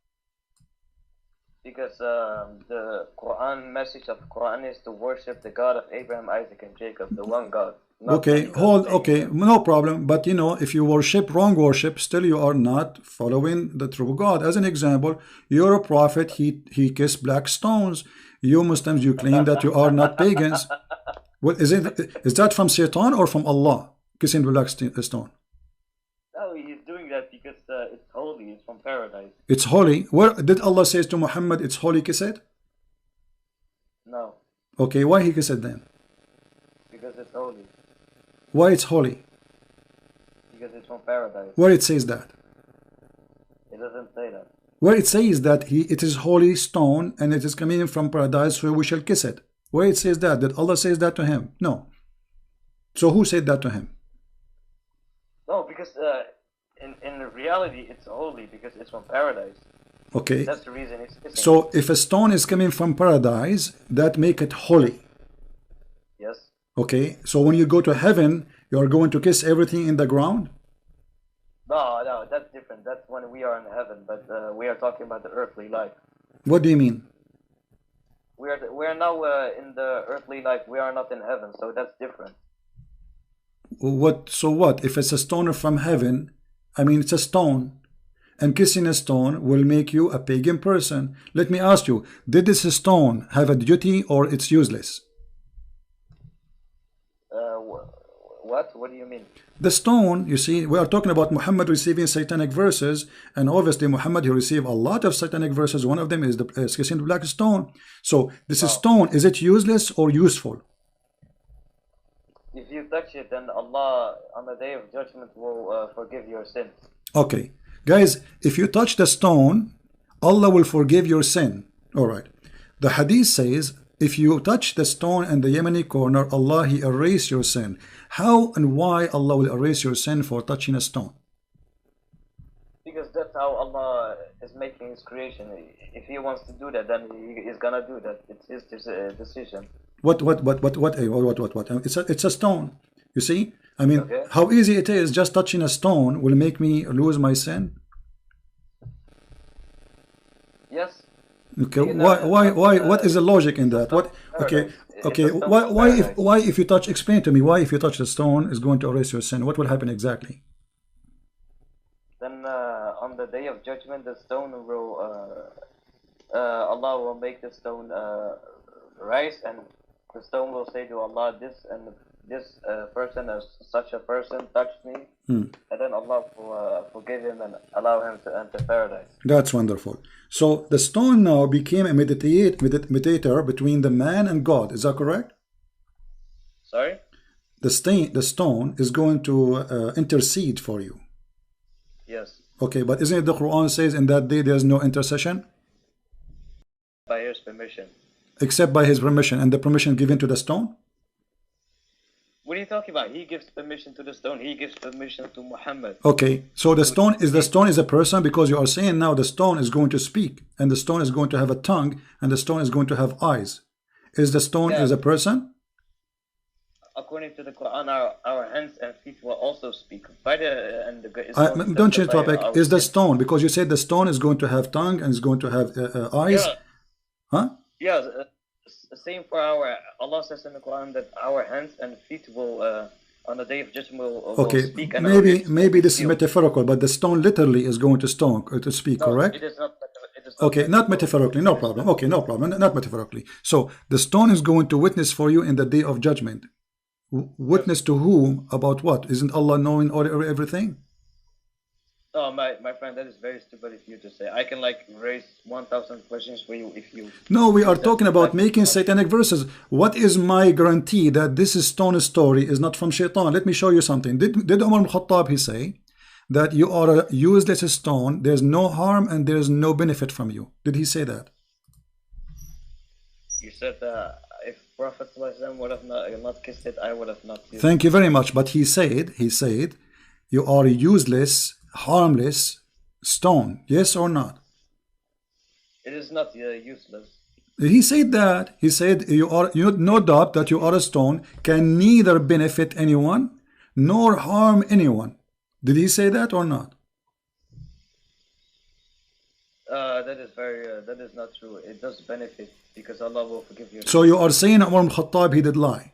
Because the Quran message of Quran is to worship the God of Abraham, Isaac, and Jacob, the one God. Okay, no problem. But you know, if you worship wrong worship, still you are not following the true God. As an example, you're a prophet, he kissed black stones. You Muslims, you claim that you are not pagans. What is it? Is that from Shaitan or from Allah, kissing the black stone? No, he's doing that because it's holy. It's from paradise. It's holy. Where did Allah say to Muhammad, it's holy, kiss it? No. Okay, why he kiss it then? Because it's holy. Why it's holy? Because it's from paradise. Where it says that? It doesn't say that. Where it says that it is holy stone and it is coming from paradise, so we shall kiss it. Where it says that? Did Allah says that to him? No. So who said that to him? No, because in reality it's holy because it's from paradise. Okay. That's the reason it's kissing. So if a stone is coming from paradise, that make it holy. Yes. Okay. So when you go to heaven, you are going to kiss everything in the ground? No, that's different. That's when we are in heaven, but we are talking about the earthly life. What do you mean? We are now in the earthly life. We are not in heaven, so that's different. What? So what? If it's a stone from heaven, I mean it's a stone, and kissing a stone will make you a pagan person. Let me ask you: did this stone have a duty or it's useless? What? What do you mean? The stone, you see, we are talking about Muhammad receiving satanic verses, and obviously Muhammad, he received a lot of satanic verses. One of them is the kissing the black stone. So this stone, is it useless or useful? If you touch it, then Allah on the day of judgment will forgive your sins. Okay, guys, if you touch the stone, Allah will forgive your sin. All right. The hadith says, if you touch the stone in the Yemeni corner, Allah, he erase your sin. How and why Allah will erase your sin for touching a stone? Because that's how Allah is making his creation. If he wants to do that, then he is gonna do that. It's his decision. What? It's a stone. You see? I mean, how easy it is. Just touching a stone will make me lose my sin. Yes. Okay. Why? What is the logic in that? What? Okay. Okay. Why? If you touch, explain to me why if you touch the stone is going to erase your sin. What will happen exactly? Then on the day of judgment, the stone will Allah will make the stone rise, and the stone will say to Allah, this person, as such a person, touched me, and then Allah will forgive him and allow him to enter paradise. That's wonderful. So the stone now became a mediator between the man and God. Is that correct? Sorry? The stone is going to intercede for you. Yes. Okay, but isn't it the Quran says in that day there's no intercession? By his permission. Except by his permission, and the permission given to the stone? What are you talking about? He gives permission to the stone. He gives permission to Muhammad. Okay, so the stone is a person, because you are saying now the stone is going to speak, and the stone is going to have a tongue, and the stone is going to have eyes. Is the stone is a person? According to the Quran, our hands and feet will also speak. Don't change topic. Is the stone, because you said the stone is going to have tongue and is going to have eyes? Yeah. Huh? Yeah. Same for Allah says in the Quran that our hands and feet will on the day of judgment will speak. And maybe this is metaphorical, but the stone literally is going to speak, correct? It is not. Okay, not metaphorically, no problem. Okay, no problem, not metaphorically. So the stone is going to witness for you in the day of judgment. Witness to whom? About what? Isn't Allah knowing everything? Oh, my friend, that is very stupid of you to say. I can raise 1,000 questions for you if you... No, we are talking about making satanic verses. What is my guarantee that this stone story is not from Shaitan? Let me show you something. Did Umar ibn Khattab, he say that you are a useless stone, there's no harm and there's no benefit from you? Did he say that? You said if Prophet would have not kissed it, I would have not used it. Thank you very much. But he said you are a useless, harmless stone. Yes or not? It is not useless. He said that. He said you no doubt that you are a stone, can neither benefit anyone nor harm anyone. Did he say that or not? That is not true. It does benefit because Allah will forgive you. So you are saying Umar ibn Khattab, he did lie?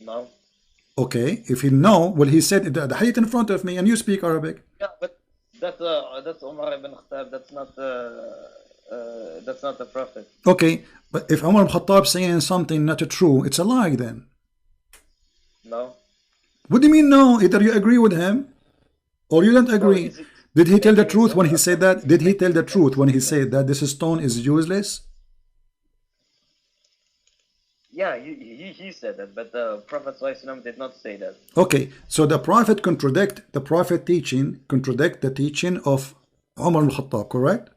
No. Okay, if he know, well, he said the hadith in front of me, and you speak Arabic. Yeah, but that's Umar ibn Khattab. That's not the Prophet. Okay, but if Umar ibn Khattab saying something not true, it's a lie then. No. What do you mean no? Either you agree with him or you don't agree. No, did he tell the truth when he said that? Did he tell the truth when he said that this stone is useless? Yeah, he said that, but the Prophet ﷺ did not say that. Okay, so the Prophet contradict the teaching of Umar ibn Khattab, correct?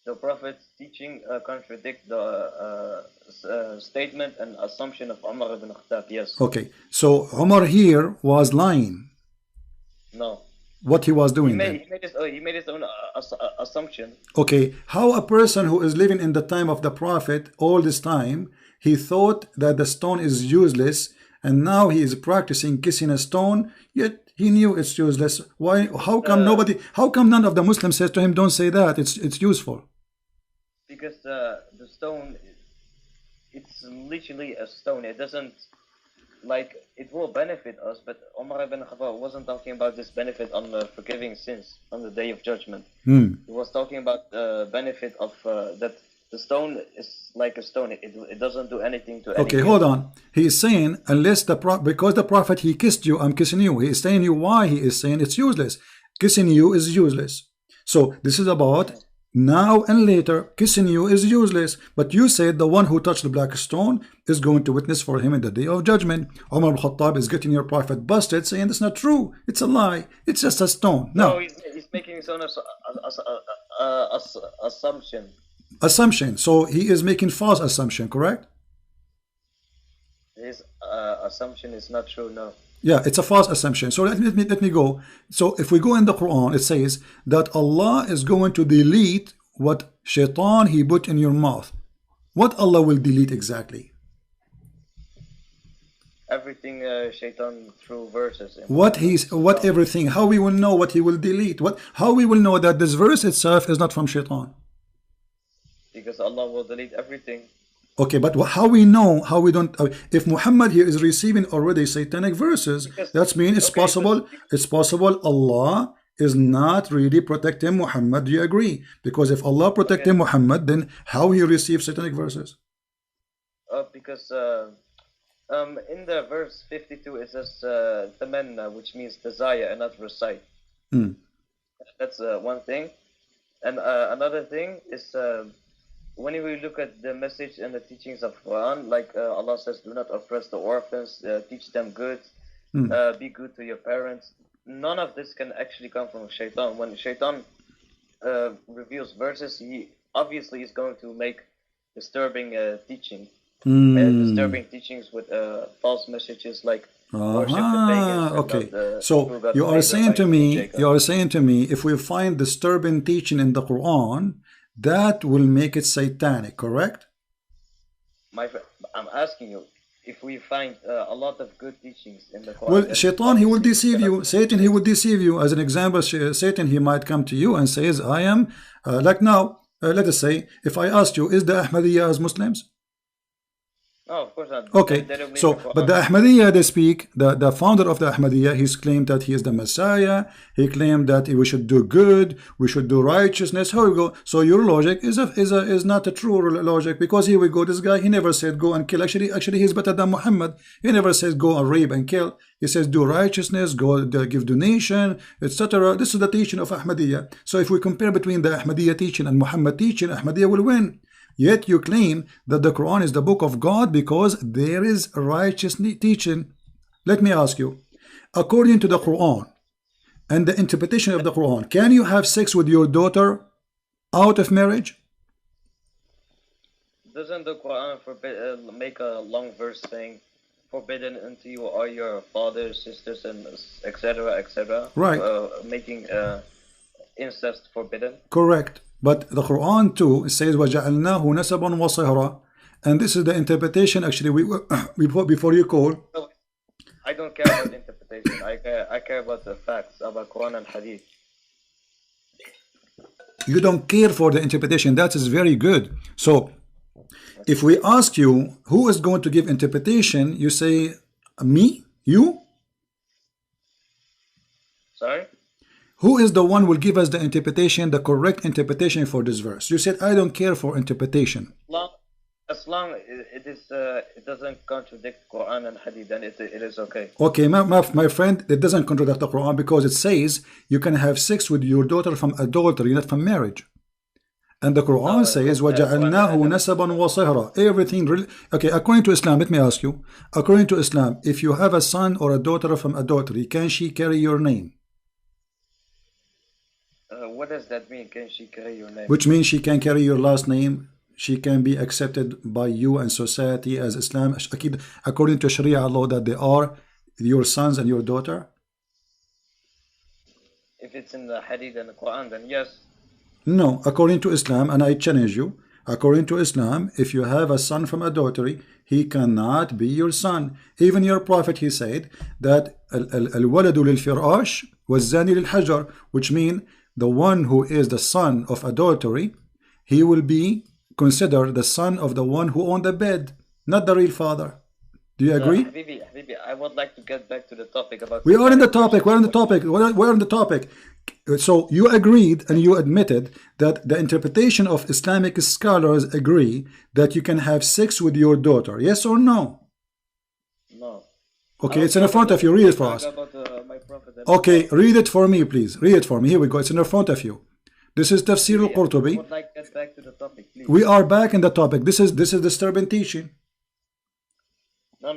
The Prophet's teaching contradict the statement and assumption of Umar ibn Khattab, yes. Okay, so Umar here was lying. No. What he was doing he made his own assumption. Okay, how a person who is living in the time of the Prophet all this time, he thought that the stone is useless, and now he is practicing kissing a stone, yet he knew it's useless. Why? How come none of the Muslims says to him, don't say that, it's useful? Because the stone, it's literally a stone. It doesn't, it will benefit us, but Umar ibn Khattab wasn't talking about this benefit on forgiving sins on the day of judgment. He was talking about the benefit of that the stone is like a stone. It doesn't do anything to anyone. Okay, hold on. He is saying, because the Prophet, he kissed you, I'm kissing you. He is telling you why he is saying it's useless. Kissing you is useless. So this is about now and later. Kissing you is useless, but you said the one who touched the black stone is going to witness for him in the day of judgment. Umar ibn Khattab is getting your Prophet busted, saying it's not true, it's a lie, it's just a stone. No, he's making his own assumption. So he is making false assumption, correct? His assumption is not true. No. Yeah, it's a false assumption. So let me go. So if we go in the Quran, it says that Allah is going to delete what Shaitan he put in your mouth. What Allah will delete exactly? Everything Shaitan through verses. What everything? How we will know what he will delete? How we will know that this verse itself is not from Shaitan? Because Allah will delete everything. Okay, but how we know, how we don't, if Muhammad here is receiving already satanic verses, that means it's possible Allah is not really protecting Muhammad. Do you agree? Because if Allah protecting Muhammad, then how he receives satanic verses? Because in the verse 52 it says tamanna, which means desire and not recite. That's one thing. And another thing is when we look at the message and the teachings of Quran, Allah says, do not oppress the orphans, teach them good, be good to your parents. None of this can actually come from Shaitan. When Shaitan reveals verses, he obviously is going to make disturbing teaching. disturbing teachings with false messages like worship the pagans. Okay. So you are saying to me, if we find disturbing teaching in the Quran, that will make it satanic, correct? My friend, I'm asking you, if we find a lot of good teachings in the Quran, well, Shaitan, he will deceive you. Satan, he will deceive you. As an example, Satan, he might come to you and says, I am, like now, let us say, if I asked you, is the Ahmadiyya as Muslims? Oh, of course not. Okay, so, but the Ahmadiyya, they speak, the founder of the Ahmadiyya, he's claimed that he is the Messiah. He claimed that we should do good, we should do righteousness. How we go? So your logic is not a true logic, because here we go, this guy, he never said go and kill. Actually, he's better than Muhammad. He never says go and rape and kill. He says do righteousness, go give donation, etc. This is the teaching of Ahmadiyya. So if we compare between the Ahmadiyya teaching and Muhammad teaching, Ahmadiyya will win. Yet you claim that the Quran is the book of God because there is righteous teaching. Let me ask you, according to the Quran and the interpretation of the Quran, can you have sex with your daughter out of marriage? Doesn't the Quran make a long verse saying, forbidden unto you are your fathers, sisters, and etc., etc.? Right. Making incest forbidden? Correct. But the Quran too says وَجَعَلْنَاهُ نَسَبًا وَصِهْرًا, and this is the interpretation. Actually, before you call. I don't care about interpretation. I care about the facts about Quran and Hadith. You don't care for the interpretation. That is very good. So, if we ask you who is going to give interpretation, you say me, you. Sorry. Who is the one who will give us the interpretation, the correct interpretation for this verse? You said, I don't care for interpretation. As long it doesn't contradict Quran and Hadith, then it is okay. Okay, my friend, it doesn't contradict the Quran because it says you can have sex with your daughter from adultery, not from marriage. And the Quran says, وَجَعَلْنَاهُ نَسَبًا وَصِهْرًا. Everything really. Okay, according to Islam, let me ask you. According to Islam, if you have a son or a daughter from adultery, can she carry your name? What does that mean? Can she carry your name? Which means she can carry your last name. She can be accepted by you and society as Islam, according to Sharia law, that they are your sons and your daughter. If it's in the Hadith and the Quran, then yes. No, according to Islam, and I challenge you, according to Islam, if you have a son from adultery, he cannot be your son. Even your prophet, he said that al-waladu lil-firash waz-zani lil-hajar, which means the one who is the son of adultery, he will be considered the son of the one who owned the bed, not the real father. Do you agree? Habibi, I would like to get back to the topic about. We are in the topic. We're on the topic. We're on the topic. So you agreed and you admitted that the interpretation of Islamic scholars agree that you can have sex with your daughter. Yes or no? No. Okay, it's in front of you. Read it for us. Okay, read it for me, please. Read it for me. Here we go. It's in front of you. This is Tafsir al-Qurtubi. Like get back to the topic, please. We are back in the topic. This is disturbing teaching. No,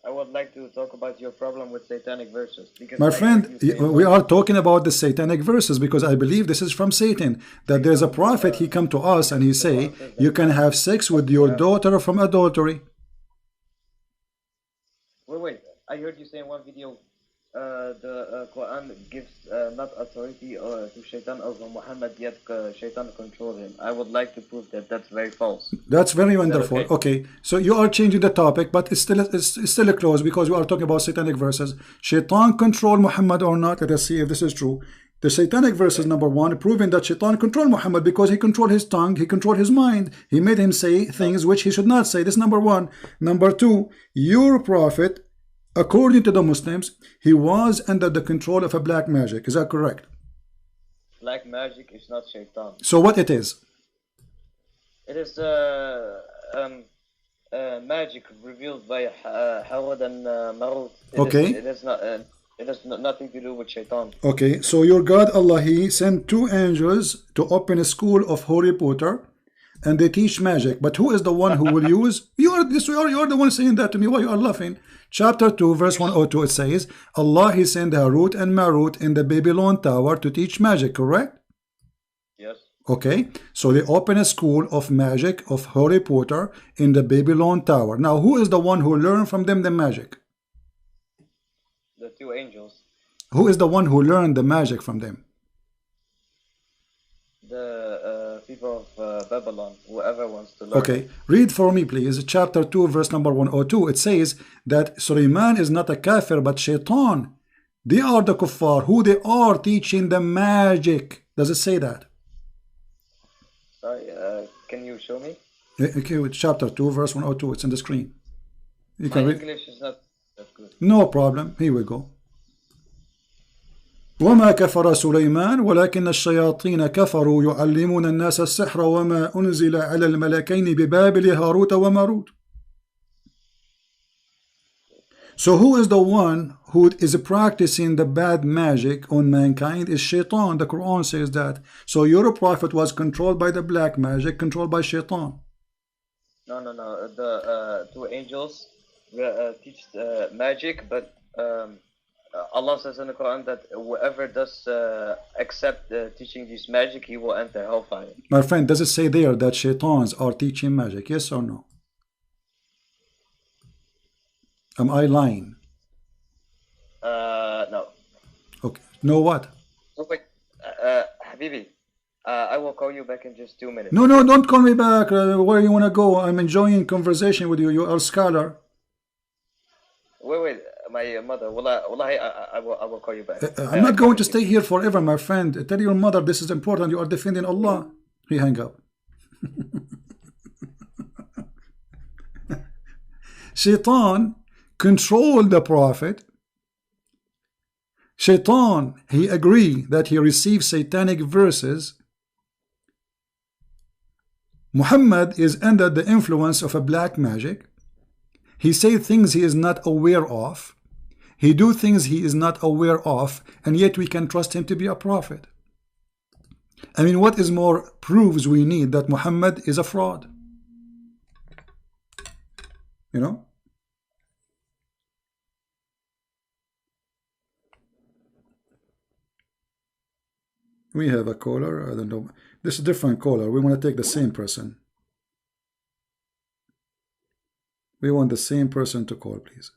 I would like to talk about your problem with satanic verses. Because my friend, we are talking about the satanic verses because I believe this is from Satan. That there's a prophet, he come to us and he say, you can have sex with your daughter from adultery. Wait. I heard you say in one video, the Quran gives not authority to Shaitan over Muhammad, yet Shaitan controls him. I would like to prove that that's very false. That's very wonderful. Okay, so you are changing the topic, but it's still close because we are talking about satanic verses. Shaitan control Muhammad or not? Let us see if this is true. The satanic verses, number one, proving that Shaitan controlled Muhammad because he controlled his tongue, he controlled his mind. He made him say things which he should not say. This is number one. Number two, your prophet, according to the Muslims, he was under the control of a black magic. Is that correct? Black magic is not Shaitan. So what it is? It is magic revealed by Harud and Marut. Okay. It has nothing to do with Shaitan. Okay, so your God Allah, he sent two angels to open a school of Harry Potter, and they teach magic. But who is the one who will use? You are the one saying that to me. Why you are laughing? Chapter 2, verse 102, it says, Allah, he sent Harut and Marut in the Babylon tower to teach magic, correct? Yes. Okay, so they open a school of magic of Harry Potter in the Babylon Tower. Now, who is the one who learned from them the magic? The two angels. Who is the one who learned the magic from them? The people of Babylon, whoever wants to learn. Okay, read for me please, chapter 2, verse number 102. It says that Sulaiman is not a kafir but shaitan. They are the kuffar, who they are teaching the magic. Does it say that? Sorry, can you show me? Okay, with chapter 2, verse 102. It's on the screen. You can read. English is not that good. No problem. Here we go. وما كفر سليمان ولكن الشياطين كفروا يعلمون الناس السحر وما أنزل على الملكين ببابل هاروت وماروت. So who is the one who is practicing the bad magic on mankind? Is shaitan. The Quran says that. So your prophet was controlled by the black magic, controlled by shaitan. No. The two angels teach magic, but Allah says in the Quran that whoever does accept teaching this magic, he will enter hellfire. My friend, does it say there that shaitans are teaching magic? Yes or no? Am I lying? No. Okay. No what? So wait, Habibi, I will call you back in just 2 minutes. No, don't call me back. Where you want to go? I'm enjoying conversation with you. You are a scholar. Wait. My mother, I will call you back. I'm not going to stay here forever, my friend. Tell your mother this is important. You are defending Allah. He hang up. Shaitan controlled the Prophet. Shaitan, he agreed that he received satanic verses. Muhammad is under the influence of a black magic. He says things he is not aware of. He do things he is not aware of, and yet we can trust him to be a prophet. I mean, what is more proofs we need that Muhammad is a fraud? You know? We have a caller. I don't know. This is a different caller. We want to take the same person. We want the same person to call, please.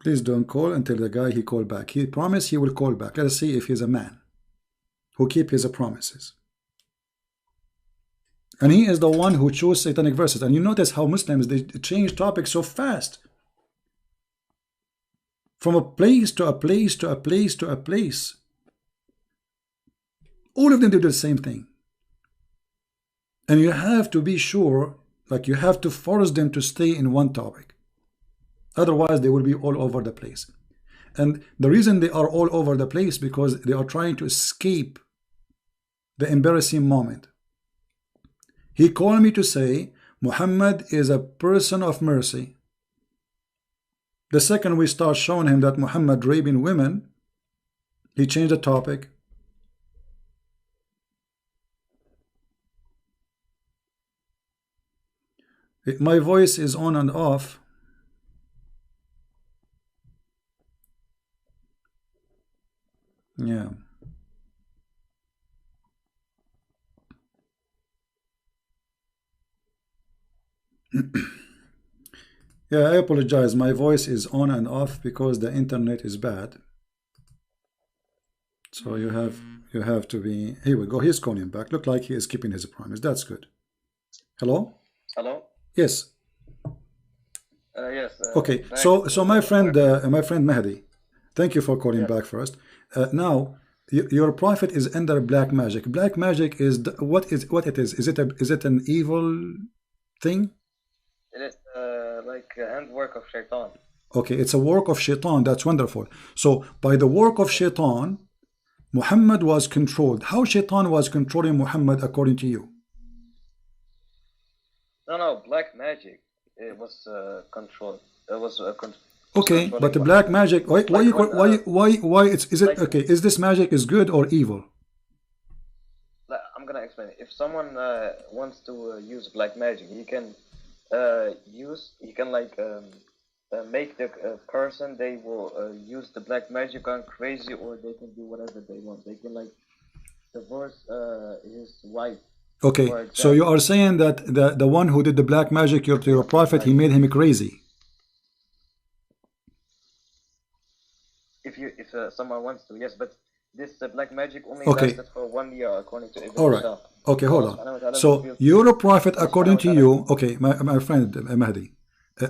Please don't call until the guy he called back. He promised he will call back. Let us see if he's a man who keep his promises. And he is the one who chose satanic verses. And you notice how Muslims, they change topics so fast. From a place to a place to a place to a place. All of them do the same thing. And you have to be sure, like you have to force them to stay in one topic. Otherwise, they will be all over the place. And the reason they are all over the place because they are trying to escape the embarrassing moment. He called me to say, Muhammad is a person of mercy. The second we start showing him that Muhammad raping women, he changed the topic. My voice is on and off. Yeah. Yeah, I apologize. My voice is on and off because the internet is bad. So you have to be. Here we go. He's calling back. Look like he is keeping his promise. That's good. Hello? Hello? Yes. Yes. Okay. So my friend Mahdi, thank you for calling back first. Now your prophet is under black magic. Black magic is what it is? Is it an evil thing? It is like a handwork of shaitan. Okay, it's a work of shaitan. That's wonderful. So by the work of shaitan, Muhammad was controlled. How shaitan was controlling Muhammad according to you? No, black magic. It was controlled. It was okay, but the black magic. Why is it okay? Is this magic is good or evil? I'm gonna explain it. If someone wants to use black magic, he can make the person they will use the black magic on crazy, or they can do whatever they want. They can like divorce his wife. Okay, so you are saying that the one who did the black magic to your prophet, he made him crazy. If someone wants to, yes, but this black magic only lasted for 1 year according to Ibn All right. Okay, hold on. So your prophet, according to you, okay, my friend Mahdi,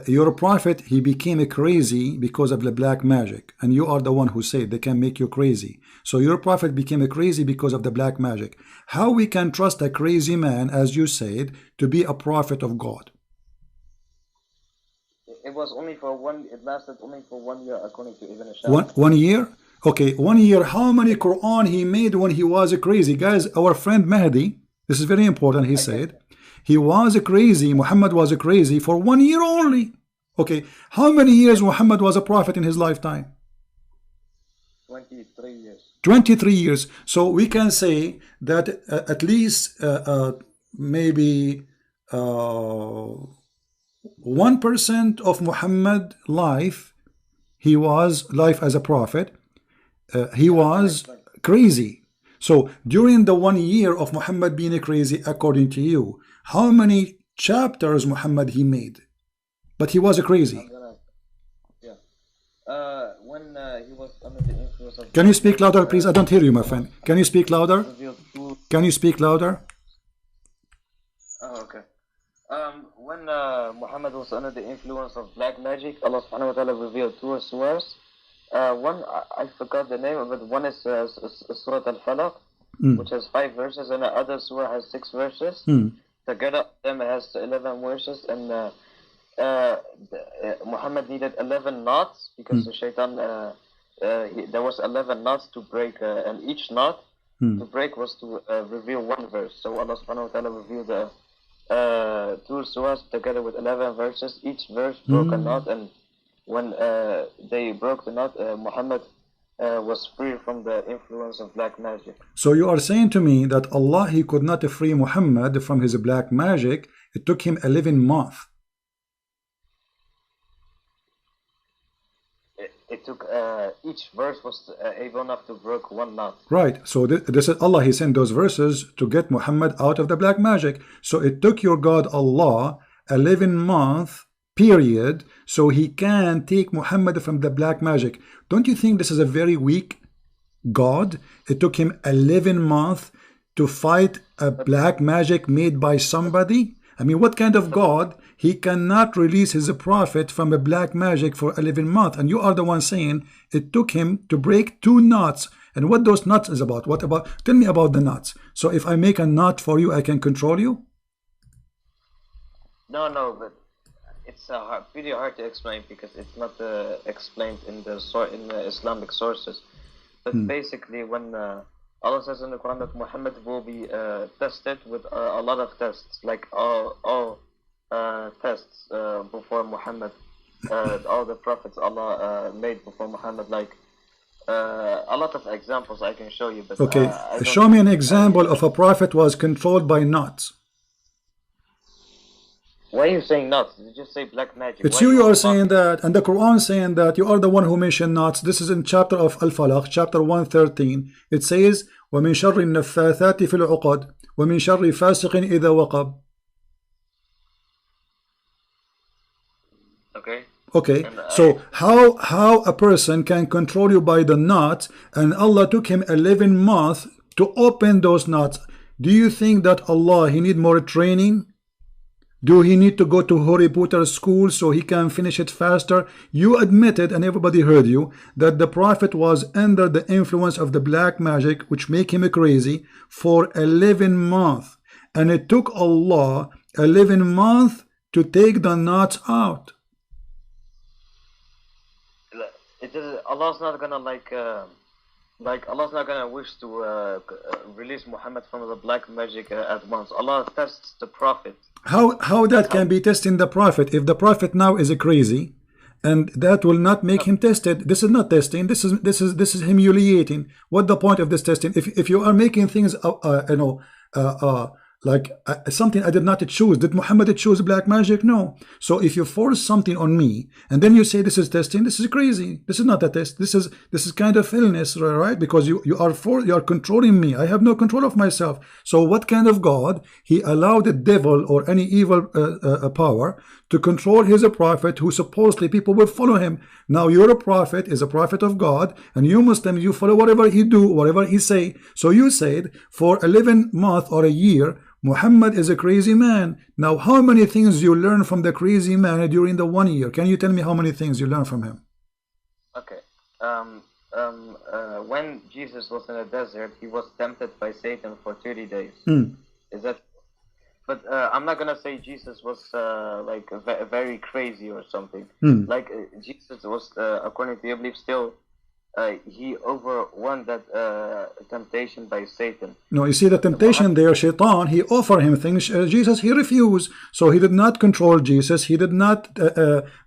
your prophet, he became crazy because of the black magic, and you are the one who said they can make you crazy. So your prophet became crazy because of the black magic. How we can trust a crazy man, as you said, to be a prophet of God? It was only for it lasted only for 1 year according to Ibn Ishaq. One year? Okay, 1 year. How many Quran he made when he was crazy? Guys, our friend Mahdi, this is very important, he said, he was crazy, Muhammad was crazy for 1 year only. Okay, how many years Muhammad was a prophet in his lifetime? 23 years. 23 years. So we can say that at least maybe 1% of Muhammad's life, he was life as a prophet, he was crazy. So during the 1 year of Muhammad being crazy, according to you, how many chapters Muhammad he made? But he was crazy. When he was under the influence of... Can you speak louder, please? I don't hear you, my friend. Can you speak louder? Can you speak louder? Oh, okay. When Muhammad was under the influence of black magic, Allah subhanahu wa ta'ala revealed 2 surahs. One, I forgot the name of it. One is Surah Al-Falaq, which has 5 verses, and the other surah has 6 verses. Together, them has 11 verses, and Muhammad needed 11 knots because the shaitan, there was 11 knots to break, and each knot to break was to reveal 1 verse. So Allah subhanahu wa ta'ala revealed 2 surahs together with 11 verses. Each verse broke a knot, and when they broke the knot, Muhammad was free from the influence of black magic. So you are saying to me that Allah, he could not free Muhammad from his black magic. It took him 11 months. It took each verse was able enough to break 1 knot. Right. So this is Allah, he sent those verses to get Muhammad out of the black magic. So it took your God Allah 11 months period so he can take Muhammad from the black magic. Don't you think this is a very weak God? It took him 11 months to fight a black magic made by somebody. I mean, what kind of God? He cannot release his prophet from a black magic for 11 months, and you are the one saying it took him to break 2 knots. And what those knots is about? What about? Tell me about the knots. So if I make a knot for you, I can control you? No, but it's pretty hard to explain because it's not explained in the Islamic sources. But basically, when Allah says in the Quran that Muhammad will be tested with a lot of tests, like all tests before Muhammad, all the prophets Allah made before Muhammad, like a lot of examples I can show you. But okay, show me an example of a prophet was controlled by knots. Why are you saying knots? You just say black magic. It's you are saying that, and the Quran saying that. You are the one who mentioned knots. This is in chapter of Al-Falaq, chapter 113. It says, وَمِن شَرِّ النَّفَّاثَاتِ فِي الْعُقَدِ وَمِن شَرِّ فَاسِقٍ إِذَا وَقَبَ. Okay, so how a person can control you by the knots, and Allah took him 11 months to open those knots. Do you think that Allah, he need more training? Do he need to go to Harry Potter school so he can finish it faster? You admitted, and everybody heard you, that the prophet was under the influence of the black magic, which make him crazy, for 11 months. And it took Allah 11 months to take the knots out. Allah's not gonna Allah's not gonna wish to release Muhammad from the black magic at once. Allah tests the prophet. How that can be testing the prophet if the prophet now is crazy, and that will not make him tested? This is not testing. This is humiliating. What the point of this testing? If you are making things something I did not choose. Did Muhammad choose black magic? No. So if you force something on me and then you say this is testing, this is crazy. This is not a test. This is kind of illness, right? Because you are controlling me. I have no control of myself. So what kind of God? He allowed the devil or any evil power to control his prophet, who supposedly people will follow him. Now your prophet is a prophet of God, and you Muslims, you follow whatever he do, whatever he say. So you said for 11 months or a year, Muhammad is a crazy man. Now, how many things you learn from the crazy man during the 1 year? Can you tell me how many things you learn from him? Okay. When Jesus was in the desert, he was tempted by Satan for 30 days. Is that? But I'm not gonna say Jesus was like very crazy or something. Like Jesus was, according to your belief, still. He overwon that temptation by Satan. No, you see the temptation there, Shaitan, he offered him things. Jesus, he refused. So he did not control Jesus. He did not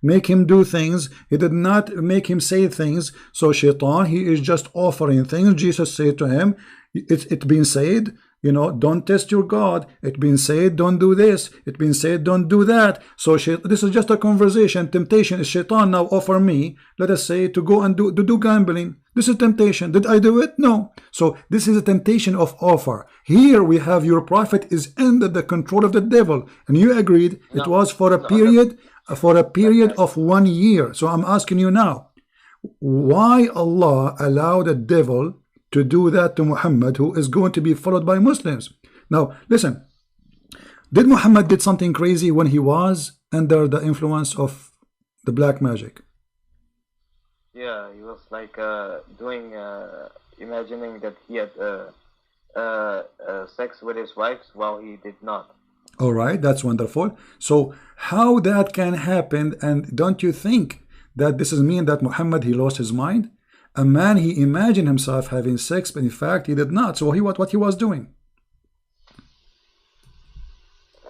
make him do things. He did not make him say things. So Shaitan, he is just offering things. Jesus said to him, it's been said, you know, don't test your God. It's been said, don't do this. It's been said, don't do that. So this is just a conversation. Temptation is Shaitan now offer me, let us say, to go and do gambling. This is temptation. Did I do it? No. So this is a temptation of offer. Here we have your prophet is under the control of the devil, and you agreed it was for a period of 1 year. So I'm asking you now, why Allah allowed the devil to do that to Muhammad, who is going to be followed by Muslims? Now listen, did Muhammad did something crazy when he was under the influence of the black magic? Yeah, he was like doing imagining that he had sex with his wives while he did not. All right, that's wonderful. So how that can happen? And don't you think that this is mean that Muhammad, he lost his mind? A man, he imagined himself having sex, but in fact he did not. So what he was doing?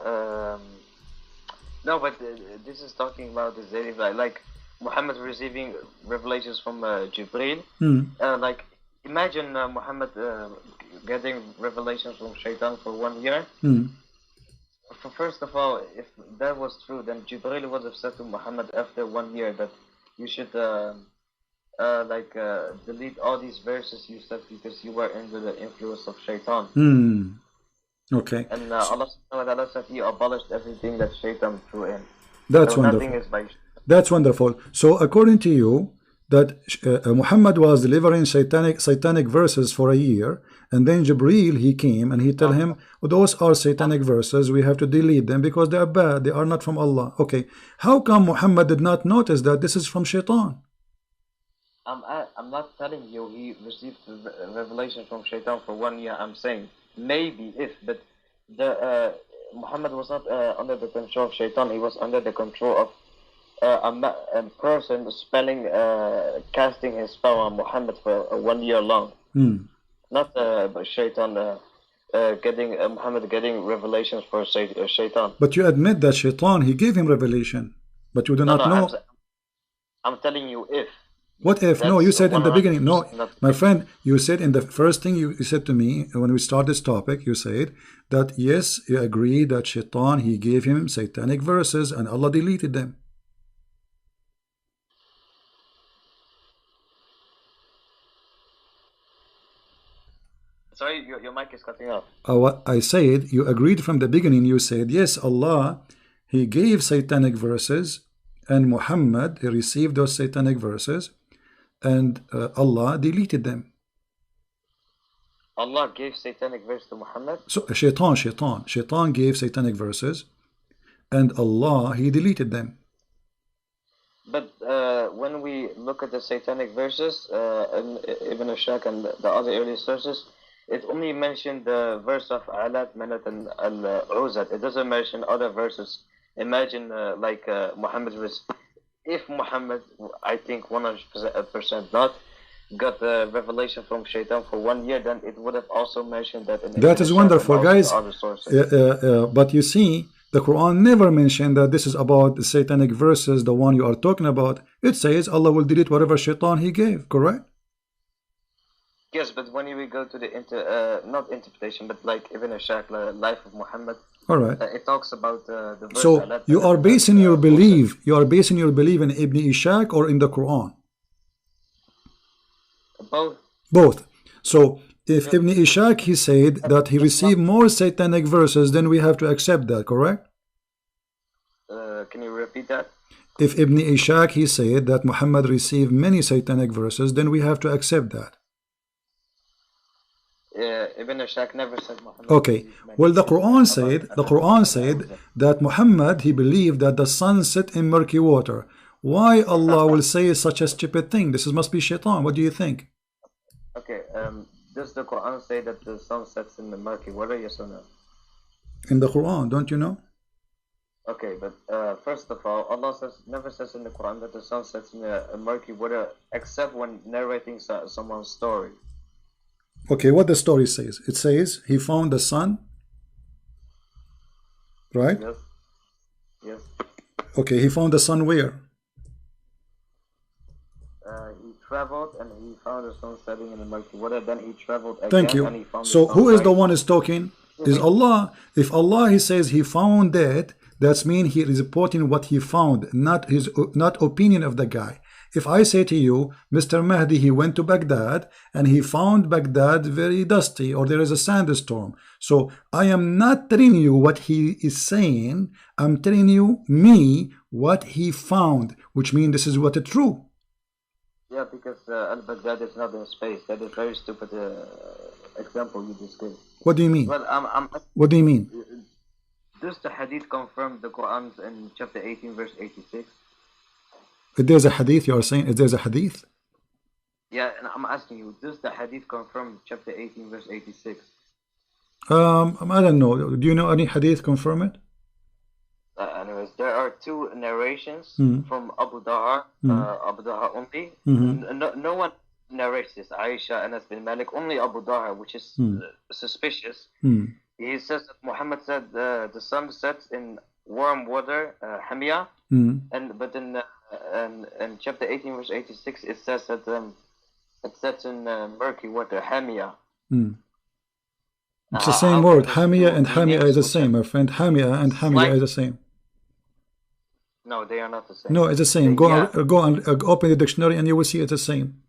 No, but this is talking about the daily life. Like Muhammad receiving revelations from Jibreel. Like imagine Muhammad getting revelations from Shaitan for 1 year. First of all, if that was true, then Jibreel would have said to Muhammad after 1 year that you should delete all these verses you said because you were under the influence of Shaitan. Okay. And Allah said he abolished everything that Shaitan threw in. That's so wonderful. Nothing is by That's wonderful. So according to you, that Muhammad was delivering satanic verses for a year, and then Jibreel, he came and he tell him, those are satanic verses, we have to delete them because they are bad, they are not from Allah. Okay, how come Muhammad did not notice that this is from Shaitan? I'm not telling you he received revelation from Shaitan for 1 year. I'm saying maybe but Muhammad was not under the control of Shaitan. He was under the control of a person casting his spell on Muhammad for 1 year long. Not Shaitan Muhammad getting revelations for Shaitan. But you admit that Shaitan, he gave him revelation, but you do not know. I'm telling you if. What if? No, you said in the beginning. No, my friend, you said in the first thing you said to me when we started this topic, you said that yes, you agree that Shaitan, he gave him satanic verses and Allah deleted them. Sorry, your mic is cutting off. What I said, you agreed from the beginning. You said yes, Allah, he gave satanic verses, and Muhammad, he received those satanic verses, and Allah deleted them. Allah gave satanic verse to Muhammad? So Shaitan gave satanic verses, and Allah, he deleted them. But when we look at the satanic verses, and Ibn Ashaq and the other early sources, it only mentioned the verse of Alat, Manat, and Al-Uzat. It doesn't mention other verses. Imagine Muhammad was, if Muhammad, I think 100% not, got the revelation from Shaitan for 1 year, then it would have also mentioned that. That is wonderful, guys. But you see, the Quran never mentioned that this is about the satanic verses, the one you are talking about. It says Allah will delete whatever Shaitan he gave, correct? Yes, but when we go to the not interpretation, but like Ibn Ishaq, Life of Muhammad. All right. It talks about the verse. So you are basing your belief. You are basing your belief in Ibn Ishaq or in the Quran? Both. Both. So if Ibn Ishaq, he said that he received more satanic verses, then we have to accept that, correct? Can you repeat that? If Ibn Ishaq, he said that Muhammad received many satanic verses, then we have to accept that. Ibn Ishaq never said Muhammad. Okay. Well, the Quran said that Muhammad, he believed that the sun set in murky water. Why Allah will say such a stupid thing? This must be shaitan. What do you think? Okay. Does the Quran say that the sun sets in the murky water? Yes or no? In the Quran, don't you know? Okay, but first of all, Allah never says in the Quran that the sun sets in a murky water, except when narrating someone's story. Okay, what the story says? It says he found the sun, right? Yes. Yes. Okay, he found the sun where? He traveled and he found the sun setting in the murky water. Then he traveled again. Thank you. And he found So who is the one is talking? Is Allah. If Allah, he says he found that, that's mean he is reporting what he found, not opinion of the guy. If I say to you, Mr. Mahdi, he went to Baghdad and he found Baghdad very dusty, or there is a sandstorm. So I am not telling you what he is saying. I'm telling you what he found, which means this is what is true. Yeah, because Al-Baghdad is not in space. That is very stupid example you just gave. What do you mean? Well, what do you mean? Does the hadith confirm the Quran in chapter 18, verse 86? If there's a hadith, you are saying, if there's a hadith? Yeah, and I'm asking you, does the hadith confirm chapter 18, verse 86? I don't know. Do you know any hadith confirm it? Anyways, there are two narrations from Abu Dahar, Abu Dahar only. No one narrates this. Aisha, Anas bin Malik, only Abu Dahar, which is suspicious. He says that Muhammad said the sun sets in warm water, Hamia, but in chapter 18, verse 86, it says that it sets in murky water, Hamia. It's the same word. Hamia and Hamia is the same, my friend. Hamia and Hamia is the same. No, they are not the same. No, it's the same. Go and open the dictionary and you will see it's the same.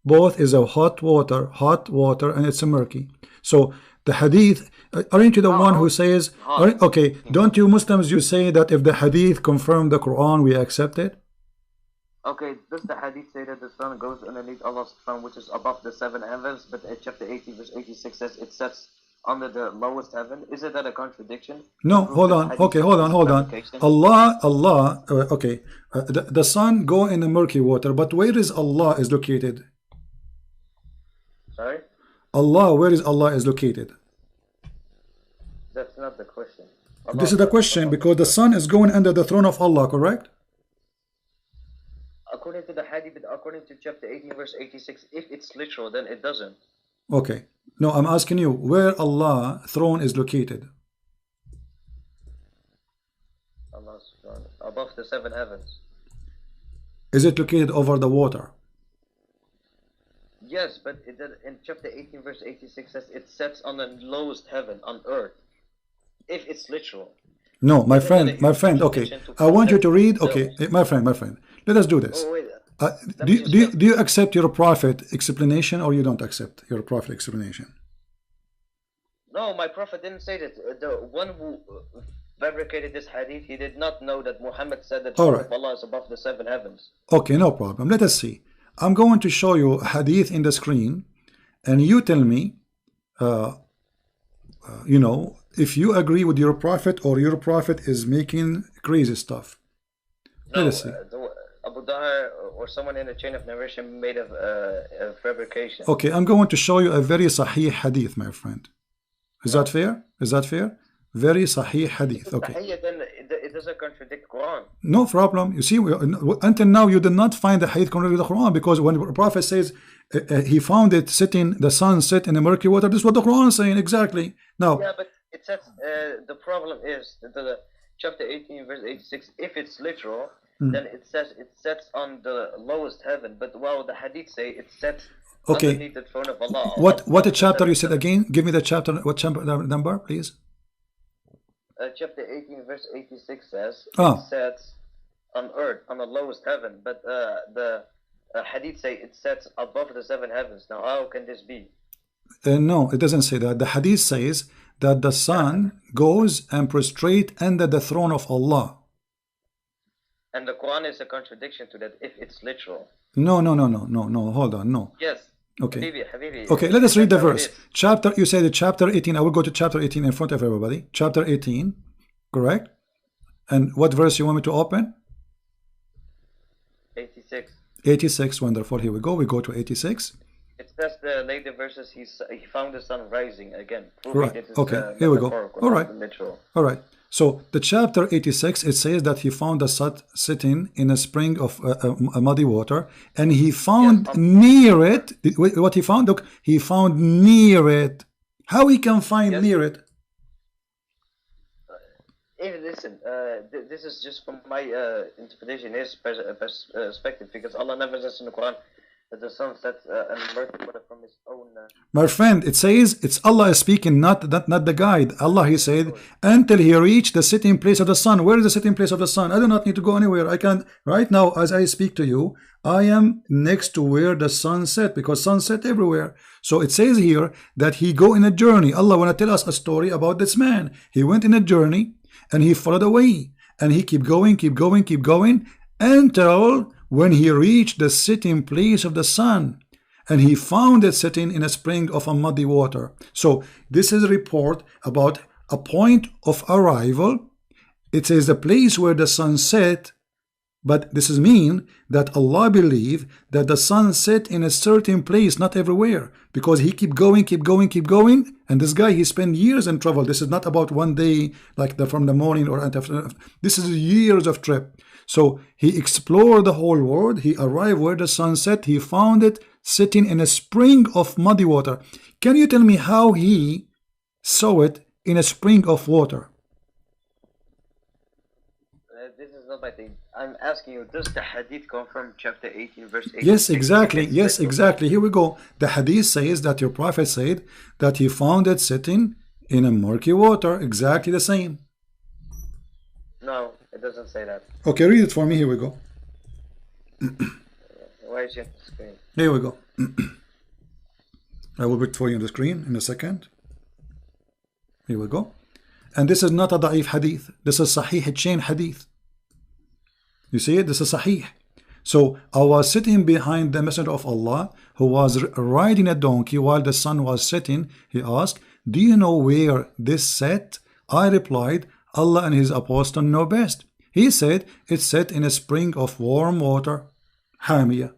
Both is a hot water, and it's a murky. So the hadith, aren't you the one who says, okay, don't you Muslims, you say that if the hadith confirm the Quran, we accept it? Okay, does the hadith say that the sun goes underneath Allah's throne, which is above the seven heavens, but chapter 18, verse 86 says it sets under the lowest heaven? Isn't that a contradiction? No, hold on. Okay, hold on. Allah, okay, the sun go in the murky water, but where is Allah is located? Sorry? Allah, where is Allah is located? That's not the question. This is the question, because the sun is going under the throne of Allah, correct? According to the hadith, but according to chapter 18, verse 86, if it's literal, then it doesn't. Okay. No, I'm asking you, where Allah throne is located? Allah's throne, above the seven heavens. Is it located over the water? Yes, but in chapter 18, verse 86 says it sets on the lowest heaven, on earth. If it's literal. No, my friend, okay. I want you to read, okay, my friend. Let us do this. Oh, wait. Do you accept your prophet explanation, or you don't accept your prophet explanation? No, my prophet didn't say that. The one who fabricated this hadith, he did not know that Muhammad said that Allah is above the seven heavens. Okay, no problem. Let us see. I'm going to show you a hadith in the screen, and you tell me, if you agree with your prophet or your prophet is making crazy stuff. No, let us see. Abu Dahar or someone in the chain of narration made a fabrication. Okay, I'm going to show you a very sahih hadith, my friend. Is that fair? Is that fair? Very sahih hadith. Okay. Then it doesn't contradict Quran. No problem. You see, until now you did not find the hadith contradict the Quran, because when the prophet says he found it sitting, the sun set in the murky water, this is what the Quran is saying exactly. Now. Yeah, but it says the problem is the chapter 18, verse 86. If it's literal, then it says it sets on the lowest heaven. But while the hadith say it sets Okay. Underneath the throne of Allah. What a chapter you said again? Give me the chapter. What chapter number, please? Chapter 18, verse 86 says, it sets on earth, on the lowest heaven, but the hadith say it sets above the 7 heavens. Now, how can this be? No, it doesn't say that. The hadith says that the sun goes and prostrate under the throne of Allah. And the Quran is a contradiction to that if it's literal. No, hold on, no. Yes. Okay. Habibi, okay, let us read the verse. Chapter, you said chapter 18. I will go to chapter 18 in front of everybody. Chapter 18, correct? And what verse you want me to open? 86. 86, wonderful. Here we go. We go to 86. It says the later verses, he found the sun rising again. Right. Okay. Here we go. All right. All right. So the chapter 86, it says that he found the sun sitting in a spring of muddy water, and he found near it. What he found? Look, he found near it. How he can find near it? Listen, this is just from my interpretation, his perspective, because Allah never says in the Quran that the sun sets and mercy from his own. My friend, it says it's Allah speaking, not the guide. Allah, he said, until he reached the sitting place of the sun. Where is the sitting place of the sun? I do not need to go anywhere. I can right now, as I speak to you, I am next to where the sun set, because sun set everywhere. So it says here that he go in a journey. Allah want to tell us a story about this man. He went in a journey and he followed away, and he keep going until when he reached the sitting place of the sun, and he found it sitting in a spring of a muddy water. So this is a report about a point of arrival. It says the place where the sun set, but this is mean that Allah believe that the sun set in a certain place, not everywhere, because he keep going, and this guy, he spent years in travel. This is not about one day, like from the morning or after. This is years of trip. So he explored the whole world. He arrived where the sun set. He found it sitting in a spring of muddy water. Can you tell me how he saw it in a spring of water? This is not my thing. I'm asking you, does the hadith confirm chapter 18, verse 8? Yes, exactly. Yes, exactly. Here we go. The hadith says that your prophet said that he found it sitting in a murky water. Exactly the same. No, it doesn't say that. Okay, read it for me. Here we go. Why is it on the screen? Here we go. I will put it for you on the screen in a second. Here we go. And this is not a da'if hadith. This is sahih chain hadith. You see it? This is sahih. So I was sitting behind the Messenger of Allah, who was riding a donkey while the sun was setting. He asked, do you know where this set? I replied, Allah and his apostle know best. He said, it's set in a spring of warm water, Hamiyah.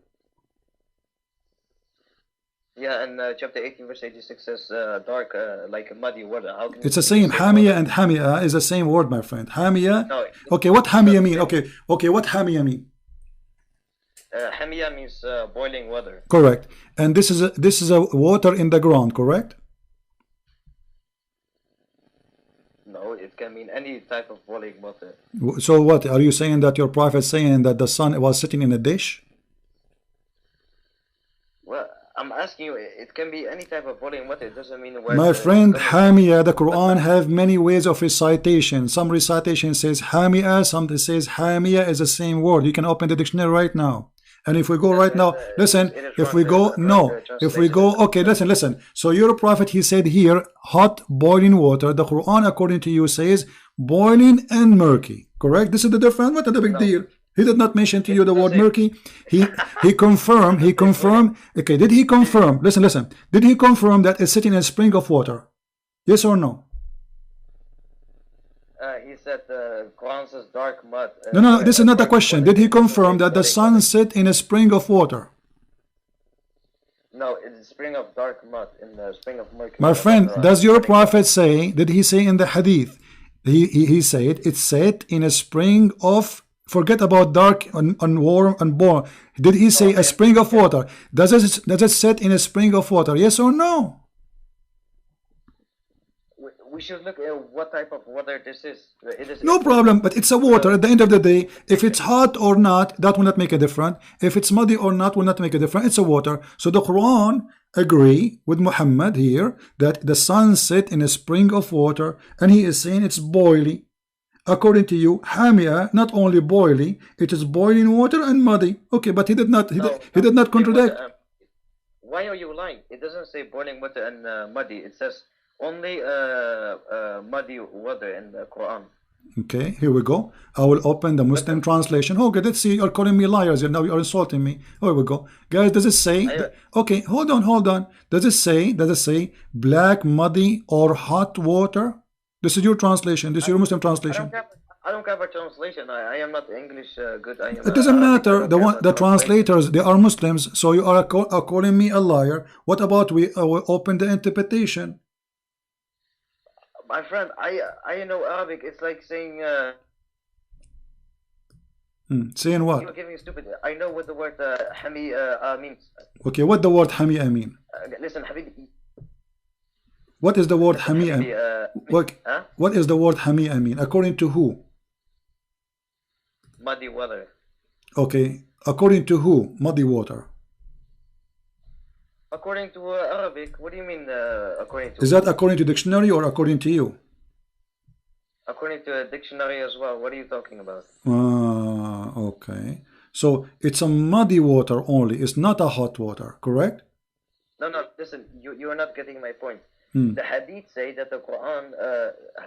Yeah, and chapter 18, verse 86 says dark, like muddy water. How can it's the same. Hamiyah and Hamiyah is the same word, my friend. Hamiyah. No, okay, what Hamiyah mean? Okay, what Hamiyah mean? Hamiyah means boiling water. Correct. And this is a water in the ground, correct? No, it can mean any type of boiling water. So what are you saying, that your prophet saying that the sun was sitting in a dish? Well, I'm asking you, it can be any type of boiling water. It doesn't mean where. My friend, Hamiyah, the Quran have many ways of recitation. Some recitation says Hamiyah, some says Hamiyah is the same word. You can open the dictionary right now. And if we go right now, listen, if we go, okay, listen. So your prophet, he said here, hot boiling water. The Quran, according to you, says boiling and murky. Correct? This is the difference. What is the big deal? He did not mention to you the word murky. He confirmed. Okay, did he confirm? Listen. Did he confirm that it's sitting in a spring of water? Yes or no? He said Quran says dark mud. No, this is not the question. Did he confirm that the sun set in a spring of water? No, it's a spring of dark mud, in the spring of murky. My friend, does your prophet say, did he say in the hadith, he said it's set in a spring of, forget about dark and warm and warm. Did he say a spring of water? Does it set in a spring of water? Yes or no? we should look at what type of water this is. No problem, but it's a water. At the end of the day, if it's hot or not, that will not make a difference. If it's muddy or not, will not make a difference. It's a water. So the Quran agree with Muhammad here that the sun set in a spring of water, and he is saying it's boiling. According to you, Hamia, not only boiling, it is boiling water and muddy. Okay, but he did not. He did not contradict. Why are you lying? It doesn't say boiling water and muddy. It says only muddy water in the Quran. Okay, here we go. I will open the Muslim translation. Okay, let's see. You're calling me liars. Now you're insulting me. Here we go, guys. Does it say? Okay, hold on. Does it say black, muddy, or hot water? This is your translation. This is your Muslim translation. I don't have a translation. I am not English good. It doesn't matter. The translators, they are Muslims. So you are calling me a liar. What about we open the interpretation? My friend, I know Arabic. It's like saying. Saying what? You're giving stupid. I know what the word hami means. Okay, what the word hami mean? Listen, Habibi. What is the word hami mean? What is the word hami mean? According to who? Muddy water. Okay, according to who? Muddy water. According to Arabic. What do you mean according to? Is that according to dictionary or according to you? According to a dictionary as well. What are you talking about? Okay. So it's a muddy water only. It's not a hot water, correct? No. Listen, you are not getting my point. The hadith say that the Quran,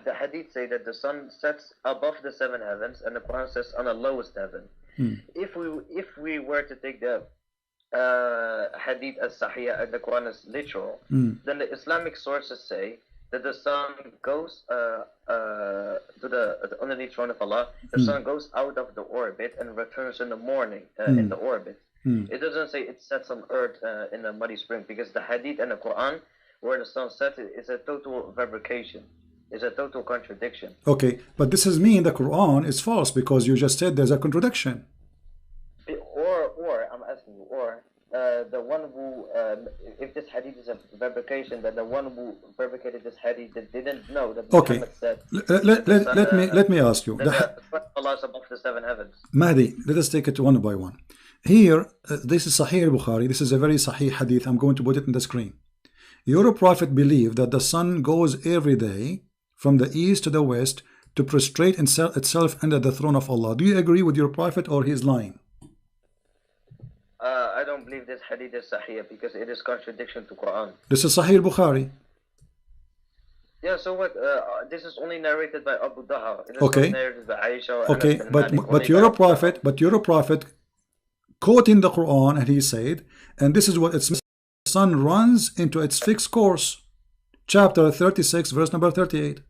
the hadith say that the sun sets above the 7 heavens, and the Quran says on the lowest heaven. If we were to take the hadith as sahih and the Quran is literal, then the Islamic sources say that the sun goes to the underneath throne of Allah. The sun goes out of the orbit and returns in the morning in the orbit. It doesn't say it sets on earth in a muddy spring, because the hadith and the Quran, where the sun sets, is a total fabrication. It's a total contradiction. Okay, but this is mean the Quran is false because you just said there's a contradiction. Or I'm asking you, the one who, if this hadith is a fabrication, then the one who fabricated this hadith didn't know that Muhammad said. Let me ask you. Allah is above the 7 heavens. Mahdi, let us take it one by one. Here, this is Sahih al-Bukhari. This is a very Sahih hadith. I'm going to put it in the screen. Your prophet believed that the sun goes every day from the east to the west to prostrate itself under the throne of Allah. Do you agree with your prophet, or he's lying? I don't believe this hadith is sahih because it is contradiction to Quran. This is Sahih al-Bukhari. Yeah, so what? This is only narrated by Abu Dahar. It is okay. not narrated by Aisha. Okay, but your prophet quoting the Quran, and he said, and this is what it's. The sun runs into its fixed course. Chapter 36, verse number 38.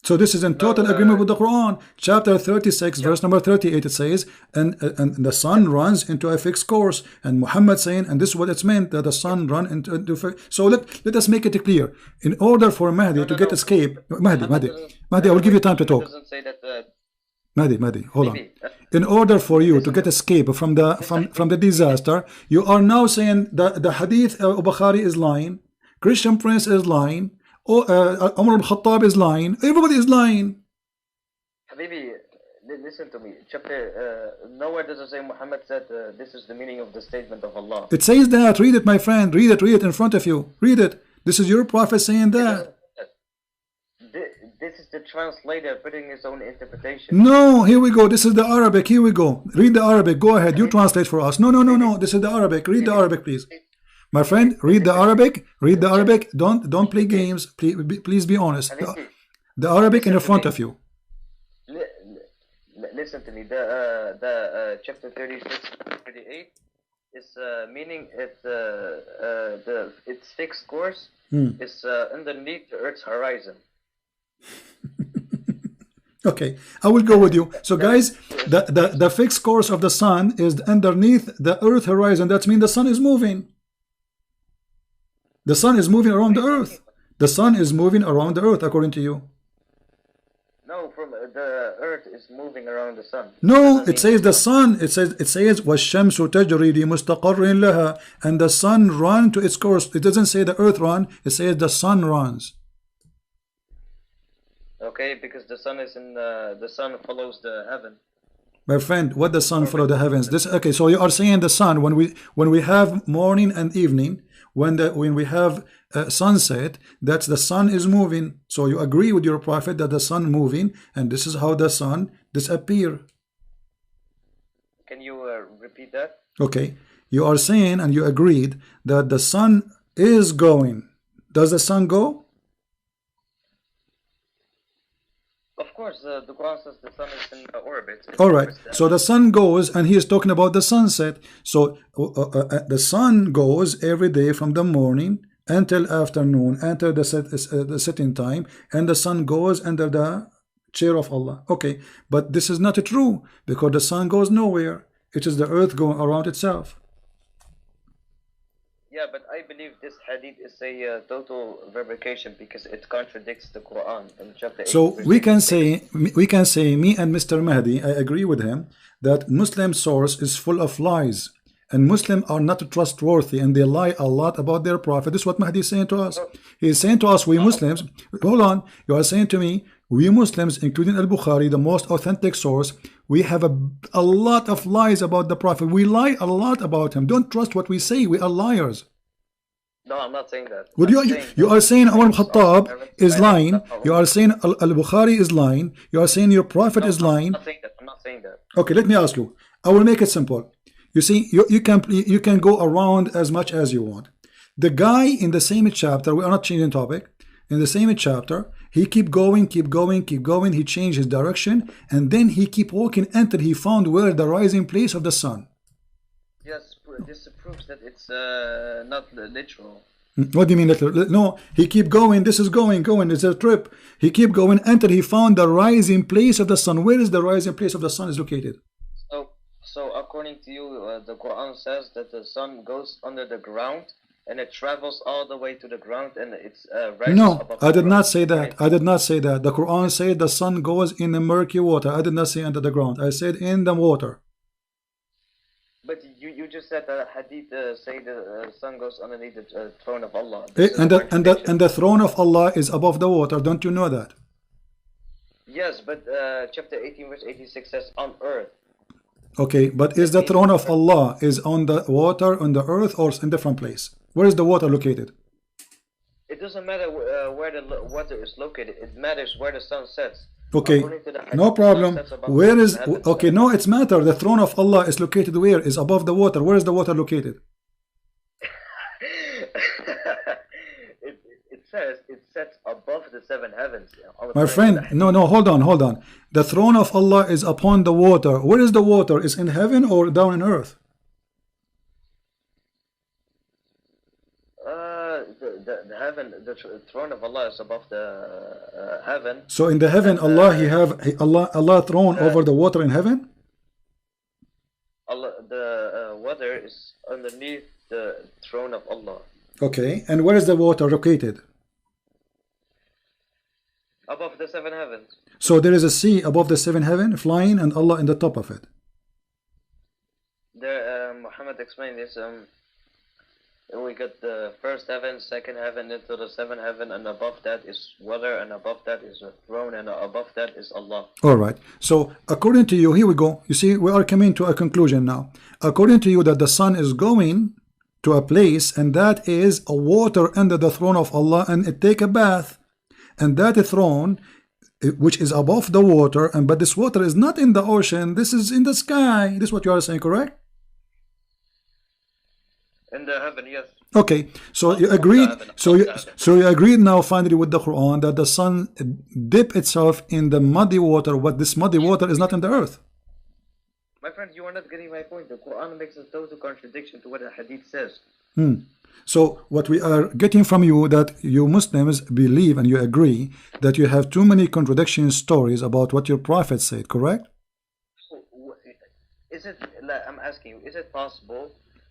So this is in total agreement with the Quran. Chapter 36, verse number 38, it says, and the sun runs into a fixed course. And Muhammad saying, and this is what it's meant, that the sun run into so let us make it clear. In order for Mahdi to get escape, Mahdi, I will give you time to talk. Mahdi, hold on. In order for you to get escape from the disaster, you are now saying that the hadith of Bukhari is lying, Christian Prince is lying, Umar al-Khattab is lying, everybody is lying. Habibi, listen to me. Chapter nowhere does it say Muhammad said this is the meaning of the statement of Allah. It says that. Read it, my friend. Read it in front of you. Read it. This is your prophet saying that. This is the translator putting his own interpretation. No, here we go. This is the Arabic. Here we go. Read the Arabic. Go ahead. You translate for us. No. This is the Arabic. Read the Arabic, please. My friend, read the Arabic. Read the Arabic. Don't play games. Please be honest. The Arabic in front of you. Listen to me. The chapter 36, 38 is meaning its fixed course is underneath the Earth's horizon. Okay, I will go with you. So guys, the fixed course of the sun is underneath the Earth horizon. That means the sun is moving. The sun is moving around the Earth. The sun is moving around the Earth according to you. No, from the earth is moving around the sun. No, it says the sun. It says وَالشَّمْسُ تَجْرِي لِمُسْتَقَرٍ لَهَا, and the sun run to its course. It doesn't say the earth run. It says the sun runs. Okay, because the sun is in the sun follows the heaven. My friend, what the sun follow the heavens? This okay? So you are saying the sun when we have morning and evening, when we have sunset, that's the sun is moving. So you agree with your prophet that the sun moving, and this is how the sun disappear. Can you repeat that? Okay, you are saying and you agreed that the sun is going. Does the sun go? Of course, the Quran says the sun is in orbit. All right, so the sun goes, and he is talking about the sunset. So the sun goes every day from the morning until afternoon, until the setting time, and the sun goes under the chair of Allah. Okay, but this is not true, because the sun goes nowhere. It is the earth going around itself. Yeah, but I believe this hadith is a total fabrication because it contradicts the Quran in chapter 8. So we can say, me and Mr. Mahdi, I agree with him that Muslim source is full of lies, and Muslims are not trustworthy, and they lie a lot about their prophet. This is what Mahdi is saying to us. He is saying to us, we Muslims, hold on, you are saying to me, we Muslims, including Al-Bukhari, the most authentic source, we have a lot of lies about the prophet. We lie a lot about him. Don't trust what we say. We are liars. No, I'm not saying that. Would you are saying Umar Khattab is lying. You are saying Al-Bukhari is lying. You are saying your prophet is lying. I'm not saying that. Okay, let me ask you. I will make it simple. You see, you can go around as much as you want. The guy in the same chapter, we are not changing topic. In the same chapter, he keep going. He changed his direction, and then he keep walking until he found where the rising place of the sun. Yes, this proves that it's not literal. What do you mean literal? No, he keep going. This is going. It's a trip. He keep going until he found the rising place of the sun. Where is the rising place of the sun is located? So according to you, the Quran says that the sun goes under the ground, and it travels all the way to the ground, and it's no, I did not say that. I did not say that. The Quran said the sun goes in the murky water. I did not say under the ground. I said in the water. But you just said that hadith say the sun goes underneath the throne of Allah. And the throne of Allah is above the water. Don't you know that? Yes, but chapter 18 verse 86 says on earth. Okay, but is the throne of Allah is on the water, on the earth, or in different place? Where is the water located? It doesn't matter where the water is located. It matters where the sun sets. Okay, no problem. Where is, okay, no, it's matter. The throne of Allah is located where? Is above the water. Where is the water located? It says it sets above the seven heavens. My friend, no, hold on. The throne of Allah is upon the water. Where is the water? Is in heaven or down in earth? The heaven, the throne of Allah is above the heaven. So in the heaven, Allah throne over the water in heaven. Allah, the water is underneath the throne of Allah. Okay, and where is the water located? Above the seven heavens. So there is a sea above the seven heaven, flying, and Allah in the top of it. There, Muhammad explained this. We got the first heaven, second heaven, into the seventh heaven, and above that is water, and above that is a throne, and above that is Allah. All right. So according to you, here we go. You see, we are coming to a conclusion now. According to you, that the sun is going to a place, and that is a water under the throne of Allah, and it take a bath, and that throne, which is above the water, and but this water is not in the ocean. This is in the sky. This is what you are saying, correct? In the heaven, yes. Okay, so you agreed. So you agreed now finally with the Quran that the sun dip itself in the muddy water. But this muddy water is not in the earth. My friend, you are not getting my point. The Quran makes a total contradiction to what the Hadith says. So what we are getting from you that you Muslims believe and you agree that you have too many contradiction stories about what your Prophet said. Correct? Is it? I'm asking you. Is it possible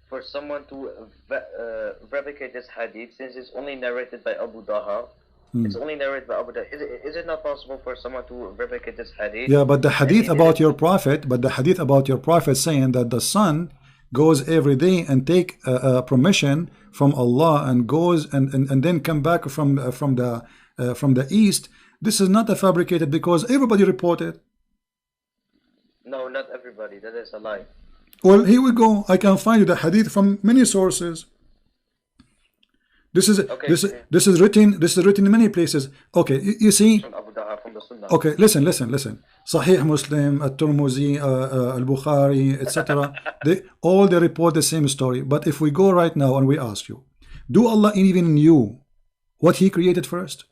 for someone to replicate this hadith, since it's only narrated by Abu Daha, It's only narrated by Abu Dawud. Is it not possible for someone to replicate this hadith? Yeah, but the hadith about your prophet, saying that the son goes every day and take permission from Allah and goes and then come back from the east. This is not a fabricated, because everybody reported. No, not everybody. That is a lie. Well, here we go. I can find you the hadith from many sources. This is Okay. this is written in many places. Okay, you see. From Abu Dawud, from the Sunnah. Okay, listen. Sahih Muslim, At-Tirmidhi, Al-Bukhari, etc. They report the same story. But if we go right now and we ask you, do Allah even knew what He created first?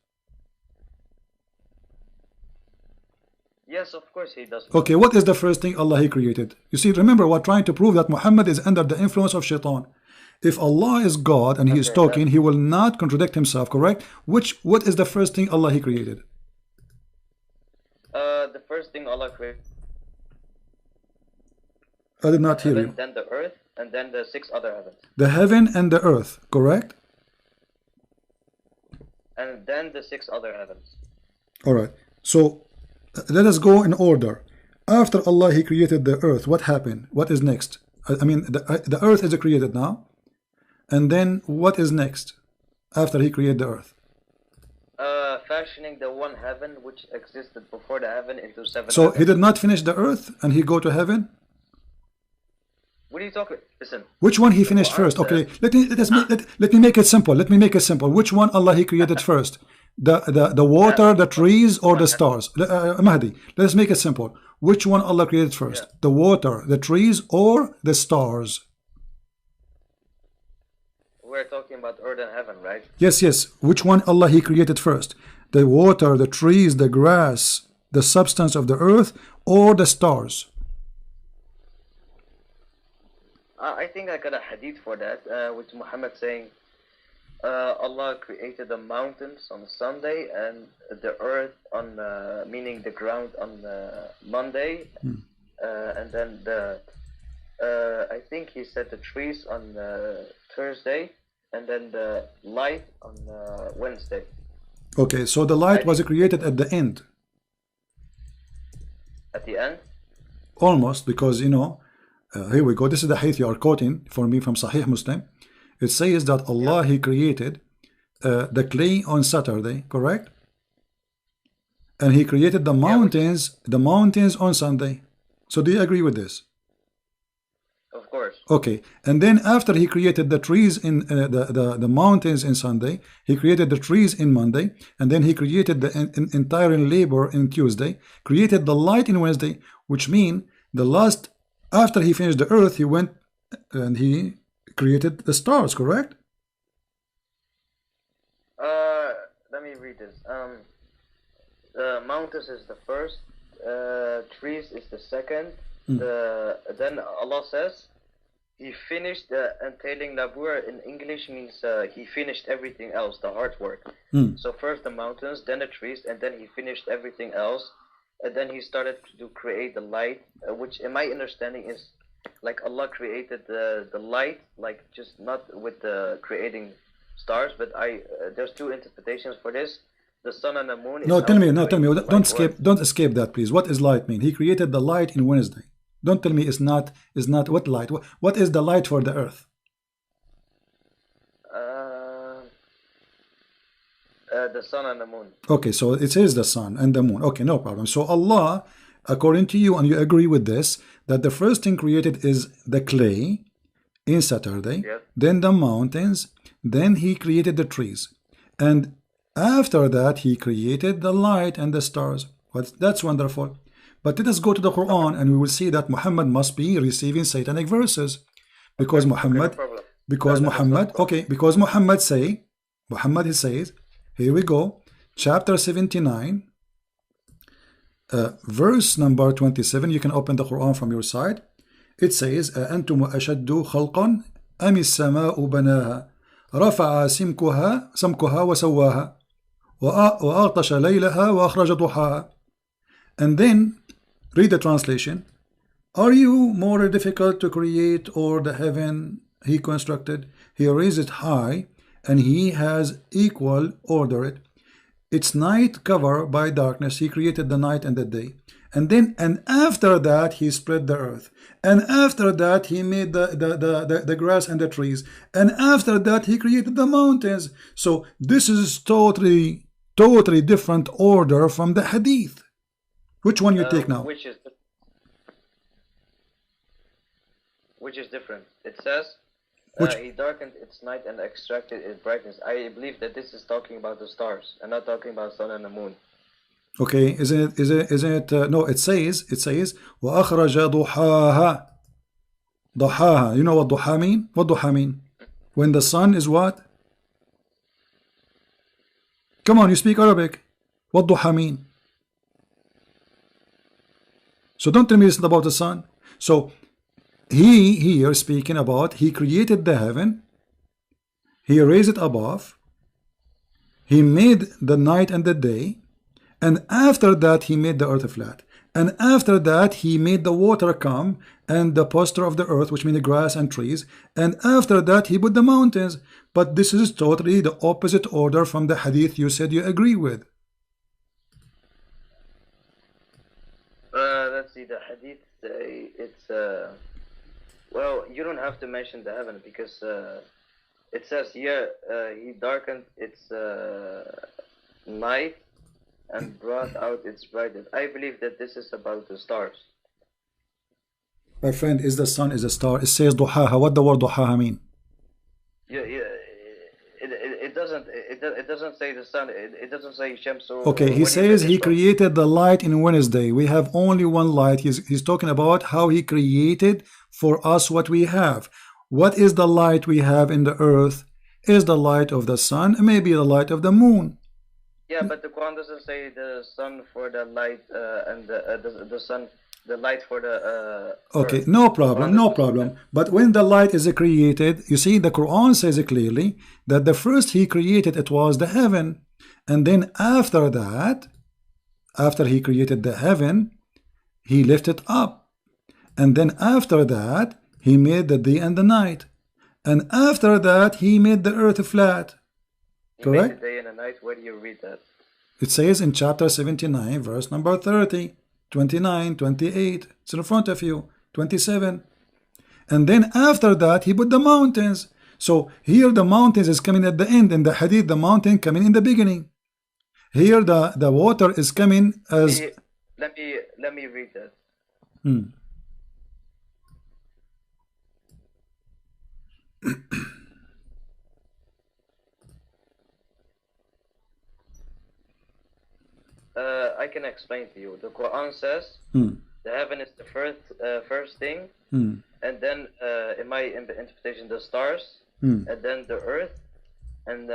Yes, of course He does. Okay, what is the first thing Allah He created? You see, remember, we're trying to prove that Muhammad is under the influence of shaitan. If Allah is God and He is talking, He will not contradict Himself, correct? What is the first thing Allah He created? The first thing Allah created. I did not hear you. Then the earth, and then the 6 other heavens. The heaven and the earth, correct? And then the 6 other heavens. All right. So let us go in order. After Allah He created the earth, what happened? What is next? I mean, the earth is created now. And then what is next after He created the earth? Fashioning the one heaven which existed before the heaven into 7 So heavens. He did not finish the earth and He go to heaven? What are you talking? Listen. Which one He finished first? Okay, let me make it simple. Which one Allah He created first? The water, the trees, or the stars? Mahdi, let's make it simple. Which one Allah created first? Yeah. The water, the trees, or the stars? We're talking about earth and heaven, right? Yes. Which one Allah He created first? The water, the trees, the grass, the substance of the earth, or the stars? I think I got a hadith for that, with Muhammad saying, Allah created the mountains on Sunday and the earth on, meaning the ground on Monday, and then I think he said the trees on Thursday, and then the light on Wednesday. Okay, so the light was created at the end. At the end? Almost, because here we go. This is the hadith you are quoting for me from Sahih Muslim. It says that Allah He created the clay on Saturday, correct? And He created the mountains on Sunday. So do you agree with this? Of course. Okay, and then after He created the trees in the mountains in Sunday, He created the trees in Monday, and then He created the entire labor in Tuesday, created the light in Wednesday, which means after He finished the earth, He went and He created the stars, correct? Let me read this. The mountains is the first, trees is the second. Then Allah says He finished the entailing labur. In English means He finished everything else, the hard work. So first the mountains, then the trees, and then He finished everything else. And then He started to create the light, which in my understanding is like Allah created the light, like just not with the creating stars, but there's 2 interpretations for this. The sun and the moon. Tell me. Don't escape that, please. What is light mean? He created the light in Wednesday. Don't tell me it's not what light. What is the light for the earth? The sun and the moon. Okay, so it says the sun and the moon. Okay, no problem. So Allah, according to you, and you agree with this, that the first thing created is the clay in Saturday, then the mountains, then He created the trees, and after that He created the light and the stars. But that's wonderful. But let us go to the Quran, and we will see that Muhammad must be receiving satanic verses, because Muhammad says, here we go, chapter 79, verse number 27. You can open the Quran from your side. It says, أَأَنْتُمْ أَشَدُّ خَلْقًا أَمِ السَّمَاءُ بَنَاهَا رَفَعَ سَمْكُهَا وَسَوَّاهَا وَأَغْطَشَ لَيْلَهَا وَأَخْرَجَ ضُحَاهَا. And then read the translation. Are you more difficult to create, or the heaven He constructed? He raised it high, and He has equal order it. its night covered by darkness. He created the night and the day. And after that he spread the earth, and after that he made the grass and the trees, and after that he created the mountains. So this is totally different order from the hadith. Which one you take now? Which is different. It says he darkened its night and extracted its brightness. I believe that this is talking about the stars and not talking about sun and the moon. Okay, isn't it no, it says وَأَخْرَجَ ضُحَاهَا. ضحاها. You know what duha mean? What duha mean? When the sun is what? Come on, you speak Arabic. What duha mean? So don't tell me it's about the sun. So he here speaking about he created the heaven, he raised it above, he made the night and the day, and after that he made the earth flat, and after that he made the water come and the posture of the earth, which means the grass and trees, and after that he put the mountains. But this is totally the opposite order from the hadith you said you agree with. Let's see, the hadith it's well, you don't have to mention the heaven, because it says here he darkened its night and brought out its brightness. I believe that this is about the stars. My friend, is the sun is a star? It says duhaha. What the word duhaha mean? Yeah. It doesn't say the sun. It doesn't say Shamsu. Okay, he says he created the light in Wednesday. We have only one light. He's talking about how he created for us what we have. What is the light we have in the earth? Is the light of the sun, maybe the light of the moon. Yeah, but the Quran doesn't say the sun for the light and the sun, the light for the okay, no problem. But when the light is created, you see the Quran says clearly that the first he created it was the heaven, and then after that, after he created the heaven, he lifted up, and then after that he made the day and the night, and after that he made the earth flat. Correct? Made the day and the night. Where do you read that? It says in chapter 79, verse number 30, 29, 28. It's in front of you. 27. And then after that, he put the mountains. So here the mountains is coming at the end. In the hadith, the mountain coming in the beginning. Here the water is coming as... Let me read that. I can explain to you. The Quran says the heaven is the first thing, and then in my interpretation the stars, and then the earth, and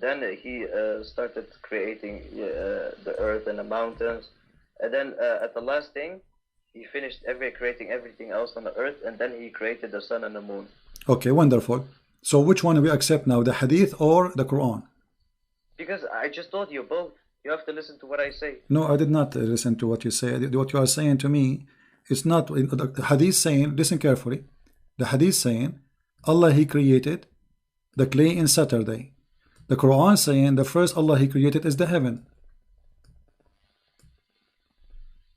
then he started creating the earth and the mountains, and then at the last thing he finished creating everything else on the earth, and then he created the sun and the moon. Okay, wonderful. So which one do we accept now, the hadith or the Quran? Because I just told you both. You have to listen to what I say. No, I did not listen to what you say. What you are saying to me, it's not the hadith saying, listen carefully. The hadith saying, Allah he created the clay in Saturday. The Quran saying the first Allah he created is the heaven.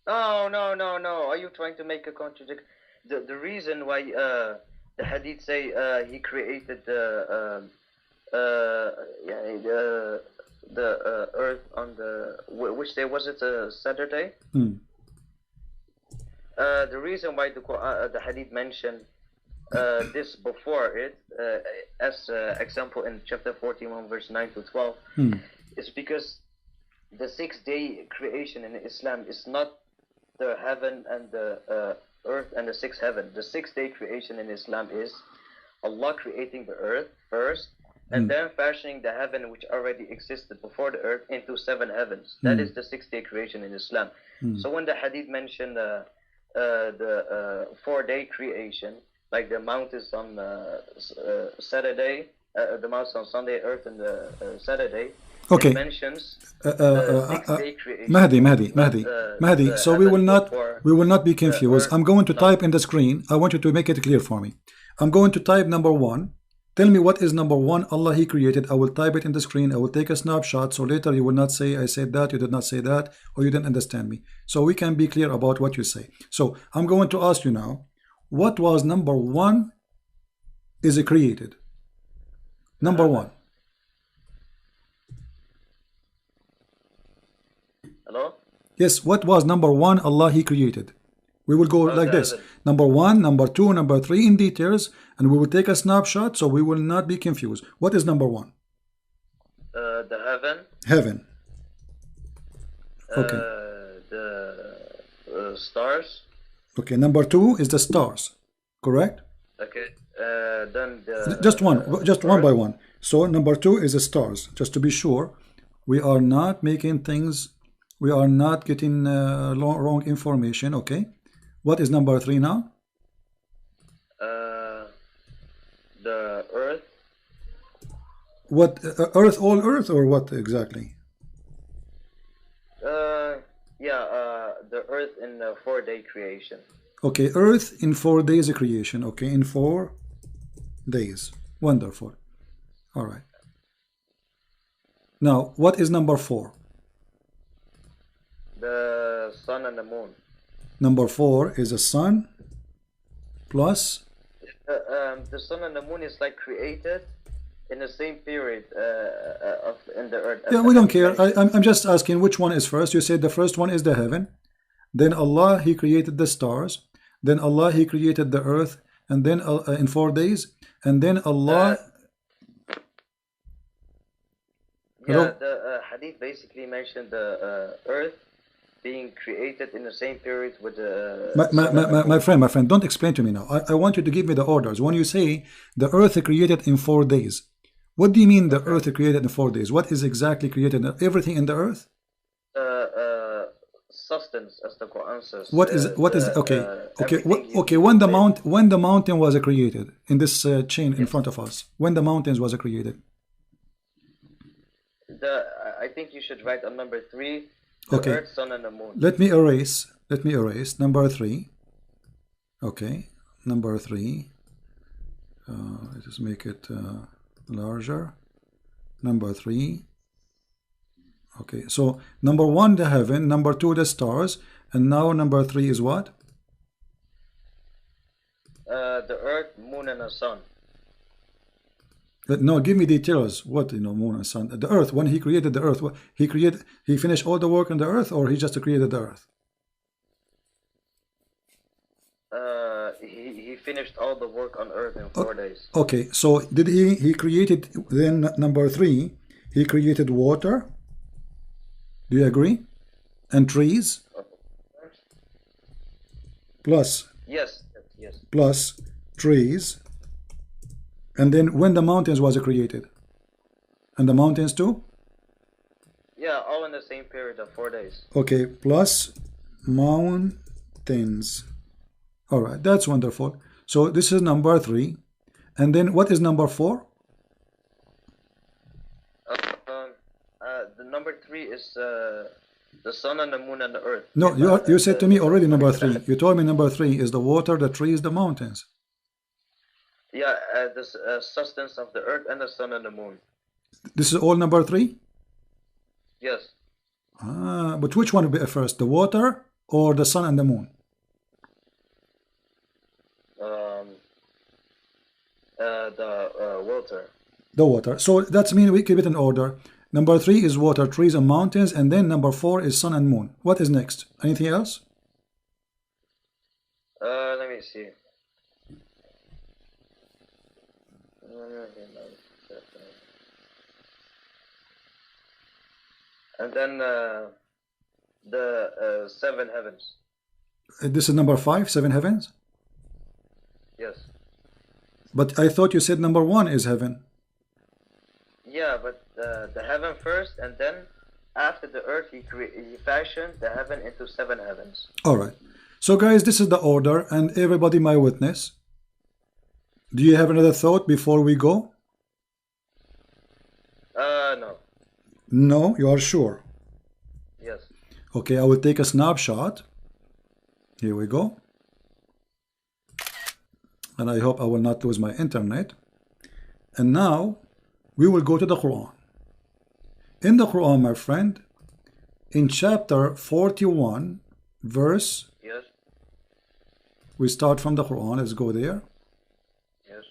No. Are you trying to make a contradiction? The reason why the hadith say he created the earth on the which day was it? Saturday. The reason why the hadith mentioned this before it, as example in chapter 41 verse 9 to 12, is because the 6-day creation in Islam is not the heaven and the earth and the sixth heaven. The 6-day creation in Islam is Allah creating the earth first, and then fashioning the heaven which already existed before the earth into 7 heavens. That is the 6-day creation in Islam. So when the hadith mentioned the 4-day creation, like the mountains on Saturday, the mountains on Sunday, earth and Saturday, okay. It mentions the 6-day creation. Mahdi. So we will not be confused. I'm going to type in the screen. I want you to make it clear for me. I'm going to type number 1, Tell me what is number one Allah He created. I will type it in the screen. I will take a snapshot, so later you will not say I said that, you did not say that, or you didn't understand me. So we can be clear about what you say. So I'm going to ask you now, what was number one is created? Number one. Hello? Yes, what was number one Allah He created? We will go like this. Number one, number two, number three in details, and we will take a snapshot so we will not be confused. What is number one? The heaven. Heaven. Okay. The stars. Okay, number two is the stars. Correct? Okay. Then the just one by one. So number two is the stars. Just to be sure, we are not making things, we are not getting wrong information. Okay. What is number three now? The earth. What, earth, all earth, or what exactly? The earth in the 4-day creation. Okay, earth in 4 days of creation. Okay, in 4 days. Wonderful. All right. Now, what is number four? The sun and the moon. Number four is the sun plus. The sun and the moon is like created in the same period in the earth. Yeah, we don't care. I'm just asking which one is first. You said the first one is the heaven. Then Allah He created the stars. Then Allah He created the earth. And then in 4 days. And then Allah. The hadith basically mentioned the earth being created in the same period with the my friend, don't explain to me now. I want you to give me the orders. When you say the earth created in 4 days, what do you mean the earth created in 4 days? What is exactly created? Everything in the earth? Substance, as the Quran says. What is okay? When the mountain was created in this chain in front of us, when the mountains was created? I think you should write on number 3. Okay. Earth, sun, and the moon. Let me erase number 3. Okay, number 3. Just make it larger. Number 3. Okay, so number 1 the heaven, number 2 the stars, and now number 3 is what? The earth, moon, and the sun. No, give me details. What, moon and sun? The earth, when He created the earth, He finished all the work on the earth, or He just created the earth? He finished all the work on earth in 4 days. Okay, so did He created, then number 3, He created water? Do you agree? And trees? Plus? Yes. Plus trees. And then when the mountains was created? And the mountains too? Yeah, all in the same period of 4 days. Okay, plus mountains. All right, that's wonderful. So this is number 3. And then what is number 4? The number 3 is the sun and the moon and the earth. No, you said to me already number 3. You told me number 3 is the water, the trees, the mountains. Yeah, the substance of the earth and the sun and the moon. This is all number 3? Yes. But which one will be first, the water or the sun and the moon? The water. The water. So that means we keep it in order. Number 3 is water, trees, and mountains, and then number 4 is sun and moon. What is next? Anything else? Let me see. And then the 7 heavens. This is number 5, 7 heavens? Yes. But I thought you said number 1 is heaven. Yeah, but the heaven first, and then after the earth, he fashioned the heaven into 7 heavens. All right. So guys, this is the order, and everybody my witness. Do you have another thought before we go? No. No, you are sure? Yes. Okay, I will take a snapshot. Here we go. And I hope I will not lose my internet. And now we will go to the Quran. In the Quran, my friend, in chapter 41, verse, yes, we start from the Quran. Let's go there. yes.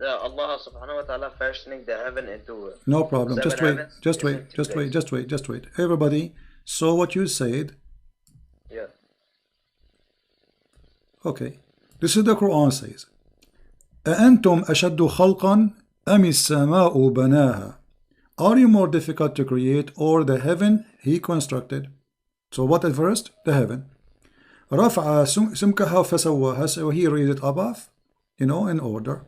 Allah subhanahu wa ta'ala fashioning the heaven into no problem. Just wait. Everybody saw what you said. Yeah. Okay. This is the Quran says. أَأَنْتُمْ أَشَدُّ خَلْقًا أَمِ السَّمَاءُ بَنَاهَا. Are you more difficult to create, or the heaven he constructed? So what at first? The heaven. رَفَعَ سُمْكَهَا فَسَوَّاهَا. So he raised it above, in order.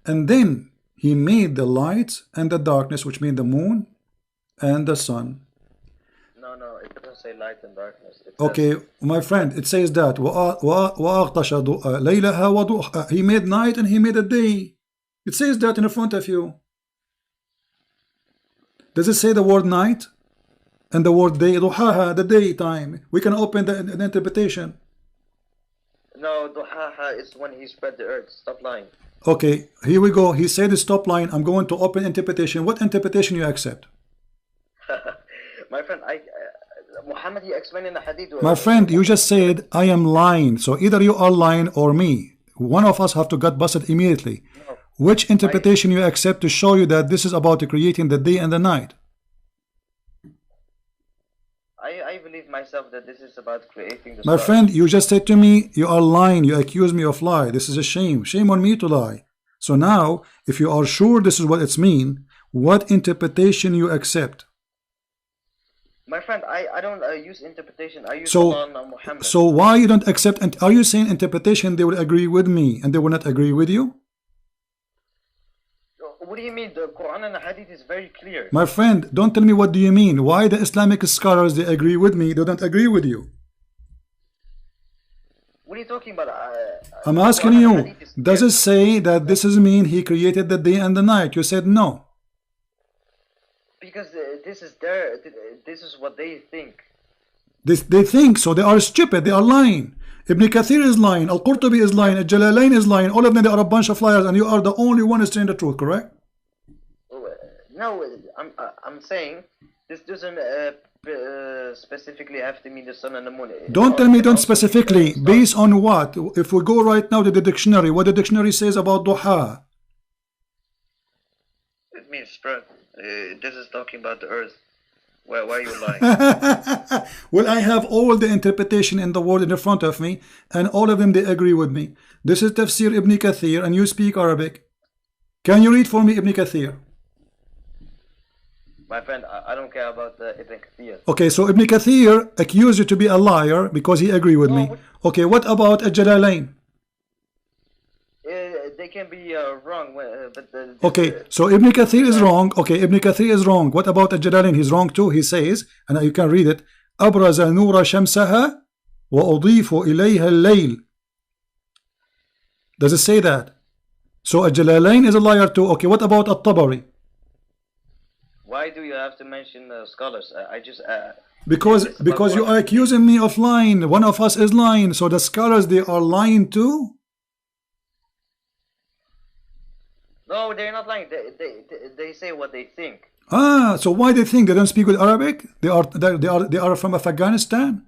And then he made the lights and the darkness, which mean the moon and the sun. No, it doesn't say light and darkness. Okay, my friend, it says that he made night and he made a day. It says that in front of you. Does it say the word night and the word day? Duhaha, the daytime. We can open the interpretation. No, duhaha is when he spread the earth. Stop lying. Okay, here we go. He said stop line. I'm going to open interpretation. What interpretation you accept? My friend, Muhammad, you explained in the hadith. My friend, you just said I am lying. So either you are lying or me. One of us have to get busted immediately. No. Which interpretation you accept to show you that this is about creating the day and the night? I believe myself that this is about creating the My friend, you just said to me, you are lying. You accuse me of lie. This is a shame. Shame on me to lie. So now, if you are sure this is what it's mean, what interpretation you accept? My friend, I don't use interpretation. I use Muhammad. So why you don't accept? And are you saying interpretation they will agree with me and they will not agree with you? What do you mean? The Quran and the Hadith is very clear. My friend, don't tell me what do you mean. Why the Islamic scholars they agree with me, they don't agree with you? What are you talking about? I'm asking you, does it say that this is mean he created the day and the night? You said no. Because this is what they think. They think, so they are stupid, they are lying. Ibn Kathir is lying, Al-Qurtubi is lying, Al-Jalalain is lying, all of them they are a bunch of liars, and you are the only one who is saying the truth, correct? No, I'm saying this doesn't specifically have to mean the sun and the moon. Don't tell me don't specifically. Based on what? If we go right now to the dictionary, what the dictionary says about duha? It means spread. This is talking about the earth. Why are you lying? Well, I have all the interpretation in the world in front of me, and all of them they agree with me. This is Tafsir Ibn Kathir, and you speak Arabic. Can you read for me Ibn Kathir? My friend, I don't care about Ibn Kathir. Okay, so Ibn Kathir accused you to be a liar because he agreed with me. Okay, what about Al-Jalalain? They can be wrong. Okay, so Ibn Kathir is wrong. Okay, Ibn Kathir is wrong. What about Al-Jalalain? He's wrong too. He says, and you can read it, أبرز نور شمسها وأضيف إليها الليل. Does it say that? So Al-Jalalain is a liar too. Okay, what about At-Tabari? Why do you have to mention scholars? I just because you are accusing me of lying. One of us is lying, so the scholars they are lying too. No, they're not lying. They say what they think. Ah, so why they think they don't speak with Arabic? They are from Afghanistan.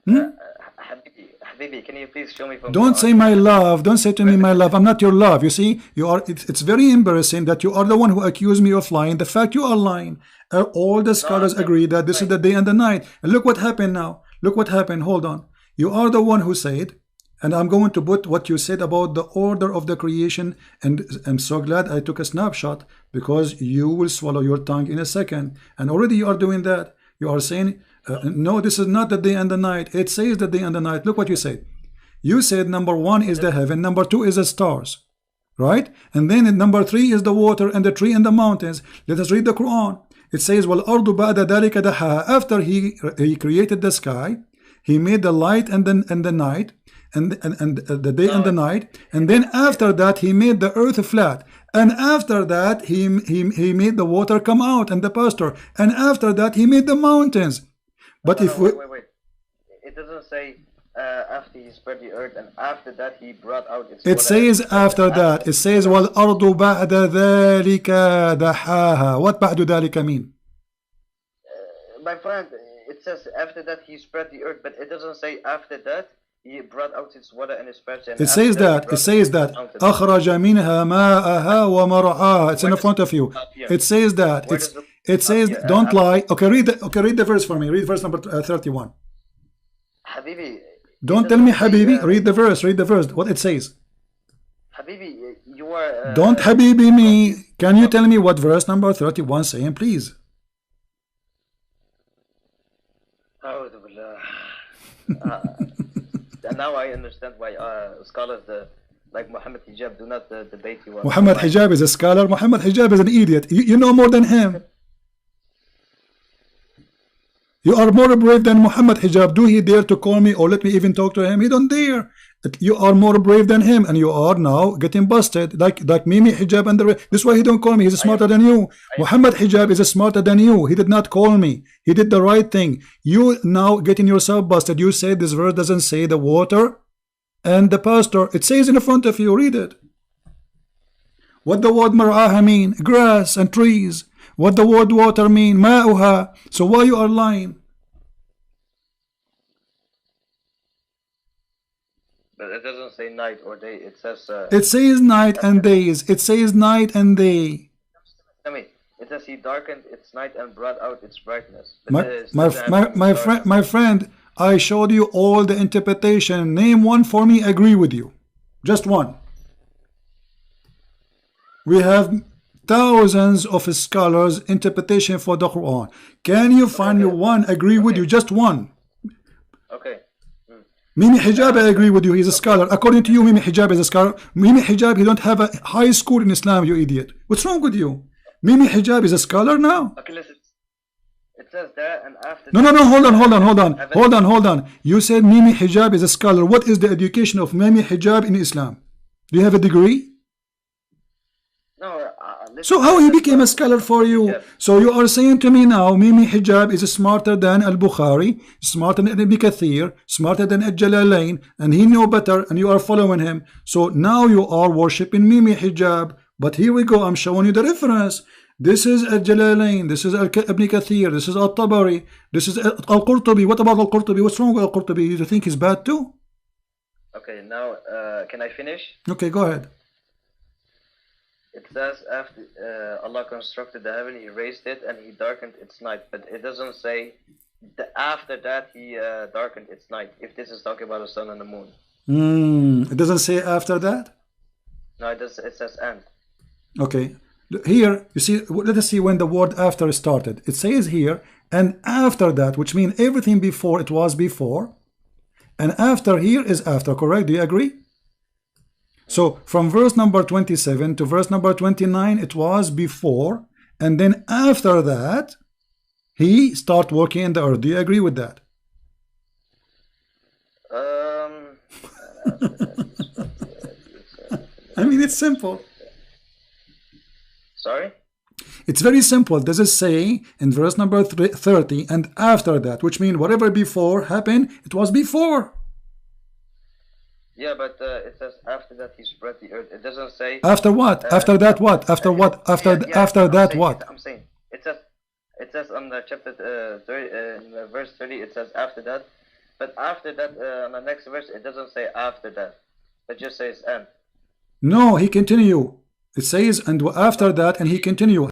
Habibi, can you please show me from Don't say my love. Don't say to me my love. I'm not your love. You see, you are. It's very embarrassing that you are the one who accused me of lying. The fact you are lying. All the scholars agree that this is the day and the night. And look what happened now. Look what happened. Hold on. You are the one who said, and I'm going to put what you said about the order of the creation. And I'm so glad I took a snapshot because you will swallow your tongue in a second. And already you are doing that. You are saying. No, this is not the day and the night. It says the day and the night. Look what you said. You said number 1 is the heaven, number 2 is the stars, right? And then number 3 is the water and the tree and the mountains. Let us read the Quran. It says, وَالْأَرْضُ بَعْدَ ذَلِكَ دَحَاهَا. After he created the sky, he made the light and the night, and the day and the night. And then after that, he made the earth flat. And after that, he made the water come out and the pasture. And after that, he made the mountains. But if we... Wait. It doesn't say after he spread the earth and after that he brought out its... It says after that. It says وَالْأَرْضُ بَعْدَ ذَلِكَ دَحَاهَا. What بَعْدُ ذَلِكَ mean? My friend, it says after that he spread the earth, but it doesn't say after that he brought out its water and its pasture. It says that. It says that. أَخْرَجَ مِنْهَا مَاءَهَا وَمَرْعَاهَا. It's in front of you. It says that. It says, don't lie. Okay, read the verse for me. Read verse number 31. Habibi. Don't tell me Habibi. Read the verse. Read the verse. What it says. Habibi, you are... Don't Habibi me. Can you tell me what verse number 31 saying, please? And now I understand why scholars like Muhammad Hijab do not debate you. Muhammad Hijab is a scholar. Muhammad Hijab is an idiot. You know more than him. You are more brave than Muhammad Hijab. Do he dare to call me or let me even talk to him? He don't dare. You are more brave than him, and you are now getting busted like Mimi Hijab and the rest. This is why he don't call me. He's smarter than you. Muhammad Hijab is smarter than you. He did not call me. He did the right thing. You now getting yourself busted. You say this verse doesn't say the water and the pasture. It says in front of you. Read it. What the word mar'aha mean? Grass and trees. What the word water mean? Ma'uha. So why you are lying? But it doesn't say night or day. It says... it says night and days. It says night and day. I mean, it says he darkened its night and brought out its brightness. My friend, I showed you all the interpretation. Name one for me, agree with you. Just one. We have thousands of scholars interpretation for the Quran. Can you find me one agree with you? Just one. Okay. Mimi Hijab, I agree with you. He's a scholar. According to you, Mimi Hijab is a scholar. Mimi Hijab, he don't have a high school in Islam, you idiot. What's wrong with you? Mimi Hijab is a scholar now. Okay, listen. It says there and after... No, hold on. You said Mimi Hijab is a scholar. What is the education of Mimi Hijab in Islam? Do you have a degree? No. So how he became a scholar for you? So you are saying to me now, Mimi Hijab is smarter than Al-Bukhari, smarter than Ibn Kathir, smarter than Al-Jalalain, and he knew better, and you are following him. So now you are worshipping Mimi Hijab. But here we go, I'm showing you the reference. This is Al-Jalalain, this is Ibn Kathir, this is Al-Tabari, this is Al-Qurtubi. What about Al-Qurtubi? What's wrong with Al-Qurtubi? You think he's bad too? Okay, now can I finish? Okay, go ahead. It says after Allah constructed the heaven, He raised it and He darkened its night. But it doesn't say after that He darkened its night. If this is talking about the sun and the moon. It doesn't say after that? No, it does. It says and. Okay. Here, you see, let us see when the word after started. It says here, and after that, which means everything before it was before. And after here is after, correct? Do you agree? So from verse number 27 to verse number 29, it was before, and then after that, he start working in the earth. Do you agree with that? I mean, it's simple. Sorry? It's very simple. Does it say in verse number 30, and after that, which means whatever before happened, it was before. Yeah, but it says after that he spread the earth. It doesn't say... After what? After that what? After what? After that what? I'm saying, it says on the chapter 30, in verse 30, it says after that. But after that, on the next verse, it doesn't say after that. It just says and. No, he continue. It says, and after that, and he continue.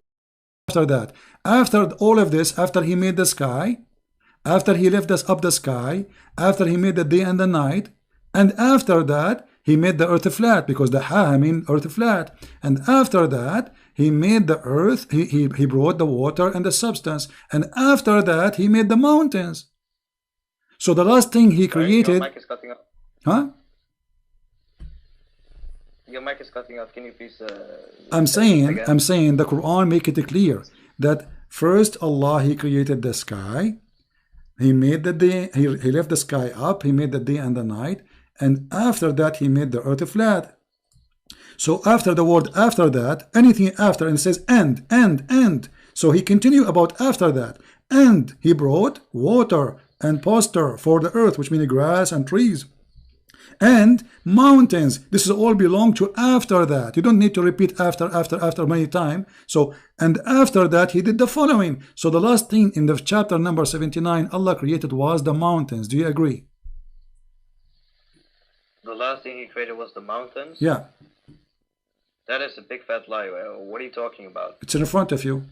After that. After all of this, after he made the sky, after he lifted us up the sky, after he made the day and the night, and after that, he made the earth flat, because the ha mean earth flat. And after that, he made the earth, he brought the water and the substance. And after that, he made the mountains. So the last thing he created... Your mic is cutting off. Huh? Your mic is cutting off. Can you please... I'm saying the Quran make it clear that first Allah, he created the sky. He made the day, he left the sky up, he made the day and the night. And after that, he made the earth flat. So after the word after that, anything after, and it says and. So he continued about after that. And he brought water and pasture for the earth, which means grass and trees. And mountains. This is all belong to after that. You don't need to repeat after many times. So, and after that he did the following. So the last thing in the chapter number 79 Allah created was the mountains. Do you agree? The last thing he created was the mountains? Yeah. That is a big fat lie. What are you talking about? It's in front of you.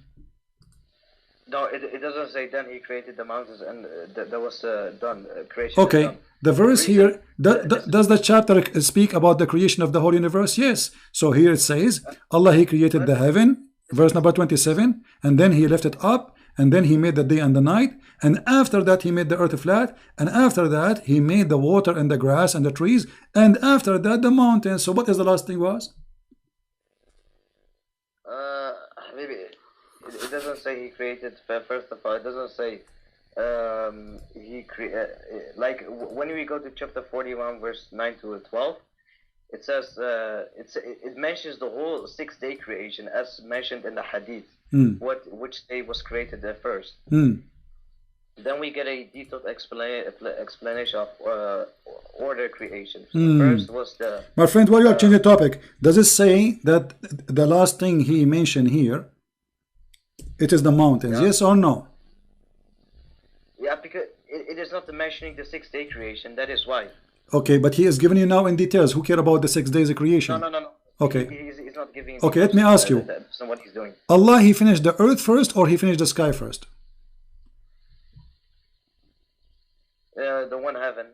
No, it doesn't say then he created the mountains and that was done. Creation. Okay. The verse here, does the chapter speak about the creation of the whole universe? Yes. So here it says, Allah, he created the heaven, verse number 27, and then he left it up, and then he made the day and the night, and after that he made the earth flat, and after that he made the water and the grass and the trees, and after that the mountains. So what is the last thing was? Maybe it doesn't say he created, first of all, it doesn't say he created, like when we go to chapter 41 verse 9 to 12, it says it mentions the whole 6-day creation as mentioned in the hadith, which day was created at first. Then we get a detailed explanation of order creation. So the first was the... My friend, why you are changing the topic? Does it say that the last thing he mentioned here, it is the mountains, yes or no? Yeah, because it is not mentioning the 6-day creation, that is why. Okay, but he is giving you now in details. Who care about the 6 days of creation? No. Okay. He's not giving... Okay, let me ask you. What he's doing. Allah, he finished the earth first or he finished the sky first? The one heaven.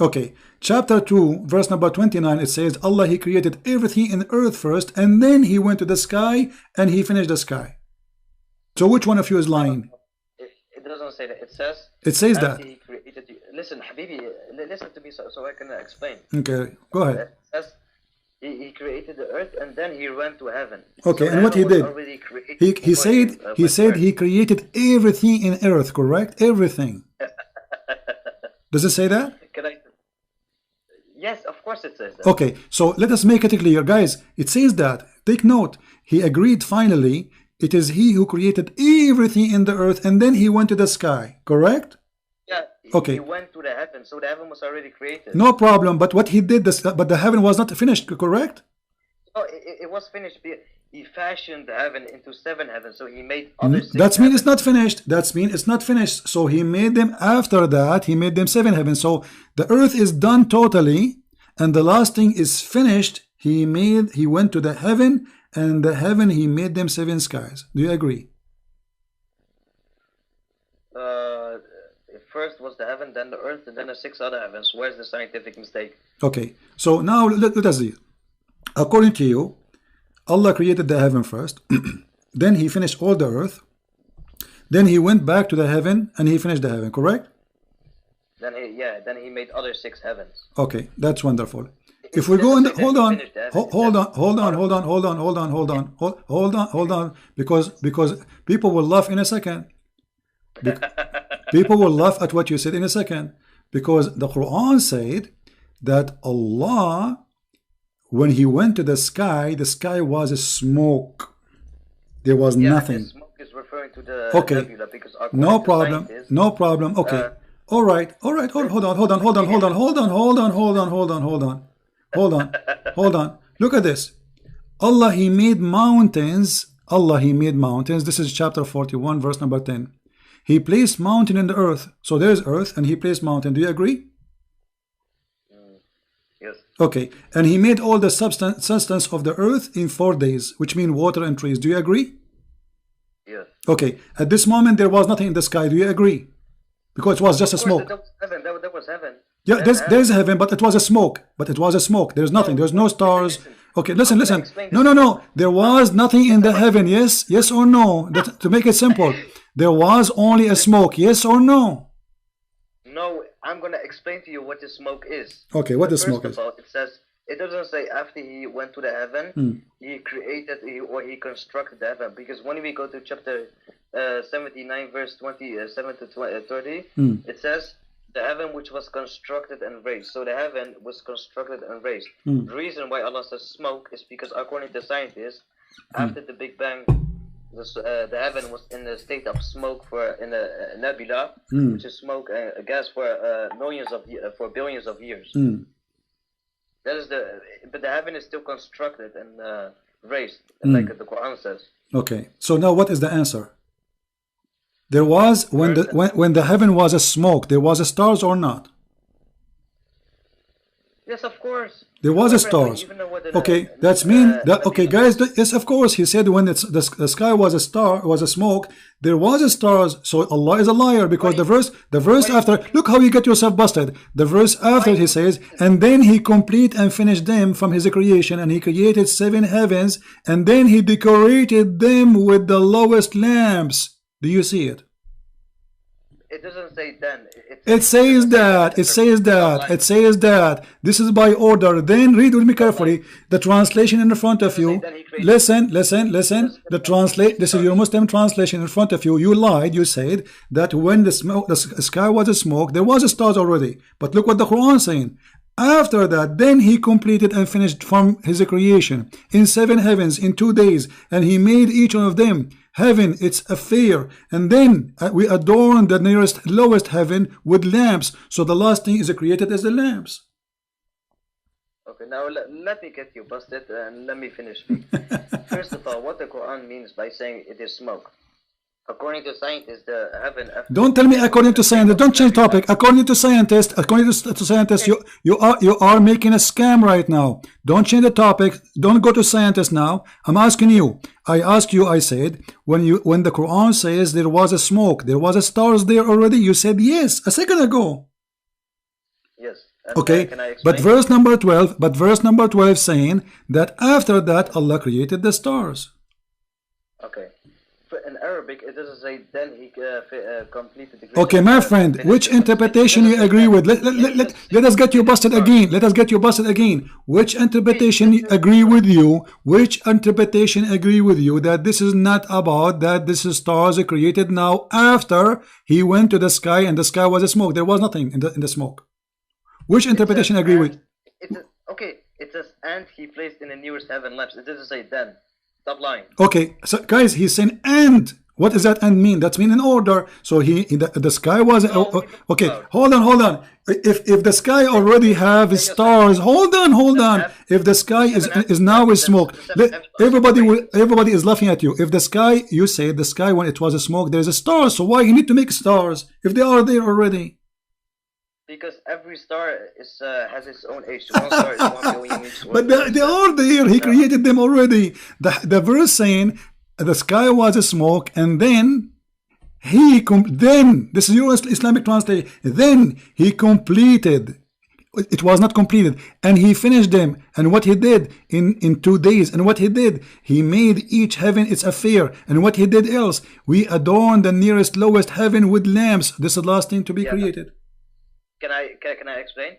Okay, chapter 2, verse number 29, it says, Allah, he created everything in earth first, and then he went to the sky, and he finished the sky. So which one of you is lying? It doesn't say that. It says that. He created you. Listen, Habibi, listen to me so I can explain. Okay, go ahead. It says he created the earth, and then he went to heaven. Okay, so and what he did? He said he created everything in earth, correct? Everything. Does it say that? Yes, of course it says that. Okay, so let us make it clear, guys. It says that. Take note. He agreed finally. It is he who created everything in the earth, and then he went to the sky, correct? Yeah. Okay. He went to the heaven, so the heaven was already created. No problem. But what he did, but the heaven was not finished, correct? No, it was finished. He fashioned the heaven into 7 heavens, so he made other 6 That means it's not finished. That means it's not finished. So he made them after that. He made them 7 heavens. So the earth is done totally, and the last thing is finished. He went to the heaven, and the heaven he made them 7 skies. Do you agree? First was the heaven, then the earth, and then the 6 other heavens. Where's the scientific mistake? Okay. So now let us see. According to you, Allah created the heaven first, then he finished all the earth, then he went back to the heaven and he finished the heaven, correct? Then he made other 6 heavens. Okay, that's wonderful. If we go in the, hold on, because people will laugh in a second. People will laugh at what you said in a second, because the Quran said that Allah, when he went to the sky was a smoke. There was nothing. Smoke is referring to the okay. nebula, because No problem. No problem. Okay. All right. Hold on. Look at this. Allah, he made mountains. This is chapter 41, verse number 10. He placed mountain in the earth. So there's earth and he placed mountain. Do you agree? Yes. Okay, and he made all the substance of the earth in 4 days, which mean water and trees. Do you agree? Yes. Okay, at this moment there was nothing in the sky. Do you agree? Because it was just a smoke. That was heaven. Yeah, there's heaven, but it was a smoke. There's nothing. There's no stars. Okay, listen. No. There was nothing in the heaven. Yes or no? To make it simple, there was only a smoke. Yes or no? No. I'm going to explain to you what the smoke is. Okay, what the smoke is. It says, it doesn't say after he went to the heaven, he created or he constructed the heaven. Because when we go to chapter 79, verse 27 to 30, it says, the heaven which was constructed and raised. So the heaven was constructed and raised. The reason why Allah says smoke is because according to scientists, after the Big Bang, the heaven was in a state of smoke in a nebula, which is smoke, a gas for billions of years. That is but the heaven is still constructed and raised, like the Quran says. Okay, so now what is the answer? There was when the heaven was a smoke, there was a stars or not? Yes, of course. There was a stars. Okay, that's mean that okay, guys. Yes, of course. He said when the sky was a smoke, there was a stars. So Allah is a liar because the verse after. Look how you get yourself busted. The verse after he says, and then he complete and finished them from his creation, and he created 7 heavens, and then he decorated them with the lowest lamps. Do you see it? It doesn't say then. It says that. It says that. It says that. This is by order. Then read with me carefully. The translation in front of you. Listen. The this is your Muslim translation in front of you. You lied. You said that when the sky was a smoke, there was a stars already. But look what the Quran is saying. After that, then he completed and finished from his creation in 7 heavens in 2 days, and he made each one of them. Heaven, its affair, and then we adorn the lowest heaven with lamps. So the last thing is created as the lamps. Okay, now let me get you busted and let me finish speaking. First of all, what the Quran means by saying it is smoke. According to scientists, the heaven. Don't tell me according to scientists. Don't change topic. According to scientists, you are making a scam right now. Don't change the topic. Don't go to scientists now. I'm asking you. I asked you. I said when the Quran says there was a smoke, there was a stars there already. You said yes a second ago. Yes. Okay. But verse number 12 saying that after that Allah created the stars. Okay. In Arabic, it doesn't say then he completed the. Okay, my friend, which interpretation you agree with? Let us get you busted again. Let us get you busted again. Which interpretation agree with you? Which interpretation agree with you that this is not about that this is stars are created now after he went to the sky and the sky was a smoke? There was nothing in the smoke. Which interpretation agree with? Okay, it says and he placed in the nearest heaven lamps. It doesn't say then. Stop lying. Okay, so guys, he's saying and. What does that and mean? That's mean in order. So the sky was okay. Hold on. If the sky already have stars, hold on. If the sky is now with smoke, everybody is laughing at you. If the sky, you say the sky when it was a smoke, there's a star. So why you need to make stars if they are there already? Because every star has its own age. One star is 1 billion each. But they are there. He created them already. The verse saying the sky was a smoke, and then this is your Islamic translation. Then he completed. It was not completed, and he finished them. And what he did in 2 days, and what he did, he made each heaven its affair. And what he did else, we adorned the nearest lowest heaven with lamps. This is the last thing to be created. Can I explain?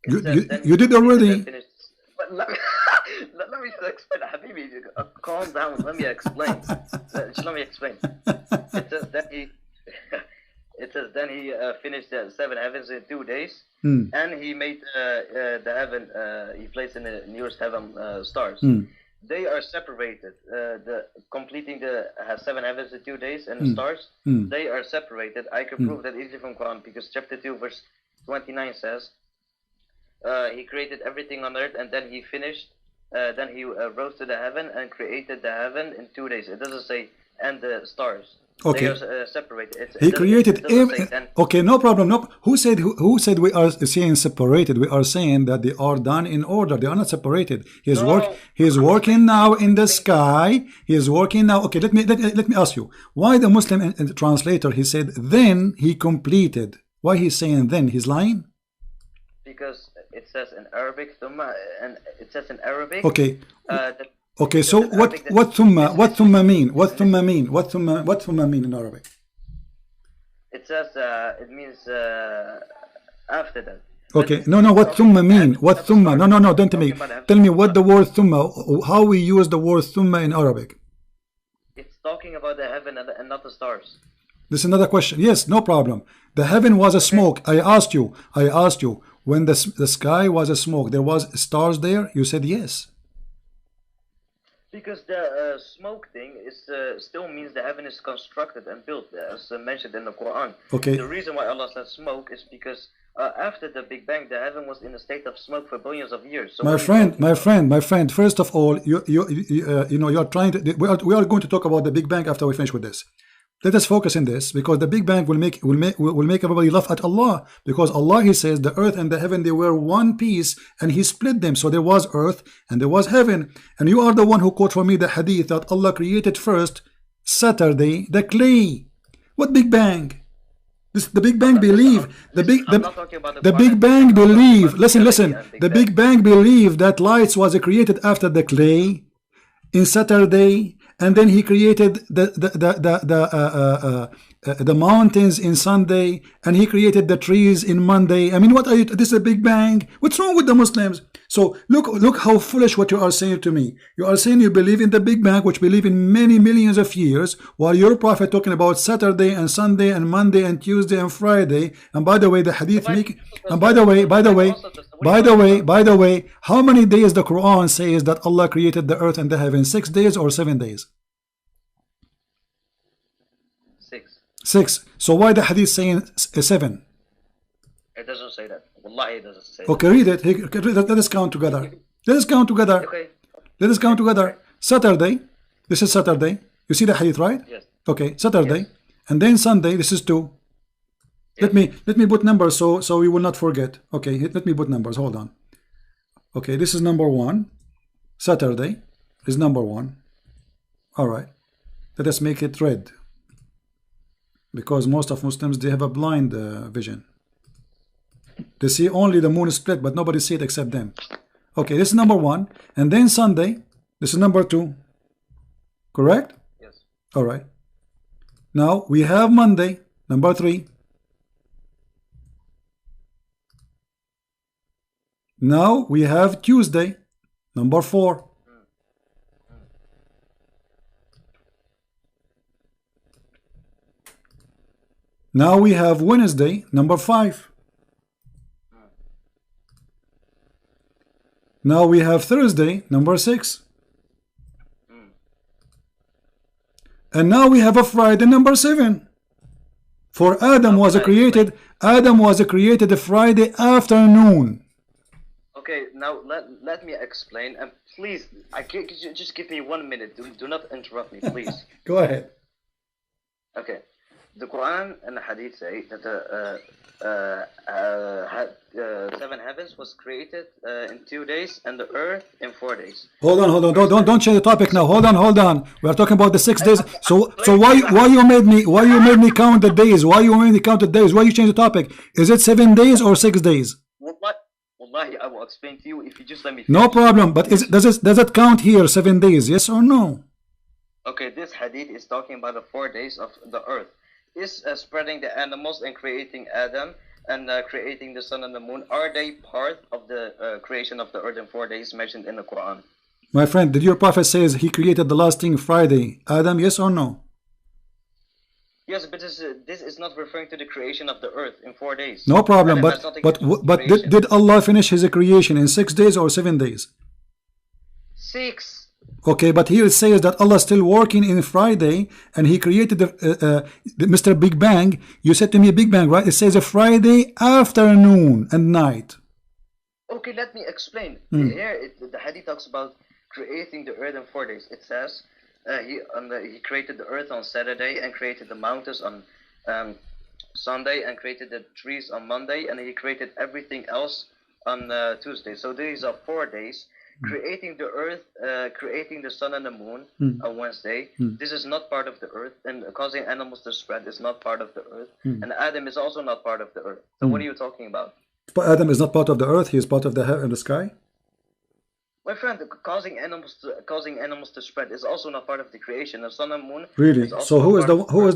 You did already. But let me explain, Habibi. Calm down. Let me explain. Let me explain. It says then he finished the 7 heavens in 2 days, and he made the heaven. He placed in the nearest heaven stars. They are separated. Completing the 7 heavens in 2 days and the stars. They are separated. I can prove that easily from Quran because chapter 2 verse 29 says he created everything on earth and then he finished. Then he rose to the heaven and created the heaven in 2 days. It doesn't say and the stars. Okay. They are separated. He created. Okay, no problem. No. Who said we are saying separated? We are saying that they are done in order. They are not separated. He is working now in the sky. He is working now. Okay, let me ask you. Why the Muslim translator he said then he completed? Why he's saying then? He's lying? Because it says in Arabic and it says in Arabic. Okay. Okay, so what thumma mean? What thumma mean in Arabic? It says it means after that. Okay, no, what thumma mean? What thumma? No, don't tell me. Tell me what the word thumma, how we use the word thumma in Arabic. It's talking about the heaven and not the stars. This is another question. Yes, no problem. The heaven was a smoke. I asked you, when the sky was a smoke, there was stars there? You said yes. Because the smoke thing is still means the heaven is constructed and built, as mentioned in the Quran. Okay. The reason why Allah said smoke is because after the Big Bang, the heaven was in a state of smoke for billions of years. So my friend. First of all, you know, you're trying to. We are going to talk about the Big Bang after we finish with this. Let us focus in this, because the Big Bang will make everybody laugh at Allah, because Allah, He says the earth and the heaven, they were one piece and He split them, so there was earth and there was heaven. And you are the one who quote for me the hadith that Allah created first Saturday the clay. What Big Bang? The Big Bang believe the Big Bang believe. Listen. The Big Bang believe that lights was created after the clay in Saturday. And then He created the mountains in Sunday, and He created the trees in Monday. I mean, what are you? This is a Big Bang. What's wrong with the Muslims? So look how foolish what you are saying to me. You are saying you believe in the Big Bang, which believe in many millions of years, while your prophet talking about Saturday and Sunday and Monday and Tuesday and Friday. And by the way, the hadith make. And by the way, how many days the Quran says that Allah created the earth and the heaven? 6 days or 7 days? 6. So why the hadith saying 7? It doesn't say that. Wallahi, it doesn't say okay, read it. Let us count together. Let us count together. Okay. Let us count together. Saturday. This is Saturday. You see the hadith, right? Yes. Okay, Saturday. Yes. And then Sunday, this is 2. Yes. Let me put numbers so we will not forget. Okay, let me put numbers. Hold on. Okay, this is number 1. Saturday is number 1. All right. Let us make it red, because most of Muslims, they have a blind vision. They see only the moon split, but nobody see it except them. Okay, this is number 1. And then Sunday, this is number 2. Correct? Yes. All right. Now we have Monday, number 3. Now we have Tuesday, number 4. Now we have Wednesday, number 5. Now we have Thursday, number 6. And now we have a Friday, number 7. For Adam was created a Friday afternoon. Okay, now let me explain, and please, just give me 1 minute. Do not interrupt me, please. Go ahead. Okay, the Quran and the Hadith say that the 7 heavens was created in 2 days, and the earth in 4 days. Hold on. Don't change the topic now. Hold on. We are talking about the 6 days. So why you made me count the days? Why you made me count the days? Why you change the topic? Is it 7 days or 6 days? Wallahi, I will explain to you if you just let me finish. No problem. But does it count here 7 days? Yes or no? Okay, this hadith is talking about the 4 days of the earth. Is spreading the animals and creating Adam and creating the sun and the moon. Are they part of the creation of the earth in 4 days mentioned in the Quran? My friend, did your prophet says he created the last thing Friday, Adam? Yes or no? Yes, but this is not referring to the creation of the earth in 4 days. No problem, but did Allah finish His creation in 6 days or 7 days? 6. Okay, but here it says that Allah is still working in Friday, and He created the Mr. Big Bang. You said to me Big Bang, right? It says a Friday afternoon and night. Okay, let me explain. Here, the hadith talks about creating the earth in 4 days. It says he created the earth on Saturday and created the mountains on Sunday and created the trees on Monday, and He created everything else on Tuesday. So these are 4 days. Creating the earth, creating the sun and the moon on Wednesday. This is not part of the earth, and causing animals to spread is not part of the earth. And Adam is also not part of the earth. So what are you talking about? But Adam is not part of the earth. He is part of the heaven and the sky. My friend, causing animals to spread is also not part of the creation. The sun and moon. Really? So who is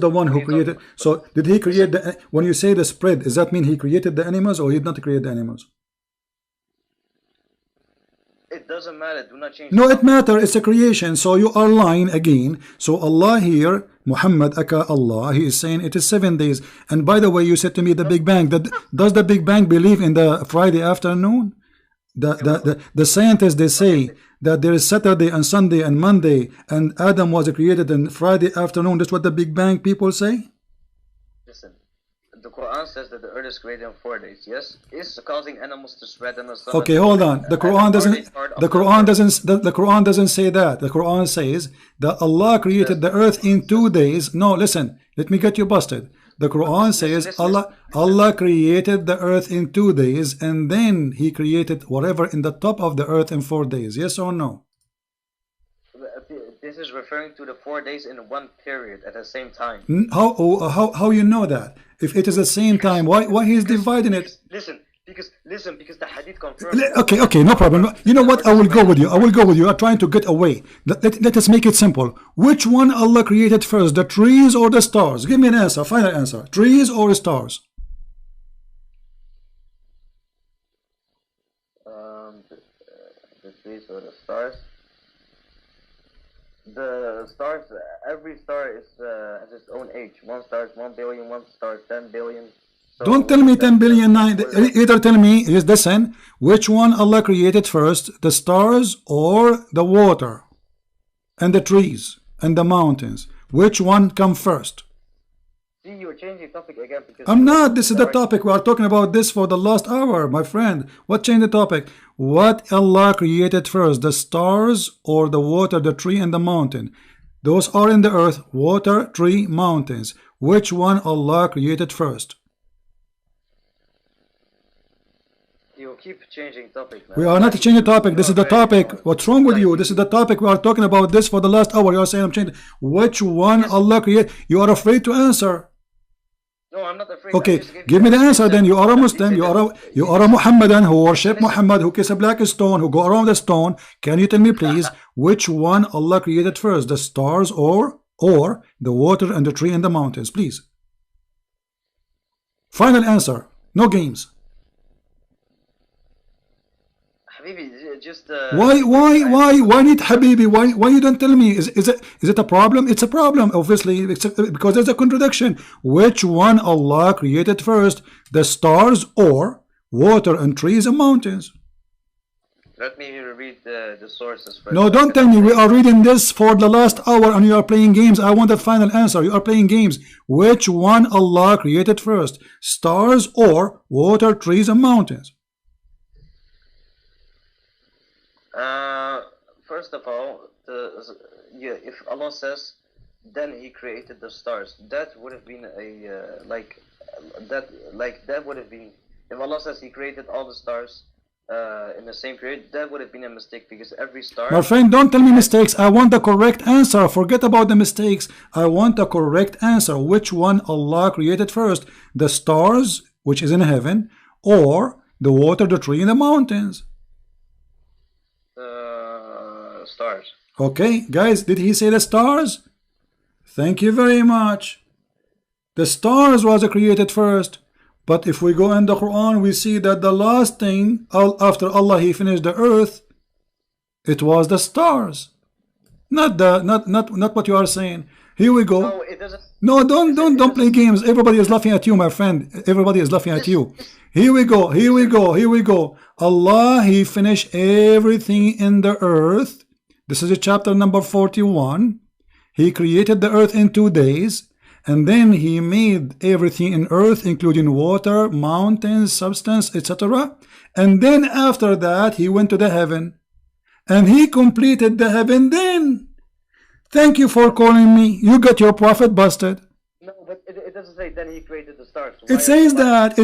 the one who created? So did He create the? When you say the spread, does that mean He created the animals, or He did not create the animals? doesn't matter. Do not change. No, it matters. It's a creation. So you are lying again. So Allah here, Muhammad aka Allah, he is saying it is 7 days. And by the way, you said to me the Big Bang. Does the Big Bang believe in the Friday afternoon? The scientists, they say that there is Saturday and Sunday and Monday, and Adam was created on Friday afternoon. That's what the Big Bang people say. Listen, the Quran says that the earth is created in 4 days. Yes, it's causing animals to spread in the sun. Okay, hold on. The Quran doesn't. The Quran doesn't say that. The Quran says that Allah created the earth in 2 days. No, listen. Let me get you busted. The Quran says Allah created the earth in 2 days, and then He created whatever in the top of the earth in 4 days. Yes or no? This is referring to the 4 days in one period at the same time. How you know that? If it is the same time, why He is dividing it? Listen, because the hadith confirms. Okay, no problem. You know what? I will go with you. I'm trying to get away. Let us make it simple. Which one Allah created first, the trees or the stars? Give me an answer, final answer. Trees or stars? The trees or the stars? The stars, every star has its own age. One star is 1 billion, one star is 10 billion. So don't tell me 10 billion. Either tell me, listen, which one Allah created first, the stars or the water and the trees and the mountains? Which one come first? See, you're changing topic again. Because I'm not. This is the topic. We are talking about this for the last hour, my friend. What changed the topic? What Allah created first, the stars or the water, the tree and the mountain? Those are in the earth, water, tree, mountains. Which one Allah created first? You keep changing topic, man. We are not changing topic. This is the topic. What's wrong with you? This is the topic. We are talking about this for the last hour. You are saying I'm changing. Which one Allah created? You are afraid to answer. No, I'm not afraid. Okay, give me the answer then. You are a Muslim. You are a Muhammadan who worship Muhammad, who kiss a black stone, who go around the stone. Can you tell me please which one Allah created first, the stars or the water and the tree and the mountains? Please. Final answer. No games. Habibi, just why need Habibi? Why you don't tell me? Is it a problem? It's a problem, obviously, because there's a contradiction. Which one Allah created first, the stars or water and trees and mountains? Let me read the sources first. No, don't tell me. We are reading this for the last hour and you are playing games. I want a final answer. You are playing games. Which one Allah created first, stars or water, trees and mountains? First of all, if Allah says, then He created the stars, that would have been that would have been, if Allah says He created all the stars in the same period, that would have been a mistake, because every star. My friend, don't tell me mistakes. I want the correct answer. Forget about the mistakes. I want the correct answer. Which one Allah created first, the stars, which is in heaven, or the water, the tree, and the mountains? Stars. Okay, guys, did he say the stars? Thank you very much. The stars was created first. But if we go in the Quran, we see that the last thing after Allah He finished the earth, it was the stars. Not what you are saying. Here we go. No, it doesn't. No, don't play games. Everybody is laughing at you, my friend. Everybody is laughing at you. Here we go. Allah He finished everything in the earth. This is chapter number 41. He created the earth in 2 days, and then He made everything in earth, including water, mountains, substance, etc. And then after that, He went to the heaven, and He completed the heaven then. Thank you for calling me. You got your prophet busted. No, but it doesn't say then He created the stars. It says that.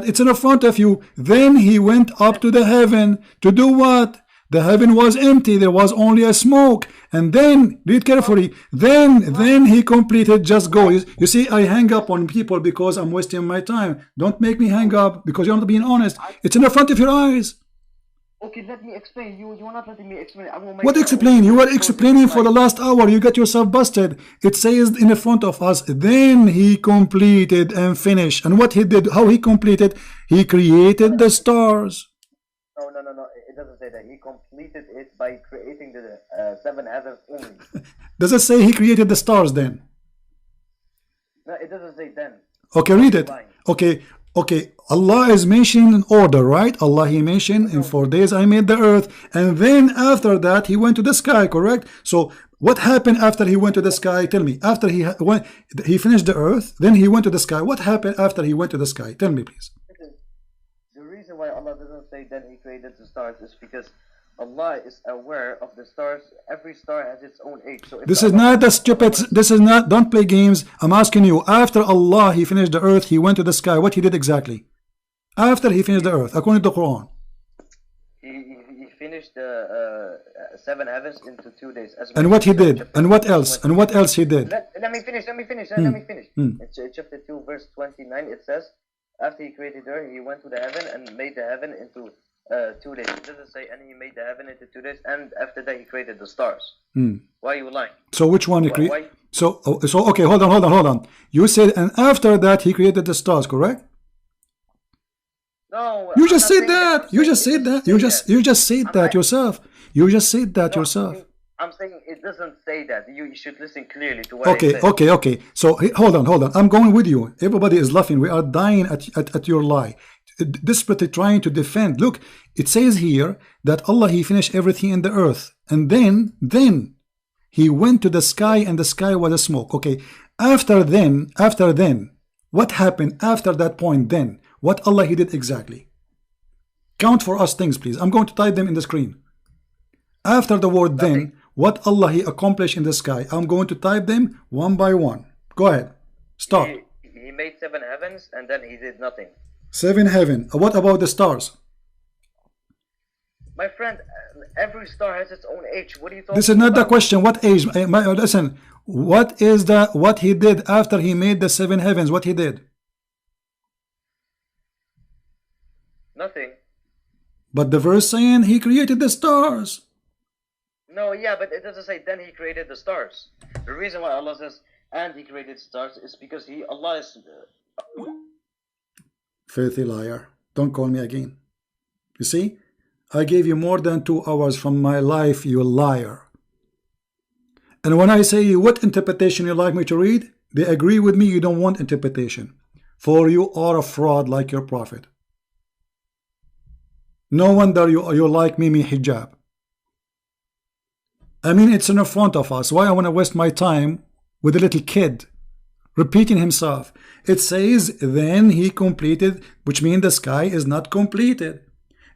It's in front of you. Then He went up to the heaven to do what? The heaven was empty. There was only a smoke. And then, read carefully, then He completed, just go. You see, I hang up on people because I'm wasting my time. Don't make me hang up because you're not being honest. It's in the front of your eyes. Okay, let me explain. You're not letting me explain. What explain? You were explaining for the last hour. You got yourself busted. It says in the front of us, then He completed and finished. And what He did, how He completed, He created the stars. No. doesn't say that. He completed it by creating the 7 heavens only. Does it say he created the stars then? No, it doesn't say then. Okay, read it. Okay, okay. Allah is mentioning in order, right? Allah, he mentioned in 4 days I made the earth, and then after that he went to the sky, correct? So what happened after he went to the sky? Tell me. After he finished the earth, then he went to the sky. What happened after he went to the sky? Tell me, please. The reason why Allah doesn't say then he created the stars is because Allah is aware of the stars. Every star has its own age. So this is not the stupid. This is not. Don't play games. I'm asking you. After Allah, he finished the earth. He went to the sky. What he did exactly? After he finished the earth, according to the Quran. He finished the 7 heavens into 2 days. And what he did? And what else? And what else he did? Let me finish. Let me finish. Let me finish. In chapter 2, verse 29, it says, after he created the earth, he went to the heaven and made the heaven into 2 days. It doesn't say, and he made the heaven into 2 days, and after that he created the stars. Why are you lying? So which one he created? So okay, hold on. You said, and after that he created the stars, correct? No. You just said that. You just said that. You just said that yourself. You just said that yourself. I'm saying it doesn't say that. You should listen clearly to what I said. Okay. So hold on. I'm going with you. Everybody is laughing. We are dying at your lie. Desperately trying to defend. Look, it says here that Allah, he finished everything in the earth, and then he went to the sky, and the sky was a smoke. Okay, after then, what happened after that point? Then what Allah he did exactly? Count for us things, please. I'm going to type them in the screen. After the word then, what Allah he accomplished in the sky, I'm going to type them one by one. Go ahead. Start. He made 7 heavens, and then he did nothing. 7 heaven. What about the stars? My friend, every star has its own age. What are you talking about? This is not the question. What age? Listen. What he did after he made the 7 heavens? What he did? Nothing. But the verse saying he created the stars. No, yeah, but it doesn't say then he created the stars. The reason why Allah says and he created stars is because Allah is filthy liar. Don't call me again. You see, I gave you more than 2 hours from my life, you liar. And when I say what interpretation you like me to read, they agree with me. You don't want interpretation, for you are a fraud like your prophet. No wonder you like Mimi Hijab. I mean, it's in front of us. Why I want to waste my time with a little kid repeating himself? It says then he completed, which means the sky is not completed.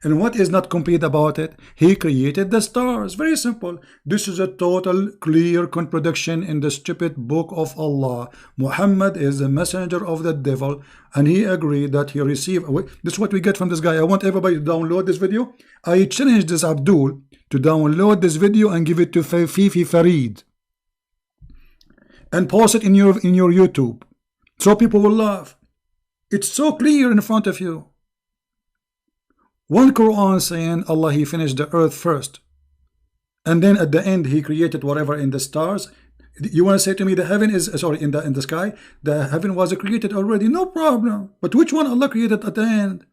And what is not complete about it? He created the stars. Very simple. This is a total clear contradiction in the stupid book of Allah. Muhammad is the messenger of the devil, and he agreed that he received. This is what we get from this guy. I want everybody to download this video. I challenge this Abdul to download this video and give it to Fifi Farid and post it in your YouTube, so people will laugh. It's so clear in front of you. One Quran saying Allah he finished the earth first, and then at the end he created whatever in the stars. You want to say to me the heaven is in the sky, the heaven was created already? No problem. But which one Allah created at the end?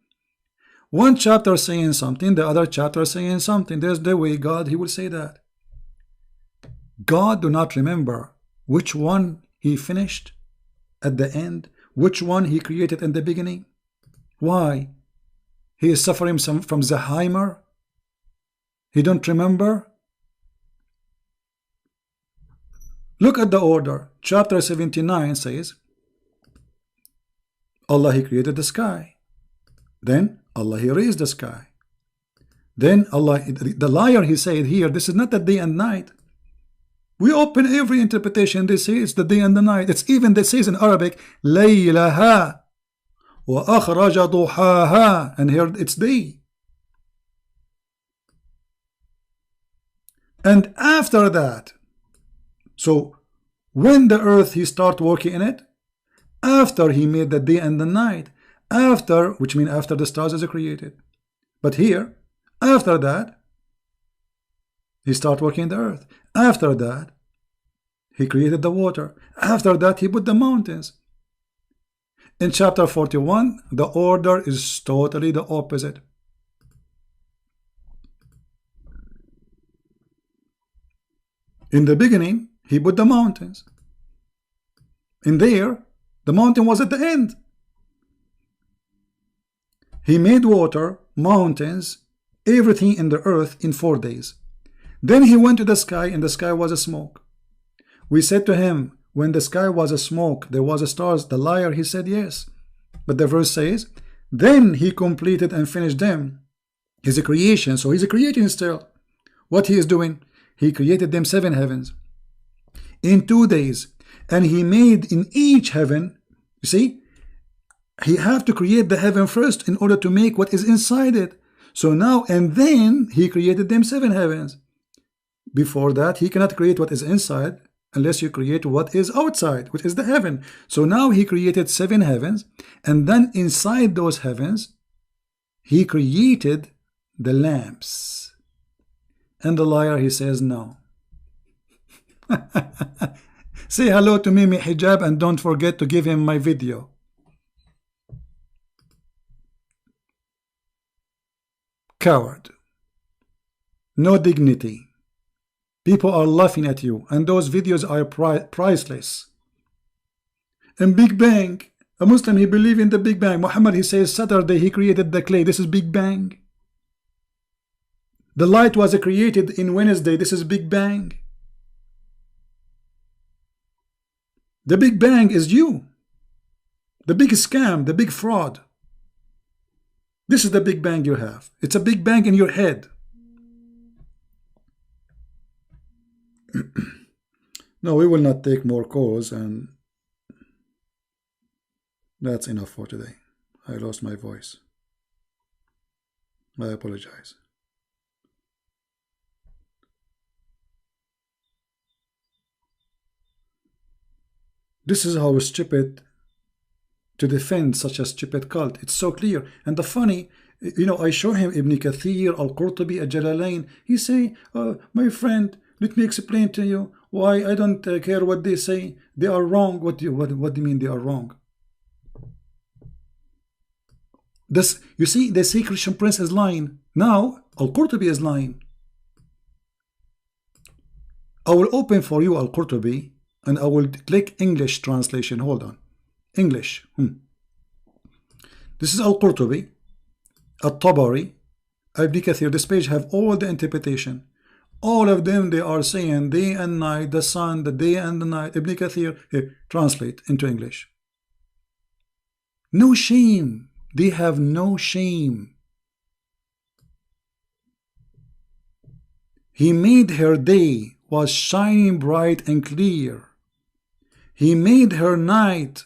One chapter saying something, the other chapter saying something. There's the way God he will say that. God do not remember which one he finished at the end, which one he created in the beginning. Why? He is suffering from Alzheimer. He don't remember. Look at the order. Chapter 79 says Allah he created the sky. Then Allah he raised the sky. Then Allah, the liar, he said here, this is not the day and night. We open every interpretation. They say it's the day and the night. It's even they says in Arabic laylaha وَأَخْرَجَ ضُحَاهَا, and here it's day. And after that, so when the earth he start working in it, after he made the day and the night, after, which means after the stars is created. But here, after that, he start working in the earth. After that, he created the water. After that, he put the mountains. In chapter 41, the order is totally the opposite. In the beginning, he put the mountains. In there, the mountain was at the end. He made water, mountains, everything in the earth in 4 days. Then he went to the sky, and the sky was a smoke. We said to him, when the sky was a smoke, there was a stars. The liar, he said yes. But the verse says, then he completed and finished them. He's a creation, so he's a creating still. What he is doing? He created them 7 heavens in 2 days, and he made in each heaven, you see, he have to create the heaven first in order to make what is inside it. So now, and then he created them 7 heavens. Before that, he cannot create what is inside unless you create what is outside, which is the heaven. So now he created 7 heavens, and then inside those heavens, he created the lamps. And the liar, he says no. Say hello to Mimi Hijab and don't forget to give him my video. Coward. No dignity. People are laughing at you, and those videos are priceless. And Big Bang, a Muslim, he believes in the Big Bang. Muhammad, he says Saturday he created the clay. This is Big Bang. The light was created in Wednesday. This is Big Bang. The Big Bang is you. The big scam, the big fraud. This is the Big Bang you have. It's a Big Bang in your head. No, we will not take more calls, and that's enough for today. I lost my voice. I apologize. This is how stupid to defend such a stupid cult. It's so clear. And the funny, you know, I show him Ibn Kathir, Al-Qurtubi, Al-Jalalain. He say, my friend, let me explain to you why I don't care what they say. They are wrong. What do you mean they are wrong? This, you see, they say Christian Prince is lying. Now, Al-Qurtubi is lying. I will open for you Al-Qurtubi, and I will click English translation. Hold on. English. This is Al-Qurtubi, At-Tabari, Ibn Kathir. This page have all the interpretation. All of them, they are saying day and night, the sun, the day and the night. Ibn Kathir, here, translate into English. No shame. They have no shame. He made her day was shining bright and clear. He made her night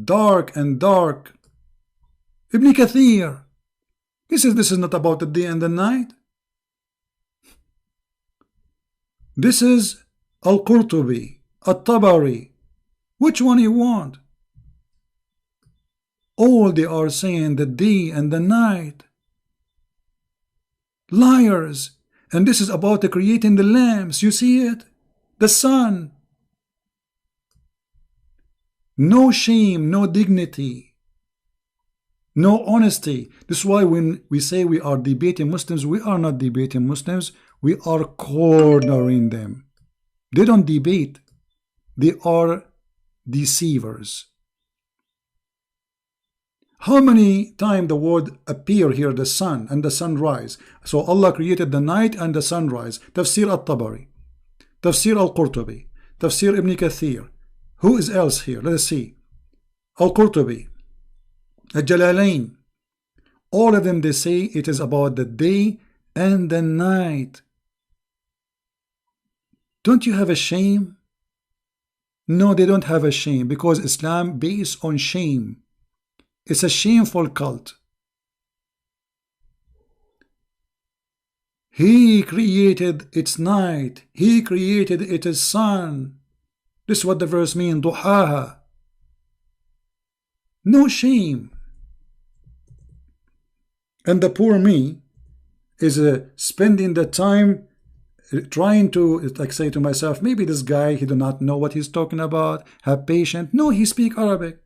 dark and dark. Ibn Kathir, he says this is not about the day and the night. This is Al-Qurtubi, At-Tabari. Which one you want? All they are saying the day and the night. Liars. And this is about the creating the lamps. You see it? The sun. No shame, no dignity, no honesty. This is why when we say we are debating Muslims, we are not debating Muslims. We are cornering them. They don't debate. They are deceivers. How many times the word appear here, the sun and the sunrise? So Allah created the night and the sunrise. Tafsir At-Tabari, Tafsir Al-Qurtubi, Tafsir Ibn Kathir. Who is else here? Let us see. Al-Qurtubi, Al-Jalalain. All of them, they say it is about the day and the night. Don't you have a shame? No, they don't have a shame, because Islam based on shame. It's a shameful cult. He created its night. He created its sun. This is what the verse means, duhaha. No shame. And the poor me is spending the time trying to, like, say to myself, maybe this guy, he do not know what he's talking about. Have patience. No, he speak Arabic.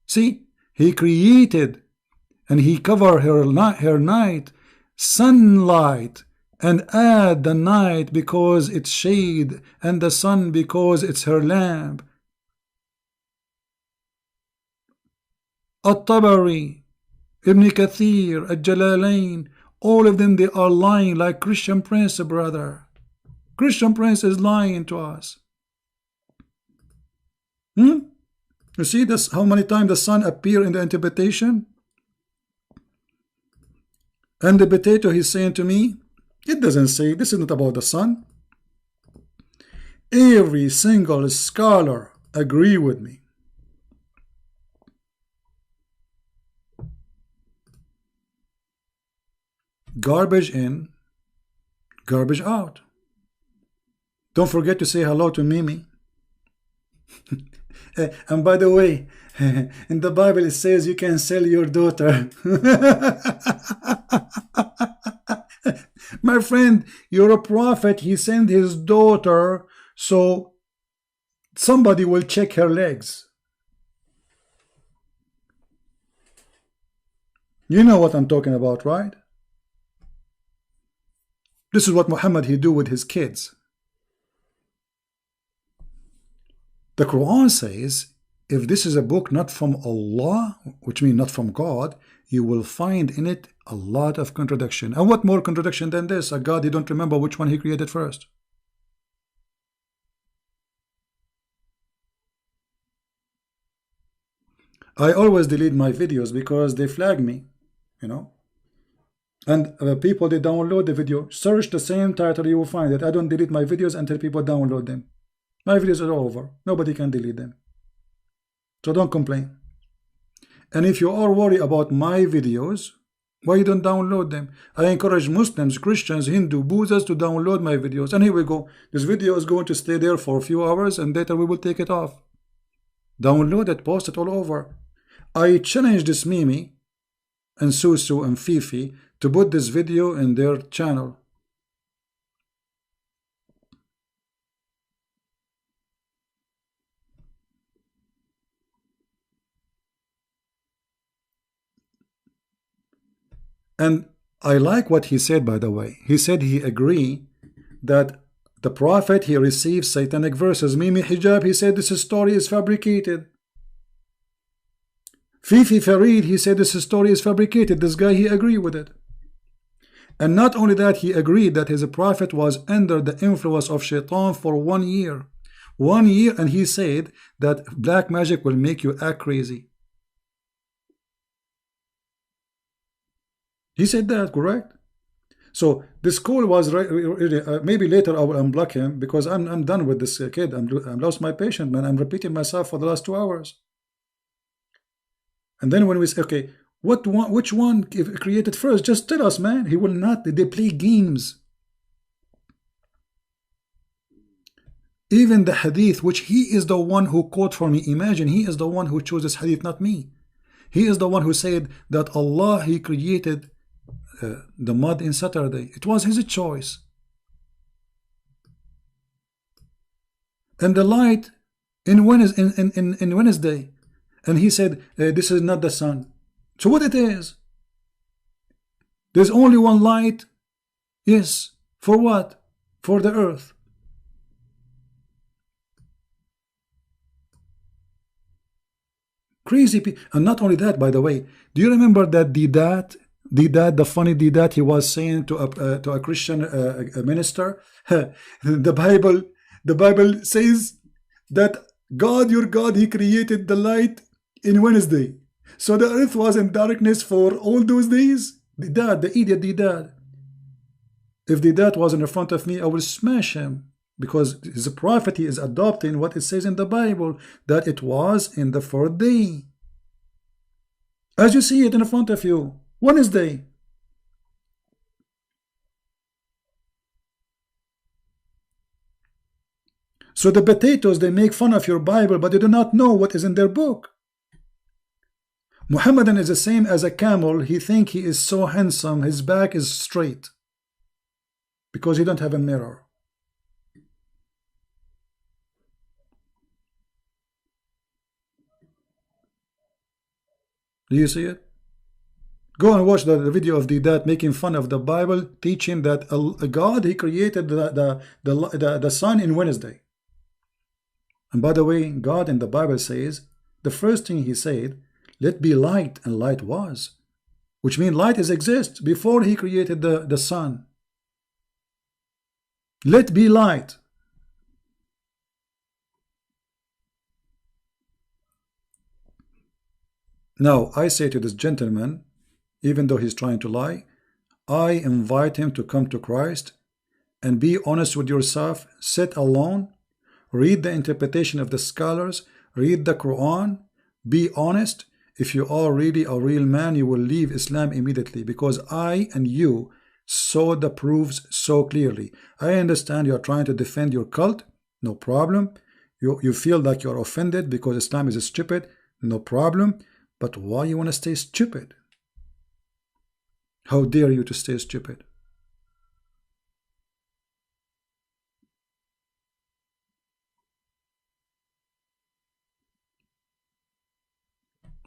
See, he created and he covered her night, sunlight, and add the night because it's shade and the sun because it's her lamp. At-Tabari, Ibn Kathir, Al-Jalalain, all of them, they are lying like Christian Prince, brother. Christian Prince is lying to us. You see this, how many times the sun appear in the interpretation? And the potato, he's saying to me, it doesn't say, this is not about the sun. Every single scholar agree with me. Garbage in, garbage out. Don't forget to say hello to Mimi. And by the way, in the Bible it says you can sell your daughter. My friend, you're a prophet. He sent his daughter so somebody will check her legs. You know what I'm talking about, right? This is what Muhammad he do with his kids. The Quran says, if this is a book not from Allah, which means not from God, you will find in it a lot of contradiction. And what more contradiction than this? A God, you don't remember which one he created first. I always delete my videos because they flag me, you know. And people, they download the video. Search the same title, you will find it. I don't delete my videos until people download them. My videos are over. Nobody can delete them. So don't complain. And if you are worried about my videos, why you don't download them? I encourage Muslims, Christians, Hindu, Buddhists to download my videos. And here we go. This video is going to stay there for a few hours and later we will take it off. Download it, post it all over. I challenge this Mimi and Susu and Fifi to put this video in their channel. And I like what he said, by the way. He said he agree that the prophet, he received satanic verses. Mimi Hijab, he said this story is fabricated. Fifi Farid, he said this story is fabricated. This guy, he agreed with it. And not only that, he agreed that his prophet was under the influence of shaitan for 1 year. 1 year, and he said that black magic will make you act crazy. He said that, correct? So this call was maybe later I will unblock him because I'm done with this kid. I'm lost my patience, man. I'm repeating myself for the last 2 hours. And then when we say, okay, which one created first? Just tell us, man. He will not. They play games. Even the hadith, which he is the one who quote for me. Imagine, he is the one who chose this hadith, not me. He is the one who said that Allah, he created the mud in Saturday. It was his choice. And the light in Wednesday. And he said, this is not the sun. So what it is? There's only one light. Yes. For what? For the earth. Crazy people. And not only that, by the way, do you remember that the funny Didat, he was saying to a Christian minister, the Bible says that God, your God, he created the light in Wednesday. So the earth was in darkness for all those days. The idiot Didat. If Didat was in front of me, I will smash him. Because his prophet, he is adopting what it says in the Bible, that it was in the 4th day. As you see it in front of you, Wednesday. So the potatoes, they make fun of your Bible, but they do not know what is in their book. Muhammadan is the same as a camel. He thinks he is so handsome, his back is straight. Because he don't have a mirror. Do you see it? Go and watch the video of Deedat making fun of the Bible, teaching that God, he created the sun in Wednesday. And by the way, God in the Bible says, the first thing he said, let be light, and light was. Which means light exists before he created the sun. Let be light. Now, I say to this gentleman, even though he's trying to lie, I invite him to come to Christ and be honest with yourself, sit alone, read the interpretation of the scholars, read the Quran, be honest. If you are really a real man, you will leave Islam immediately, because I and you saw the proofs so clearly. I understand you are trying to defend your cult, no problem. You feel like you are offended because Islam is stupid, no problem. But why you want to stay stupid? How dare you to stay stupid?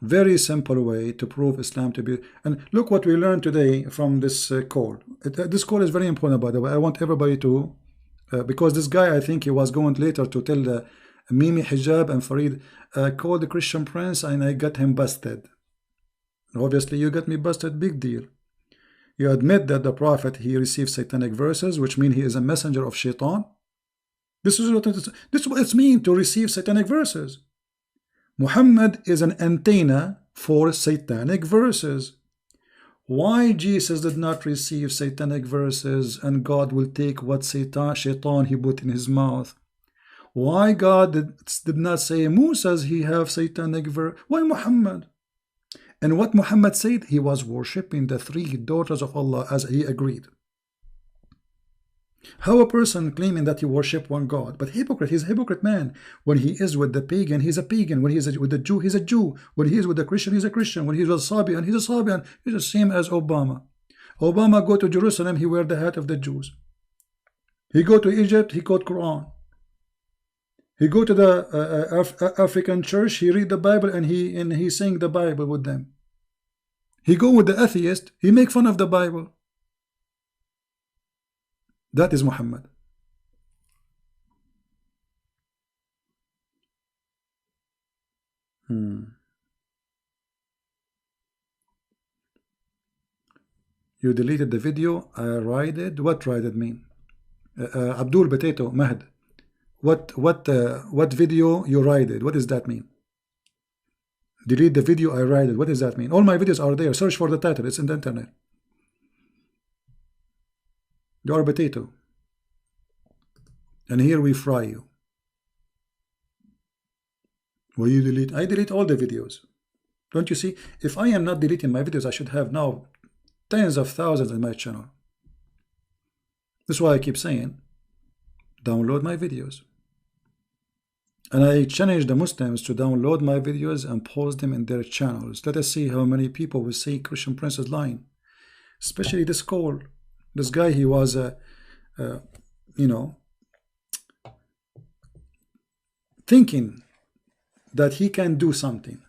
Very simple way to prove Islam to be. And look what we learned today from this call. This call is very important, by the way. I want everybody to, because this guy, I think he was going later to tell Mimi Hijab and Farid, called the Christian Prince, and I got him busted. Obviously, you got me busted, big deal. You admit that the Prophet, he received satanic verses, which mean he is a messenger of Shaitan. This is what it means to receive satanic verses. Muhammad is an antenna for satanic verses. Why Jesus did not receive satanic verses and God will take what Shaitan he put in his mouth? Why God did not say Musa's he have satanic verse? Why Muhammad? And what Muhammad said, he was worshipping the three daughters of Allah as he agreed. How a person claiming that he worship one God, but hypocrite, he's a hypocrite man. When he is with the pagan, he's a pagan. When he is with the Jew, he's a Jew. When he is with the Christian, he's a Christian. When he's with Sabian, he's a Sabian. He's the same as Obama. Obama go to Jerusalem, he wear the hat of the Jews. He go to Egypt, he quote Quran. He go to the African church, he read the Bible and he sing the Bible with them. He go with the atheist, he make fun of the Bible. That is Muhammad. You deleted the video. I raided. What raided mean? Abdul Potato Mahd. What video you raided? What does that mean? Delete the video I raided. What does that mean? All my videos are there. Search for the title. It's in the internet. You are potato. And here we fry you. Will you delete? I delete all the videos. Don't you see? If I am not deleting my videos, I should have now tens of thousands in my channel. That's why I keep saying, download my videos. And I challenge the Muslims to download my videos and post them in their channels. Let us see how many people will say Christian Prince is lying. Especially this call. This guy, he was, you know, thinking that he can do something.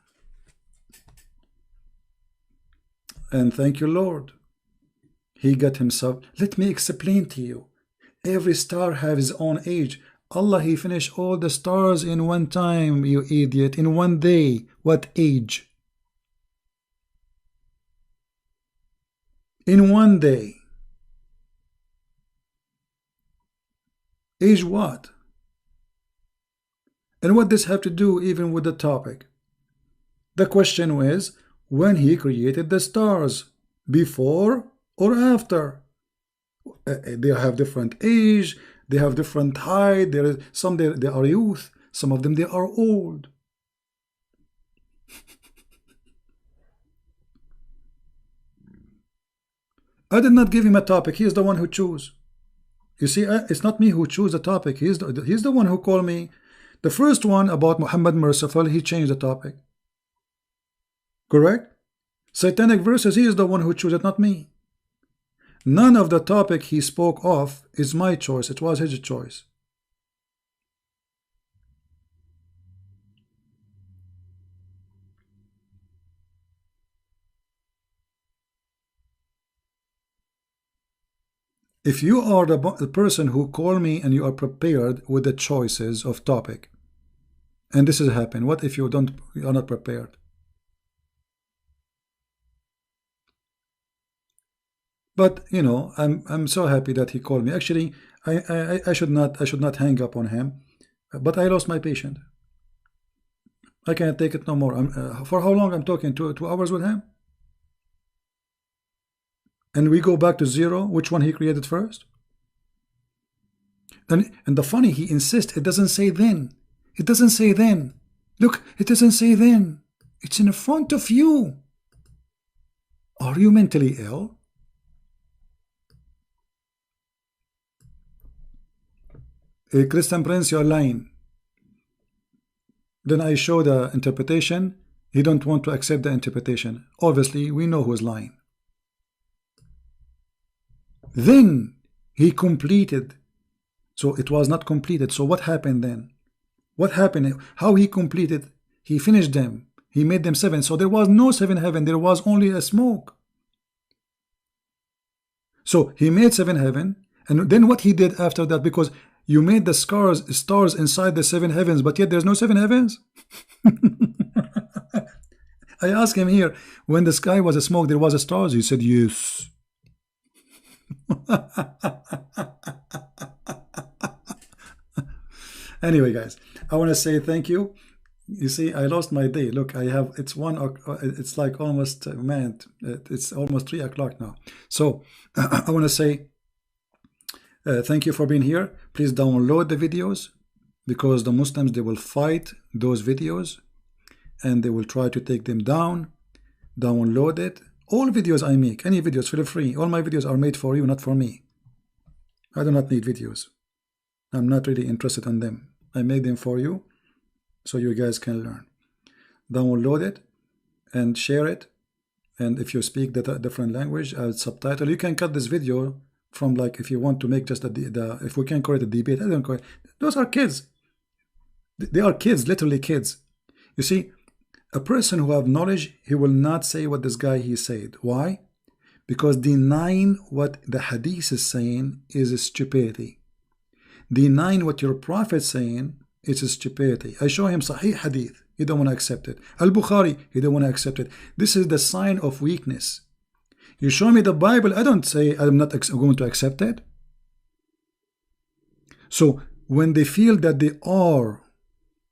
And thank you, Lord. He got himself. Let me explain to you. Every star has his own age. Allah, he finished all the stars in one time, you idiot. In one day. What age? In one day. Age what? And what does have to do even with the topic? The question was, when he created the stars, before or after? They have different age, they have different height, some they are youth, some of them they are old. I did not give him a topic, he is the one who chose. You see, it's not me who chose the topic, he's the one who called me. The first one about Muhammad Merciful, he changed the topic. Correct? Satanic verses, he is the one who chose it, not me. None of the topic he spoke of is my choice, it was his choice. If you are the person who call me and you are prepared with the choices of topic, and this has happened, what if you are not prepared? But you know, I'm so happy that he called me. Actually, I should not hang up on him, but I lost my patience. I can't take it no more. For how long I'm talking? 2 hours with him? And we go back to zero. Which one he created first? And the funny, he insists. It doesn't say then. It doesn't say then. Look, it doesn't say then. It's in front of you. Are you mentally ill? Hey, Christian Prince, you're lying. Then I show the interpretation. He don't want to accept the interpretation. Obviously, we know who's lying. Then he completed. So it was not completed. So what happened then? What happened? How he completed? He finished them. He made them 7. So there was no 7 heaven. There was only a smoke. So he made 7 heaven. And then what he did after that, because you made the stars inside the 7 heavens, but yet there's no 7 heavens. I asked him here, when the sky was a smoke, there was a stars. He said, yes. Anyway, guys, I want to say thank you. You see, I lost my day. Look, I have, it's like almost, man, it's almost 3 o'clock now. So I want to say thank you for being here. Please download the videos, because the Muslims, they will fight those videos and they will try to take them down. Download it. All videos I make, any videos, feel free. All my videos are made for you, not for me. I do not need videos. I'm not really interested in them. I made them for you so you guys can learn. Download it and share it. And if you speak the different language, I'll subtitle. You can cut this video from, like, if you want to make just if we can call it a debate, I don't call it. Those are kids. They are kids, literally kids. You see, a person who have knowledge, he will not say what this guy he said. Why? Because denying what the hadith is saying is stupidity. Denying what your prophet is saying is stupidity. I show him Sahih hadith. He don't want to accept it. Al-Bukhari, he don't want to accept it. This is the sign of weakness. You show me the Bible, I don't say I'm not going to accept it. So when they feel that they are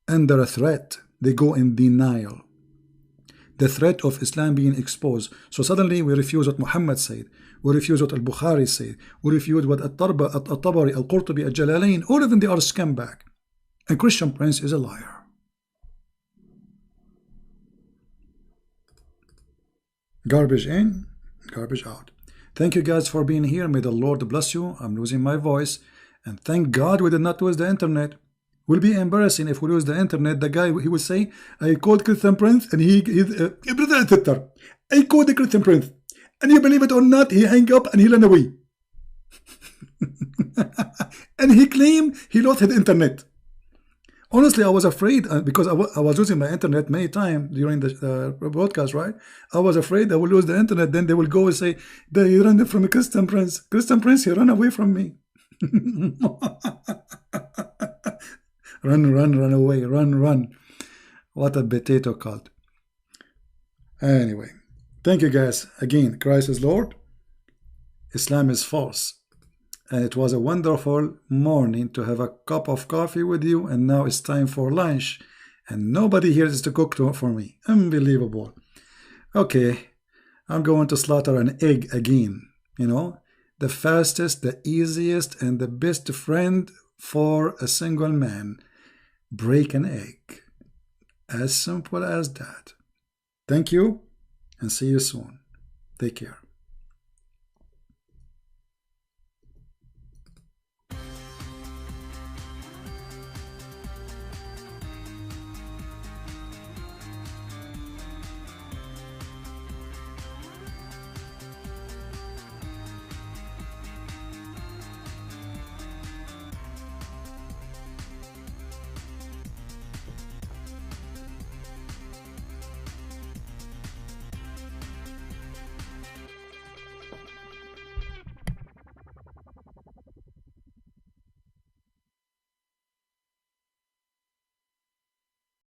under a threat, they go in denial. The threat of Islam being exposed. So suddenly we refuse what Muhammad said. We refuse what Al-Bukhari said. We refuse what At-Tabari, Al-Qurtubi, Al-Jalalain. All of them, they are scumbag. And Christian Prince is a liar. Garbage in, garbage out. Thank you guys for being here. May the Lord bless you. I'm losing my voice. And thank God we did not lose the internet. Will be embarrassing if we lose the internet. The guy, he will say, I called Christian Prince and brother and sister, I called the Christian Prince, and you believe it or not, he hung up and he ran away. And he claimed he lost his internet. Honestly, I was afraid because I was losing my internet many times during the broadcast, right? I was afraid I will lose the internet. Then they will go and say, they ran from Christian Prince. Christian Prince, he ran away from me. Run away, run. What a potato cult. Anyway, thank you guys. Again, Christ is Lord. Islam is false. And it was a wonderful morning to have a cup of coffee with you. And now it's time for lunch. And nobody here is to cook for me. Unbelievable. Okay, I'm going to slaughter an egg again. You know, the fastest, the easiest, and the best friend for a single man. Break an egg. As simple as that. Thank you and see you soon. Take care.